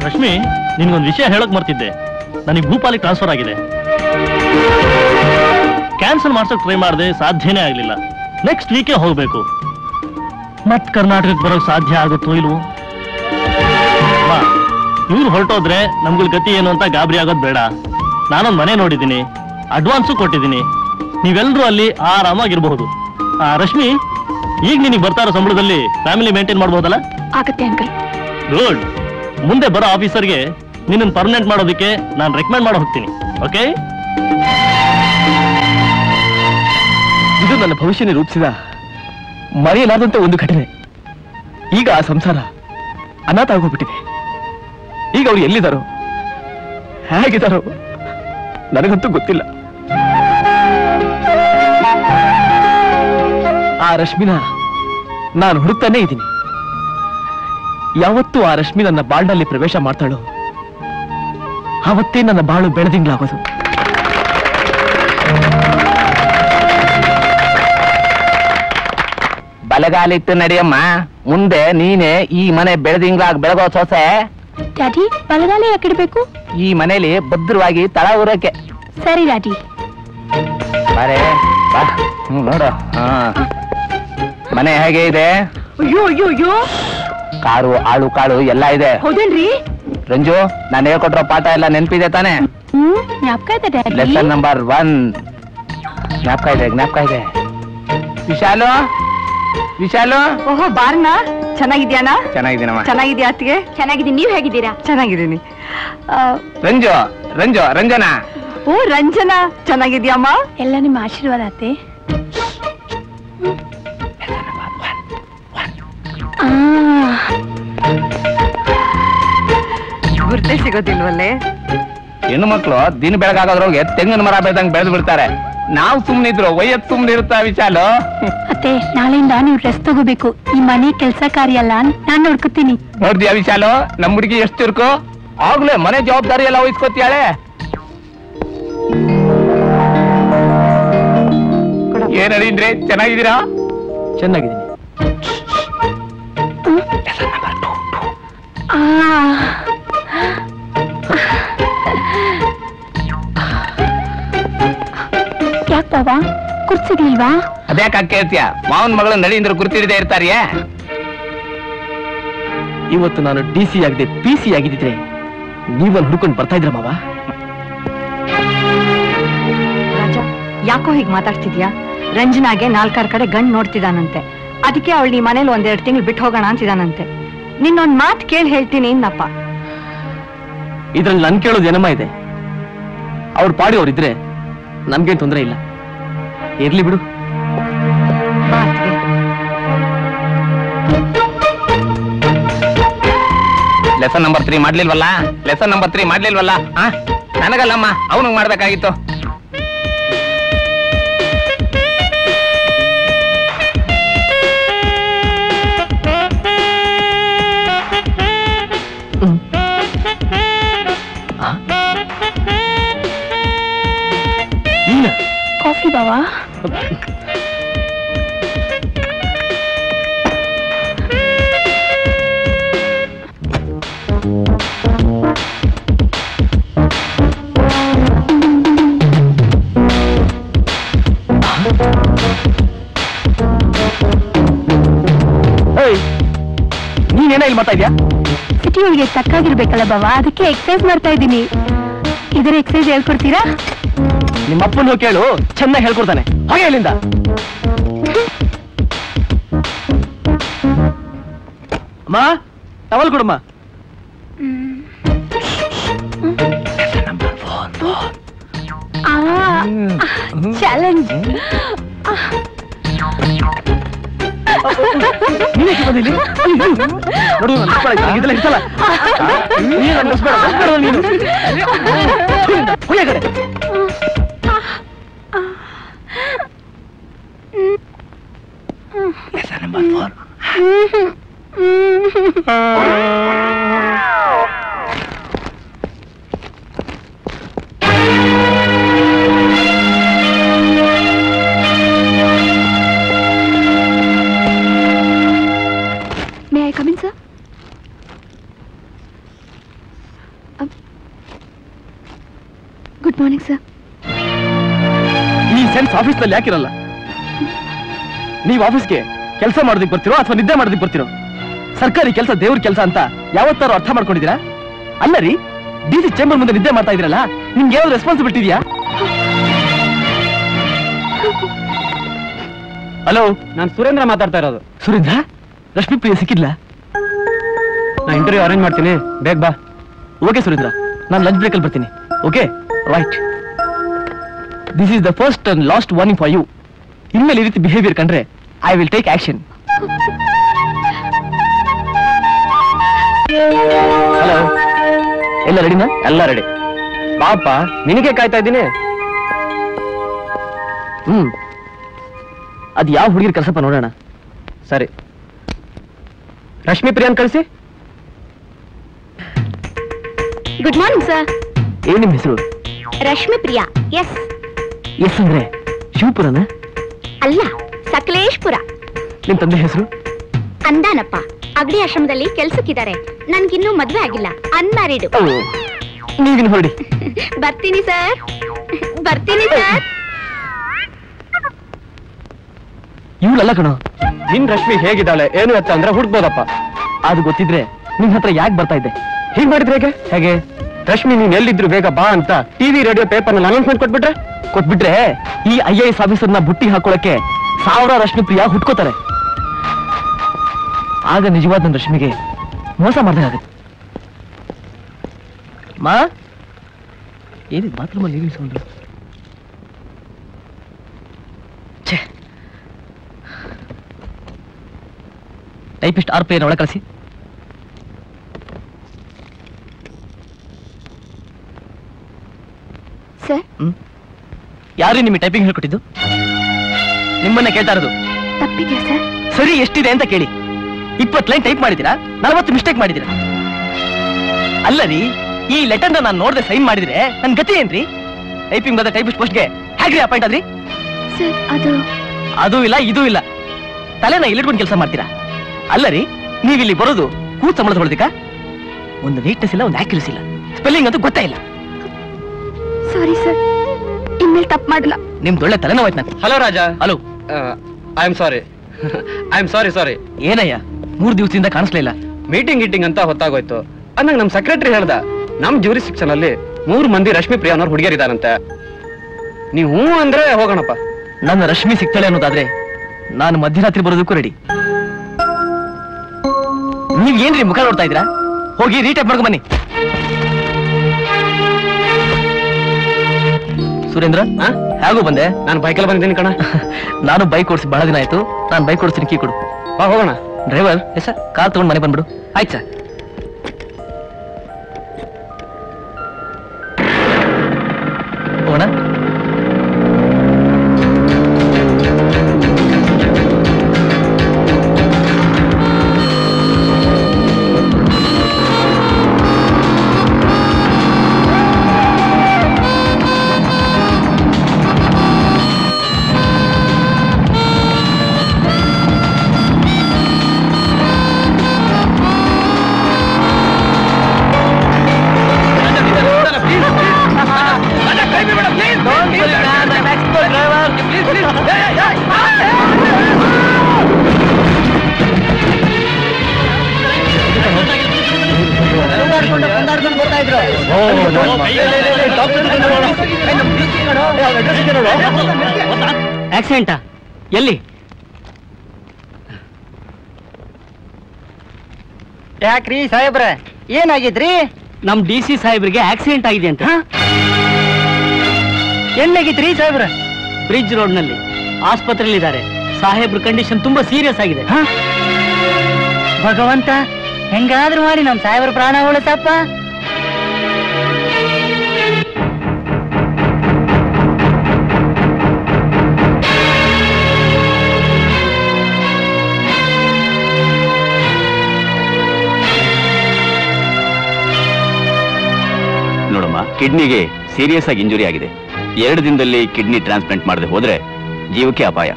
ರಶ್ಮಿ, ನಿನ್ಗೊಂದು ವಿಷಯ ಹೇಳಕ್ ಮರ್ತಿದ್ದೆ. ನನಗೆ ಭೂಪಾಲಿಗೆ ಟ್ರಾನ್ಸ್ಫರ್ ಆಗಿದೆ. ಕ್ಯಾನ್ಸಲ್ ಮಾಡ್ಸಕ್ ಟ್ರೈ ಮಾಡಿದೆ, ಸಾಧ್ಯನೇ ಆಗ್ಲಿಲ್ಲ. ನೆಕ್ಸ್ಟ್ ವೀಕೆ ಹೋಗ್ಬೇಕು. ಮತ್ ಕರ್ನಾಟಕಕ್ಕೆ ಬರೋಕ್ ಸಾಧ್ಯ ಆಗುತ್ತೋ ಇಲ್ವೋ? ಇವ್ರು ಹೊರಟೋದ್ರೆ ನಮ್ಗಳ ಗತಿ ಏನು ಅಂತ ಗಾಬರಿ ಆಗೋದ್ ಬೇಡ. ನಾನೊಂದ್ ಮನೆ ನೋಡಿದ್ದೀನಿ, ಅಡ್ವಾನ್ಸು ಕೊಟ್ಟಿದ್ದೀನಿ. ನೀವೆಲ್ಲರೂ ಅಲ್ಲಿ ಆರಾಮಾಗಿರ್ಬಹುದು. ರಶ್ಮಿ, ಈಗ ನಿನಗೆ ಬರ್ತಾ ಇರೋ ಸಂಬಳದಲ್ಲಿ ಫ್ಯಾಮಿಲಿ ಮೇಂಟೈನ್ ಮಾಡ್ಬೋದಲ್ಲ? ಆಗತ್ತೆ ಅಂಕಲ್. ಗುಡ್. ಮುಂದೆ ಬರೋ ಆಫೀಸರ್ಗೆ ನಿನ್ನನ್ನು ಪರ್ಮನೆಂಟ್ ಮಾಡೋದಕ್ಕೆ ನಾನು ರೆಕಮೆಂಡ್ ಮಾಡಿ ಹೋಗ್ತೀನಿ. ಓಕೆ? ಇದು ನನ್ನ ಭವಿಷ್ಯನ ರೂಪಿಸಿದ ಮರೆಯಲಾದಂತೆ ಒಂದು ಘಟನೆ. ಈಗ ಆ ಸಂಸಾರ ಅನಾಥ ಆಗೋಗ್ಬಿಟ್ಟಿದೆ. ಈಗ ಅವ್ರು ಎಲ್ಲಿದ್ದಾರೋ ಹೇಗಿದ್ದಾರೋ ನನಗಂತೂ ಗೊತ್ತಿಲ್ಲ. ಆ ರಶ್ಮಿನ ನಾನು ಹುಡುಕ್ತಾನೇ ಇದ್ದೀನಿ. ಯಾವತ್ತೂ ಆ ರಶ್ಮಿ ನನ್ನ ಬಾಳ್ನಲ್ಲಿ ಪ್ರವೇಶ ಮಾಡ್ತಾಳೋ ಆವತ್ತೇ ನನ್ನ ಬಾಳು ಬೆಳೆದಿಂಗ್ಲಾಗೋದು. ಬಲಗಾಲಿತ್ತು ನಡಿಯಮ್ಮ. ಮುಂದೆ ನೀನೆ ಈ ಮನೆ ಬೆಳೆದಿಂಗ್ಲಾಗ್ ಬೆಳಗೋ ಸೊಸೆ. ಡ್ಯಾಡಿ, ಬಲಗಾಲ ಯಾಕಿಡ್ಬೇಕು? ಈ ಮನೇಲಿ ಭದ್ರವಾಗಿ ತಳ ಊರಕ್ಕೆ. ಸರಿ ಡ್ಯಾಡಿ. ಬಾರೆ ಬಾ. ನೋಡು, ಮನೆ ಹೇಗೆ ಇದೆ? ಅಯ್ಯೋ ಅಯ್ಯೋ ಅಯ್ಯೋ, ಕಾರು ಆಳು ಕಾಳು ಎಲ್ಲ ಇದೆ. ಹೌದೇನ್ರಿ? ರಂಜು, ನಾನು ಹೇಳ್ಕೊಟ್ರೋ ಪಾಠ ಎಲ್ಲ ನೆನಪಿದೆ ತಾನೆ? ಜ್ಞಾಪಕ ಇದೆ ಡ್ಯಾಡಿ. ಲೆಸನ್ ನಂಬರ್ 1 ಜ್ಞಾಪಕ ಇದೆ, ಜ್ಞಾಪಕ ಇದೆ. ವಿಶಾಲು, ವಿಶಾಲು. ಓಹೋ, ಬಾರಣ್ಣ. ಚೆನ್ನಾಗಿದ್ಯಾನ? ಚೆನ್ನಾಗಿದ್ದೀನಮ್ಮ. ಚೆನ್ನಾಗಿದ್ಯಾ ಅತ್ತಿಗೆ? ಚೆನ್ನಾಗಿದ್ದೀನಿ. ನೀವ್ ಹೇಗಿದ್ದೀರಾ? ಚೆನ್ನಾಗಿದ್ದೀನಿ. ರಂಜು, ರಂಜು, ರಂಜನಾ. ಓ ರಂಜನಾ, ಚೆನ್ನಾಗಿದ್ಯಮ್ಮ? ಎಲ್ಲ ನಿಮ್ಮ ಆಶೀರ್ವಾದ ಅತ್ತೆ. ಗುರ್ತೇ ಸಿಗೋದಿಲ್ವಲ್ಲೇ? ಹೆಣ್ಣು ಮಕ್ಕಳು ದಿನ ಬೆಳಗಾಗೋದ್ರೊಳಗೆ ತೆಂಗಿನ ಮರ ಬೆಳೆದಂಗ್ ಬೆಳೆದು ಬಿಡ್ತಾರೆ. ನಾವು ಸುಮ್ನಿದ್ರು ವಯಸ್ಸು ಸುಮ್ನೆ ಇರುತ್ತಾ ವಿಶಾಲು? ಅತ್ತೆ, ನಾಳೆಯಿಂದ ನೀವು ರೆಸ್ಟ್ ತಗೋಬೇಕು. ಈ ಮನೆ ಕೆಲಸ ಕಾರ್ಯ ಅಲ್ಲ, ನಾನ್ ನೋಡ್ಕೊತೀನಿ. ನೋಡ್ದ್ಯಾ ವಿಶಾಲು, ನಮ್ಮ ಹುಡುಗಿ ಎಷ್ಟು ಇರ್ಕು? ಆಗ್ಲೇ ಮನೆ ಜವಾಬ್ದಾರಿ ಎಲ್ಲ ವಹಿಸ್ಕೊತಿಯಾಳೆ. ಏನ್ ನಡೀನ್ರಿ, ಚೆನ್ನಾಗಿದ್ದೀರಾ? ಚೆನ್ನಾಗಿದ್ದೀನಿ. ಯಾಕೆ ಬಾಬಾ, ಕುರ್ಸಿರ್ಲಿಲ್ವಾ? ಅದ್ಯಾಕ ಕೇಳ್ತೀಯ? ಮಾವನ್ ಮಗಳು ನಡೀಂದ್ರ ಗುರ್ತಿಡದೆ ಇರ್ತಾರಿಯೇ? ಇವತ್ತು ನಾನು DC ಆಗದೆ PC ಆಗಿದ್ದಿದ್ರೆ ನೀವಲ್ಲಿ ಹುಡ್ಕೊಂಡು ಬರ್ತಾ ಇದ್ರ ಮಾವ. ಯಾಕೋ ಹೀಗೆ ಮಾತಾಡ್ತಿದ್ಯಾ? ರಂಜನಾಗೆ 4-6 ಕಡೆ ಗಂಡ್ ನೋಡ್ತಿದ್ದಾನಂತೆ. ಅದಕ್ಕೆ ಅವಳು ಈ ಮನೇಲಿ 1-2 ತಿಂಗಳು ಬಿಟ್ಟು ಹೋಗೋಣ ಅಂತಿದ್ದಾನಂತೆ. ನಿನ್ನೊಂದ್ ಮಾತು ಕೇಳಿ ಹೇಳ್ತೀನಿ ಇನ್ನಪ್ಪ. ಇದ್ರಲ್ಲಿ ನನ್ ಕೇಳೋದು ಏನಮ್ಮ ಇದೆ? ಅವ್ರ ಪಾಡಿ ಅವ್ರಿದ್ರೆ ನಮ್ಗೇನ್ ತೊಂದರೆ ಇಲ್ಲ. ಇರ್ಲಿ ಬಿಡು. ಲೆಸನ್ ನಂಬರ್ 3 ಮಾಡ್ಲಿಲ್ವಲ್ಲ? ಲೆಸನ್ ನಂಬರ್ 3 ಮಾಡ್ಲಿಲ್ವಲ್ಲ? ನನಗಲ್ಲಮ್ಮ, ಅವನಿಗೆ ಮಾಡ್ಬೇಕಾಗಿತ್ತು. ಕಾಫಿ ಬಾವಾ? ನೀನೇನ ಇಲ್ಲಿ ಮಾಡ್ತಾ ಇದ್ಯಾ? ಸಿಟಿ ಒಳಗೆ ತಕ್ಕಾಗಿರ್ಬೇಕಲ್ಲ ಬಾವಾ, ಅದಕ್ಕೆ ಎಕ್ಸರ್ಸೈಸ್ ಮಾಡ್ತಾ ಇದ್ದೀನಿ. ಇದರ ಎಕ್ಸರ್ಸೈಸ್ ಹೇಳ್ಕೊಡ್ತೀರಾ? ನಿಮ್ಮ ಅಪ್ಪನ ಕೇಳು, ಚೆನ್ನಾಗಿ ಹೇಳ್ಕೊಡ್ತಾನೆ. ಹಾಗೆ ಇಲ್ಲಿಂದ ಅಮ್ಮ ಟವಲ್ ಕೊಡಮ್ಮ. ಚಾಲೆಂಜ್. ನೋಡು ಇದೆಲ್ಲ ಇರ್ತಲ್ಲ. May I come in, sir? Good morning, sir. ಈ ಸೆನ್ಸ್ ಆಫೀಸ್ನಲ್ಲಿ ಯಾಕಿರಲ್ಲ? ನೀವು ಆಫೀಸ್ಗೆ ಕೆಲಸ ಮಾಡೋದಕ್ಕೆ ಬರ್ತಿರೋ ಅಥವಾ ನಿದ್ದೆ ಮಾಡೋದಕ್ಕೆ ಬರ್ತಿರೋ? ಸರ್ಕಾರಿ ಕೆಲಸ ದೇವ್ರ ಕೆಲಸ ಅಂತ ಯಾವತ್ತಾರು ಅರ್ಥ ಮಾಡ್ಕೊಂಡಿದ್ದೀರಾ? ಅಲ್ಲ ರೀ, ಡಿಸಿ ಚೇಂಬರ್ ಮುಂದೆ ನಿದ್ದೆ ಮಾಡ್ತಾ ಇದ್ರಲ್ಲ, ನಿಮ್ಗೆ ಯಾವ್ದು ರೆಸ್ಪಾನ್ಸಿಬಿಲಿಟಿ ಇದೆಯಾ? ಹಲೋ, ನಾನು ಸುರೇಂದ್ರ ಮಾತಾಡ್ತಾ ಇರೋದು. ಸುರೇಂದ್ರ, ರಶ್ಮಿ ಪ್ರಿಯ ಸಿಕ್ಕಿಲ್ಲ? ನಾ ಇಂಟರ್ವ್ಯೂ ಅರೇಂಜ್ ಮಾಡ್ತೀನಿ, ಬೇಗ ಬಾ. ಓಕೆ ಸುರೇಂದ್ರ, ನಾನು ಲಂಚ್ ಬ್ರೇಕಲ್ಲಿ ಬರ್ತೀನಿ. Okay right. This is the first and last warning for you. ಇನ್ಮೇಲೆ ಈ ರೀತಿ ಬಿಹೇವಿಯರ್ ಕಂಡ್ರೆ I will take action. Hello, ಎಲ್ಲ ರೆಡಿನಾ? ಎಲ್ಲ ರೆಡಿ. ಪಾಪ ನಿನಗೆ ಕಾಯ್ತಾ ಇದ್ದೀನಿ. ಅದು ಯಾವ ಹುಡುಗಿರ್ ಕಳ್ಸಪ್ಪ ನೋಡೋಣ. ಸರಿ, ರಶ್ಮಿ ಪ್ರಿಯಾನ್ ಕಳಿಸಿ. Good morning sir. ಏನ್ ನಿಮ್ ಹೆಸರು? ರಶ್ಮಿ ಪ್ರಿಯಾ. ಎಸ್. ಎಸ್ ಅಂದ್ರೆ ಶಿವಪುರನ? ಅಲ್ಲ, ಸಕಲೇಶ್ಪುರ. ನಿಮ್ ತಂದೆ ಹೆಸರು? ಅಂದಾನಪ್ಪ. ಅಗಡಿ ಆಶ್ರಮದಲ್ಲಿ ಕೆಲ್ಸಕ್ಕಿದ್ದಾರೆ. ನನ್ಗಿನ್ನೂ ಮದ್ವೆ ಆಗಿಲ್ಲ, ಅನ್ಮ್ಯಾರಿಡ್. ನೀವಿನ್ ಹೊರಡಿ. ಬರ್ತೀನಿ ಸರ್, ಬರ್ತೀನಿ ಸರ್. ಇವಳಲ್ಲ ಕಣೋ. ನಿನ್ ರಶ್ಮಿ ಹೇಗಿದ್ದಾಳೆ ಏನು ಎತ್ತ ಅಂದ್ರೆ ಹುಡ್ಬೋದಪ್ಪ. ಅದು ಗೊತ್ತಿದ್ರೆ ನಿಮ್ ಹತ್ರ ಯಾಕೆ ಬರ್ತಾ ಇದ್ದೆ? ಹೀಗ್ ಮಾಡಿದ್ರೆ ಹೇಗೆ? ಹೇಗೆ ರಶ್ಮಿ ನೀನ್ ಎಲ್ಲಿದ್ರು ಬೇಗ ಬಾ ಅಂತ ಟಿವಿ ರೇಡಿಯೋ ಪೇಪರ್ ನಲ್ಲಿ ಅನೌನ್ಸ್ಮೆಂಟ್ ಕೊಟ್ಬಿಟ್ರೆ ಈ IAS ಆಫೀಸರ್ನ ಬುಟ್ಟಿ ಹಾಕೊಳಕ್ಕೆ 1000 ರಶ್ಮಿ ಪ್ರಿಯಾ ಹುಟ್ಕೋತಾರೆ. ಆಗ ನಿಜವಾದ ನನ್ನ ರಶ್ಮಿಗೆ ಮೋಸ ಮಾಡ್ದಾಗುತ್ತೆ. ಮಾ, ಏನಿದ್ ಬಾತ್ರೂಮಲ್ಲಿ ನೀರಿನ ಸೌಂಡು? ಟೈಪಿಸ್ಟ್ RP ಒಳ ಕಳಿಸಿ. ಸರ್, ಯಾರು ನಿಮಗೆ ಟೈಪಿಂಗ್ ಹೇಳ್ಕೊಟ್ಟಿದ್ದು? ನಿಮ್ಮನ್ನ ಕೇಳ್ತಾ ಇರೋದು. ತಪ್ಪಿದ್ಯಾ ಸರ್? ಸರಿ ಎಷ್ಟಿದೆ ಅಂತ ಕೇಳಿ. 20 ಲೈನ್ ಟೈಪ್ ಮಾಡಿದ್ದೀರಾ, 40 ಮಿಸ್ಟೇಕ್ ಮಾಡಿದ್ದೀರಾ. ಅಲ್ಲ ರೀ, ಈ ಲೆಟರ್ನ ನಾನು ನೋಡದೆ ಸೈನ್ ಮಾಡಿದ್ರೆ ನನ್ ಗತಿ ಏನ್ರಿ? ಟೈಪಿಂಗ್ ಬಂದ ಟೈಪಿಸ್ಟ್ ಪೋಸ್ಟ್ಗೆ ಹೇಗ್ರಿ ಅಪಾಯಿಂಟ್ ಆದ್ರಿ? ಸರ್, ಅದು ಇಲ್ಲ, ಇದೂ ಇಲ್ಲ. ತಲೆನ ಇಲ್ಲಿಟ್ಕೊಂಡು ಕೆಲಸ ಮಾಡ್ತೀರಾ? ಅಲ್ಲ ರೀ, ನೀವಿಲ್ಲಿ ಬರೋದು ಕೂತ್ ಸಂಬಳ ತಗೊಳ್ದಿಕ್ಕ? ಒಂದು ನೀಟ್ನೆಸ್ ಇಲ್ಲ, ಒಂದು ಆಕ್ಯುರಸಿ ಇಲ್ಲ, ಸ್ಪೆಲ್ಲಿಂಗ್ ಅಂತೂ ಗೊತ್ತೇ ಇಲ್ಲ. ಸಾರಿ ಸರ್, ಇನ್ಮೇಲೆ ತಪ್ಪು ಮಾಡಲ್ಲ. ನಿಮ್ದು ಒಳ್ಳೆ ತಲೆನೋವಾಯ್ತು ನನಗೆ. Hello Raja. Hello. I am sorry. Sorry. ಏನಯ್ಯ, 3 ದಿವಸದಿಂದ ಕಾಣಿಸ್ಲೇ ಇಲ್ಲ? ಮೀಟಿಂಗ್ ಅಂತ ಹೊತ್ತಾಗೋಯ್ತು. ಅಂದಾಗ ನಮ್ ಸೆಕ್ರೆಟರಿ ಹೇಳ್ದ, ನಮ್ ಜ್ಯೂರಿಸ್ಟಿಕ್ಷನ್ ಅಲ್ಲಿ 3 ಮಂದಿ ರಶ್ಮಿ ಪ್ರಿಯಾನವ್ರು ಹುಡುಗಿಯರಿದಾರಂತೆ. ನೀವು ಅಂದ್ರೆ ಹೋಗೋಣಪ್ಪ. ನನ್ನ ರಶ್ಮಿ ಸಿಗ್ತಾಳೆ ಅನ್ನೋದಾದ್ರೆ ನಾನು ಮಧ್ಯರಾತ್ರಿ ಬರೋದಕ್ಕೂ ರೆಡಿ. ನೀವ್ ಏನ್ರಿ ಮುಖ ನೋಡ್ತಾ ಇದ್ದೀರಾ? ಹೋಗಿ ರೀಟೈಪ್ ಮಾಡ್ಕೊಂಡ್ ಬನ್ನಿ. ಸುರೇಂದ್ರ, ಹೇಗೂ ಬಂದೆ? ನಾನು ಬೈಕಲ್ಲಿ ಬಂದಿದ್ದೀನಿ ಕಣ. ನಾನು ಬೈಕ್ ಓಡಿಸಿ ಬಹಳ ದಿನ ಆಯ್ತು. ನಾನು ಬೈಕ್ ಓಡಿಸ್ತೀನಿ, ಕೀ ಕೊಡು. ಬಾ ಹೋಗೋಣ. ಡ್ರೈವರ್, ಕಾರ್ ತಗೊಂಡು ಮನೆ ಬಂದ್ಬಿಡು. ಆಯ್ತು ಸರ್. ಹೋಗೋಣ. ಆಕ್ಸಿಡೆಂಟಾ? ಎಲ್ಲಿ? ಯಾಕ್ರಿ ಸಾಹೇಬ್ರ, ಏನಾಗಿದ್ರಿ? ನಮ್ DC ಸಾಹೇಬ್ರಿಗೆ ಆಕ್ಸಿಡೆಂಟ್ ಆಗಿದೆ ಅಂತ. ಎಲ್ಲಾಗಿದ್ರಿ ಸಾಹೇಬ್ರ? ಬ್ರಿಡ್ಜ್ ರೋಡ್ ನಲ್ಲಿ ಆಸ್ಪತ್ರೆಯಲ್ಲಿ ಇದ್ದಾರೆ. ಸಾಹೇಬ್ರ ಕಂಡೀಷನ್ ತುಂಬಾ ಸೀರಿಯಸ್ ಆಗಿದೆ. ಭಗವಂತ, ಹೆಂಗಾದ್ರೂ ಮಾಡಿ ನಮ್ ಸಾಹೇಬ್ರ ಪ್ರಾಣ ಉಳಿಸಪ್ಪ. ನೋಡಮ್ಮ, ಕಿಡ್ನಿಗೆ ಸೀರಿಯಸ್ ಆಗಿ ಇಂಜುರಿ ಆಗಿದೆ. 2 ದಿನದಲ್ಲಿ ಕಿಡ್ನಿ ಟ್ರಾನ್ಸ್ಪ್ಲಾಂಟ್ ಮಾಡದೆ ಹೋದ್ರೆ ಜೀವಕ್ಕೆ ಅಪಾಯ.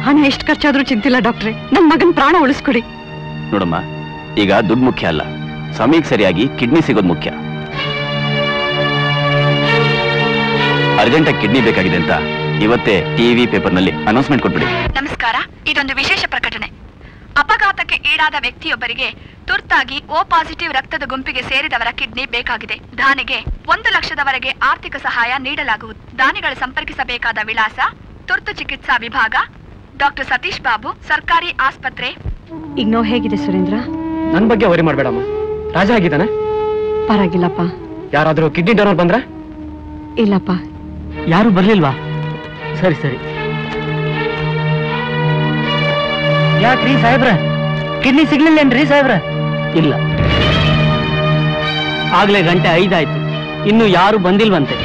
ಹಣ ಎಷ್ಟು ಖರ್ಚಾದ್ರೂ ಚಿಂತಿಲ್ಲ ಡಾಕ್ಟ್ರೆ, ನನ್ ಮಗನ್ ಪ್ರಾಣ ಉಳಿಸ್ಕೊಡಿ. ನೋಡಮ್ಮ, ಈಗ ದುಡ್ಡು ಮುಖ್ಯ ಅಲ್ಲ, ಸಮಯಕ್ಕೆ ಸರಿಯಾಗಿ ಕಿಡ್ನಿ ಸಿಗೋದು ಮುಖ್ಯ. ಅರ್ಜೆಂಟಾಗಿ ಕಿಡ್ನಿ ಬೇಕಾಗಿದೆ ಅಂತ ಇವತ್ತೇ ಟಿವಿ ಪೇಪರ್ನಲ್ಲಿ ಅನೌನ್ಸ್ಮೆಂಟ್ ಕೊಟ್ಬಿಡಿ. ನಮಸ್ಕಾರ, ಇದೊಂದು ವಿಶೇಷ ಪ್ರಕಟಣೆ. ಅಪಘಾತಕ್ಕೆ ಈಡಾದ ವ್ಯಕ್ತಿಯೊಬ್ಬರಿಗೆ ತುರ್ತಾಗಿ O+ ರಕ್ತದ ಗುಂಪಿಗೆ ಸೇರಿದವರ ಕಿಡ್ನಿ ಬೇಕಾಗಿದೆ. ದಾನಿಗೆ 1 ಲಕ್ಷದವರೆಗೆ ಆರ್ಥಿಕ ಸಹಾಯ ನೀಡಲಾಗುವುದು. ದಾನಿಗಳು ಸಂಪರ್ಕಿಸಬೇಕಾದ ವಿಳಾಸ: ತುರ್ತು ಚಿಕಿತ್ಸಾ ವಿಭಾಗ, ಡಾಕ್ಟರ್ ಸತೀಶ್ ಬಾಬು, ಸರ್ಕಾರಿ ಆಸ್ಪತ್ರೆ. ಈಗ ನೋವು ಹೇಗಿದೆ ಸುರೇಂದ್ರ? ನನ್ ಬಗ್ಗೆ ವರಿ ಮಾಡ್ಬೇಡಮ್ಮ. ರಾಜ ಆಗಿದ್ದಾನೆ? ಪರವಾಗಿಲ್ಲಪ್ಪ. ಯಾರಾದ್ರೂ ಕಿಡ್ನಿ ಡೋನರ್ ಬಂದ್ರ? ಇಲ್ಲಪ್ಪ. ಯಾರು ಬರ್ಲಿಲ್ವಾ? ಸರಿ ಸರಿ. ಯಾಕ್ರಿ ಸಾಹೇಬ್ರ, ಕಿಡ್ನಿ ಸಿಗ್ಲಿಲ್ಲೇನ್ರಿ ಸಾಹೇಬ್ರ? ಇಲ್ಲ, ಆಗ್ಲೇ ಗಂಟೆ 5 ಆಯ್ತು, ಇನ್ನು ಯಾರು ಬಂದಿಲ್ವಂತೆ.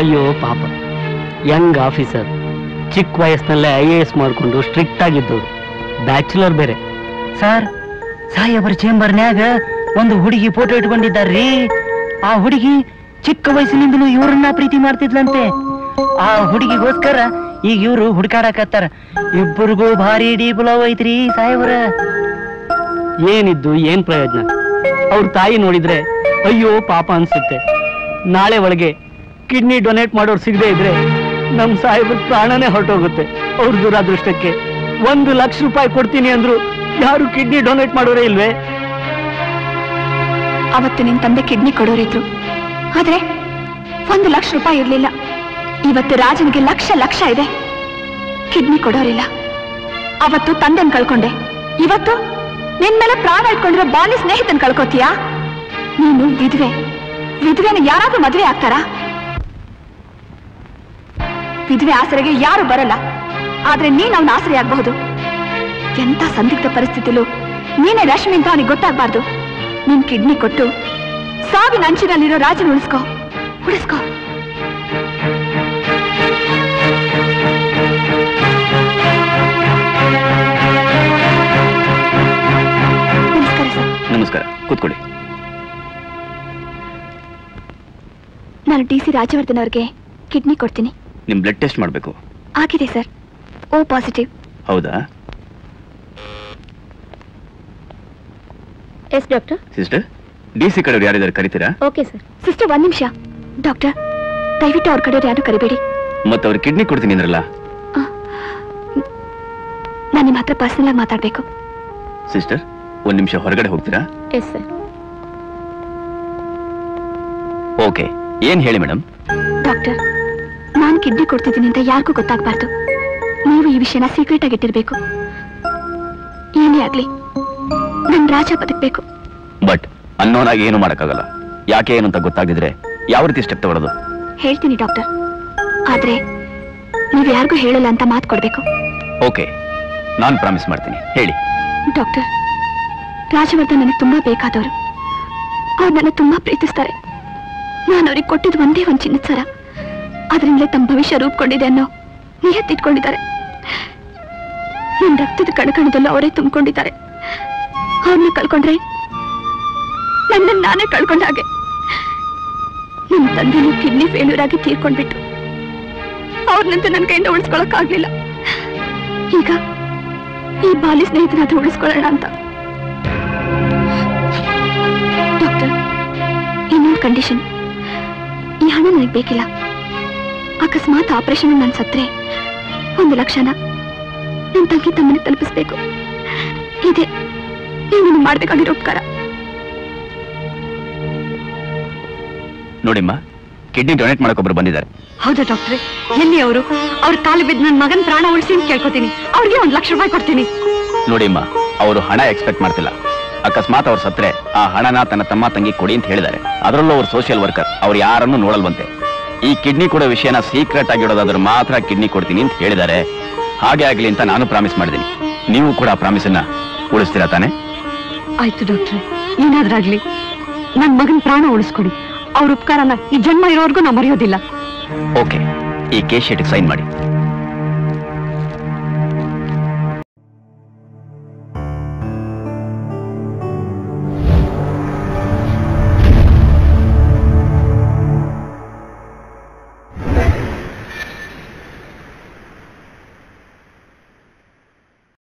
ಅಯ್ಯೋ ಪಾಪ, ಯಂಗ್ ಆಫೀಸರ್, ಚಿಕ್ಕ ವಯಸ್ಸಿನಲ್ಲೇ IAS ಮಾಡ್ಕೊಂಡು ಸ್ಟ್ರಿಕ್ಟ್ ಆಗಿದ್ದವರು, ಬ್ಯಾಚುಲರ್ ಬೇರೆ. ಸರ್, ಸಾಹೇಬ್ರ ಚೇಂಬರ್ನ್ಯಾಗ ಒಂದು ಹುಡುಗಿ ಫೋಟೋ ಇಟ್ಕೊಂಡಿದ್ದಾರ್ರಿ. ಆ ಹುಡುಗಿ ಚಿಕ್ಕ ವಯಸ್ಸಿನಿಂದಲೂ ಇವ್ರನ್ನ ಪ್ರೀತಿ ಮಾಡ್ತಿದ್ಲಂತೆ. ಆ ಹುಡುಗಿಗೋಸ್ಕರ ಈಗ ಇವ್ರು ಹುಡುಕಾಡಕತ್ತಾರ. ಇಬ್ಬರಿಗೂ ಭಾರಿ ಡೀಪ್ ಲವ್ ಐತ್ರಿ ಸಾಹೇಬ್ರ. ಏನಿದ್ದು ಏನ್ ಪ್ರಯೋಜನ? ಅವ್ರ ತಾಯಿ ನೋಡಿದ್ರೆ ಅಯ್ಯೋ ಪಾಪ ಅನ್ಸುತ್ತೆ. ನಾಳೆ ಒಳಗೆ ಕಿಡ್ನಿ ಡೊನೇಟ್ ಮಾಡೋರು ಸಿಗದೆ ಇದ್ರೆ ನಮ್ ಸಾಹೇಬ್ರ ಪ್ರಾಣನೇ ಹೊರಟೋಗುತ್ತೆ. ಅವ್ರ ದುರಾದೃಷ್ಟಕ್ಕೆ 1 ಲಕ್ಷ ರೂಪಾಯಿ ಕೊಡ್ತೀನಿ ಅಂದ್ರು ಯಾರು ಕಿಡ್ನಿ ಡೊನೇಟ್ ಮಾಡೋರೇ ಇಲ್ವೇ? ಅವತ್ತು ನಿನ್ ತಂದೆ ಕಿಡ್ನಿ ಕೊಡೋರಿದ್ರು, ಆದ್ರೆ 1 ಲಕ್ಷ ರೂಪಾಯಿ ಇರ್ಲಿಲ್ಲ. ಇವತ್ತು ರಾಜನಿಗೆ ಲಕ್ಷ ಇದೆ, ಕಿಡ್ನಿ ಕೊಡೋರಿಲ್ಲ. ಅವತ್ತು ತಂದೆನ್ ಕಳ್ಕೊಂಡೆ, ಇವತ್ತು ನಿನ್ ಮೇಲೆ ಪ್ರಾಣ ಇಟ್ಕೊಂಡಿರೋ ಬಾಲಿ ಸ್ನೇಹಿತನ್ ಕಳ್ಕೊತೀಯಾ? ನೀನು ವಿಧವೆನ ಯಾರಾದ್ರೂ ಮದುವೆ ಆಗ್ತಾರಾ? ವಿಧವೆ ಆಸರೆಗೆ ಯಾರು ಬರಲ್ಲ, ಆದ್ರೆ ನೀನ್ ಅವನ ಆಸರೆ ಆಗ್ಬಹುದು. ಎಂತ ಸಂದಿಗ್ಧ ಪರಿಸ್ಥಿತಿಲೂ ನೀನೇ ರಶ್ಮಿ ಅಂತ ಅವನಿಗೆ ಗೊತ್ತಾಗ್ಬಾರ್ದು. ನಿನ್ ಕಿಡ್ನಿ ಕೊಟ್ಟು ಸಾವಿನ ಅಂಚಿನಲ್ಲಿರೋ ರಾಜನ ಉಳಿಸ್ಕೋ. ನಮಸ್ಕಾರ, ಕೂತ್ಕೊಳ್ಳಿ. ನಾನು DC ರಾಜವರ್ಧನ್ ಅವ್ರಿಗೆ ಕಿಡ್ನಿ ಕೊಡ್ತೀನಿ. ನಿಮ್ ಬ್ಲಡ್ ಟೆಸ್ಟ್ ಮಾಡಬೇಕು. ಆಗಿದೆ ಸರ್, O+. ಹೌದಾ? Yes doctor. ಸಿಸ್ಟರ್, DC ಕಡೆಯವರು ಯಾರಿದ್ದಾರೆ ಕರಿತೀರಾ? Okay sir. ಸಿಸ್ಟರ್, 1 ನಿಮಿಷ. ಡಾಕ್ಟರ್, ದಯವಿಟ್ಟು ಅವ್ರ ಕಡೆಯವ್ರು ಯಾರು ಕರಿಬೇಡಿ. ಮತ್ತೆ ಅವ್ರ ಕಿಡ್ನಿ ಕೊಡ್ತೀನಿ ಅಂದ್ರಲ್ಲ? ನಾನು ನಿಮ್ಮ ಹತ್ರ ಪರ್ಸನಲ್ ಆಗಿ ಮಾತಾಡ್ಬೇಕು. ಸಿಸ್ಟರ್, 1 ನಿಮಿಷ ಹೊರಗಡೆ ಹೋಗ್ತೀರಾ? Yes sir. ಓಕೆ. ಏನ್ ಹೇಳಿ ಮೇಡಮ್? ಡಾಕ್ಟರ್, ನಾನು ಕಿಡ್ನಿ ಕೊಡ್ತಿದ್ದೀನಿ ಅಂತ ಯಾರಿಗೂ ಗೊತ್ತಾಗಬಾರ್ದು. ನೀವು ಈ ವಿಷಯನ ಸೀಕ್ರೆಟ್ ಆಗಿ ಇಟ್ಟಿರ್ಬೇಕು. ಏನೇ ಆಗ್ಲಿ ನನ್ ರಾಜ ಬದುಕ್ಬೇಕು. ಬಟ್ ಅನ್ನೋನಾಗಿ ಏನು ಮಾಡಕ್ಕಾಗಲ್ಲ. ಯಾಕೆ ಏನು ಅಂತ ಗೊತ್ತಾಗಿದ್ರೆ ಯಾವ ರೀತಿ ಸ್ಟೆಪ್ ತಗೊಳ್ಳೋದು? ಹೇಳ್ತೀನಿ ಡಾಕ್ಟರ್, ಆದ್ರೆ ನೀವು ಯಾರಿಗೂ ಹೇಳಲ್ಲ ಅಂತ ಮಾತು ಕೊಡ್ಬೇಕು. ಓಕೆ, ನಾನು ಪ್ರಾಮಿಸ್ ಮಾಡ್ತೀನಿ. ಹೇಳಿ. ಡಾಕ್ಟರ್, ರಾಜವರ್ಧನ್ ನನಗೆ ತುಂಬಾ ಬೇಕಾದವರು. ಅವ್ರು ನನ್ನ ತುಂಬಾ ಪ್ರೀತಿಸ್ತಾರೆ. ನಾನು ಅವ್ರಿಗೆ ಕೊಟ್ಟಿದ್ದು ಒಂದೇ ಒಂದು ಚಿನ್ನದ ಸರ, ಅದರಿಂದಲೇ ತಮ್ಮ ಭವಿಷ್ಯ ರೂಪುಗೊಂಡಿದೆ ಅನ್ನೋ ನಿಯತ್ತಿಟ್ಕೊಂಡಿದ್ದಾರೆ. ನನ್ನ ರಕ್ತದ ಕಣಕಣದಲ್ಲೂ ಅವರೇ ತುಂಬಿಕೊಂಡಿದ್ದಾರೆ. ಅವ್ರನ್ನ ಕಳ್ಕೊಂಡ್ರೆ ನನ್ನನ್ನು ನಾನೇ ಕಳ್ಕೊಂಡ ಹಾಗೆ. ನನ್ನ ತಂದೆನೂ ಕಿಡ್ನಿ ಫೇಲ್ಯೂರ್ ಆಗಿ ತೀರ್ಕೊಂಡ್ಬಿಟ್ಟು ಅವ್ರನ್ನಂತೂ ನನ್ನ ಕೈಯಿಂದ ಉಳಿಸ್ಕೊಳಕ್ಕಾಗ್ಲಿಲ್ಲ. ಈಗ ಈ ಬಾಲಿ ಸ್ನೇಹಿತನಾದ್ರೂ ಉಳಿಸ್ಕೊಳ್ಳೋಣ ಅಂತ. ಡಾಕ್ಟರ್, ಇನ್ನೊಂದು ಕಂಡೀಷನ್. ಈ ಹಣ ನನಗೆ ಬೇಕಿಲ್ಲ. ಅಕಸ್ಮಾತ್ ಆಪರೇಷನ್ ನಾನು ಸತ್ರೆ 1 ಲಕ್ಷನ ನನ್ನ ತಂಗಿ ತಮ್ಮನೆ ತಲುಪಿಸ್ಬೇಕು. ಇದೆ ನೀವು ಮಾಡ್ಬೇಕಾಗಿರೋ ಉಪಕಾರ. ನೋಡಿಮ್ಮ, ಕಿಡ್ನಿ ಡೊನೇಟ್ ಮಾಡಕ್ಕೊಬ್ರು ಬಂದಿದ್ದಾರೆ. ಹೌದಾ ಡಾಕ್ಟ್ರೆ? ಎಲ್ಲಿ ಅವರು? ಅವ್ರ ಕಾಲು ಬಿದ್ದು ನನ್ನ ಮಗನ ಪ್ರಾಣ ಉಳಿಸಿ ಅಂತ ಕೇಳ್ಕೊತೀನಿ. ಅವ್ರಿಗೆ 1 ಲಕ್ಷ ರೂಪಾಯಿ ಕೊಡ್ತೀನಿ. ನೋಡಿಮ್ಮ, ಅವರು ಹಣ ಎಕ್ಸ್ಪೆಕ್ಟ್ ಮಾಡ್ತಿಲ್ಲ. ಅಕಸ್ಮಾತ್ ಅವ್ರು ಸತ್ರೆ ಆ ಹಣನ ತನ್ನ ತಮ್ಮ ತಂಗಿ ಕೊಡಿ ಅಂತ ಹೇಳಿದ್ದಾರೆ. ಅದರಲ್ಲೂ ಅವ್ರು ಸೋಷಿಯಲ್ ವರ್ಕರ್, ಅವ್ರು ಯಾರನ್ನು ನೋಡಲ್ವಂತೆ. ಈ ಕಿಡ್ನಿ ಕೊಡೋ ವಿಷಯನ ಸೀಕ್ರೆಟ್ ಆಗಿಡೋದಾದ್ರೂ ಮಾತ್ರ ಕಿಡ್ನಿ ಕೊಡ್ತೀನಿ ಅಂತ ಹೇಳಿದ್ದಾರೆ. ಹಾಗೆ ಆಗ್ಲಿ ಅಂತ ನಾನು ಪ್ರಾಮಿಸ್ ಮಾಡಿದ್ದೀನಿ. ನೀವು ಕೂಡ ಆ ಪ್ರಾಮಿಸನ್ನ ಉಳಿಸ್ತೀರಾ ತಾನೆ? ಆಯ್ತು ಡಾಕ್ಟ್ರೆ, ಏನಾದ್ರಾಗ್ಲಿ ನನ್ನ ಮಗನ ಪ್ರಾಣ ಉಳಿಸ್ಕೊಡಿ. ಅವ್ರ ಉಪಕಾರನ ಈ ಜನ್ಮ ಇರೋವರೆಗೂ ನಾ ಮರೆಯೋದಿಲ್ಲ. ಓಕೆ, ಈ ಕೇಸ್ ಶೀಟ್ಗೆ ಸೈನ್ ಮಾಡಿ.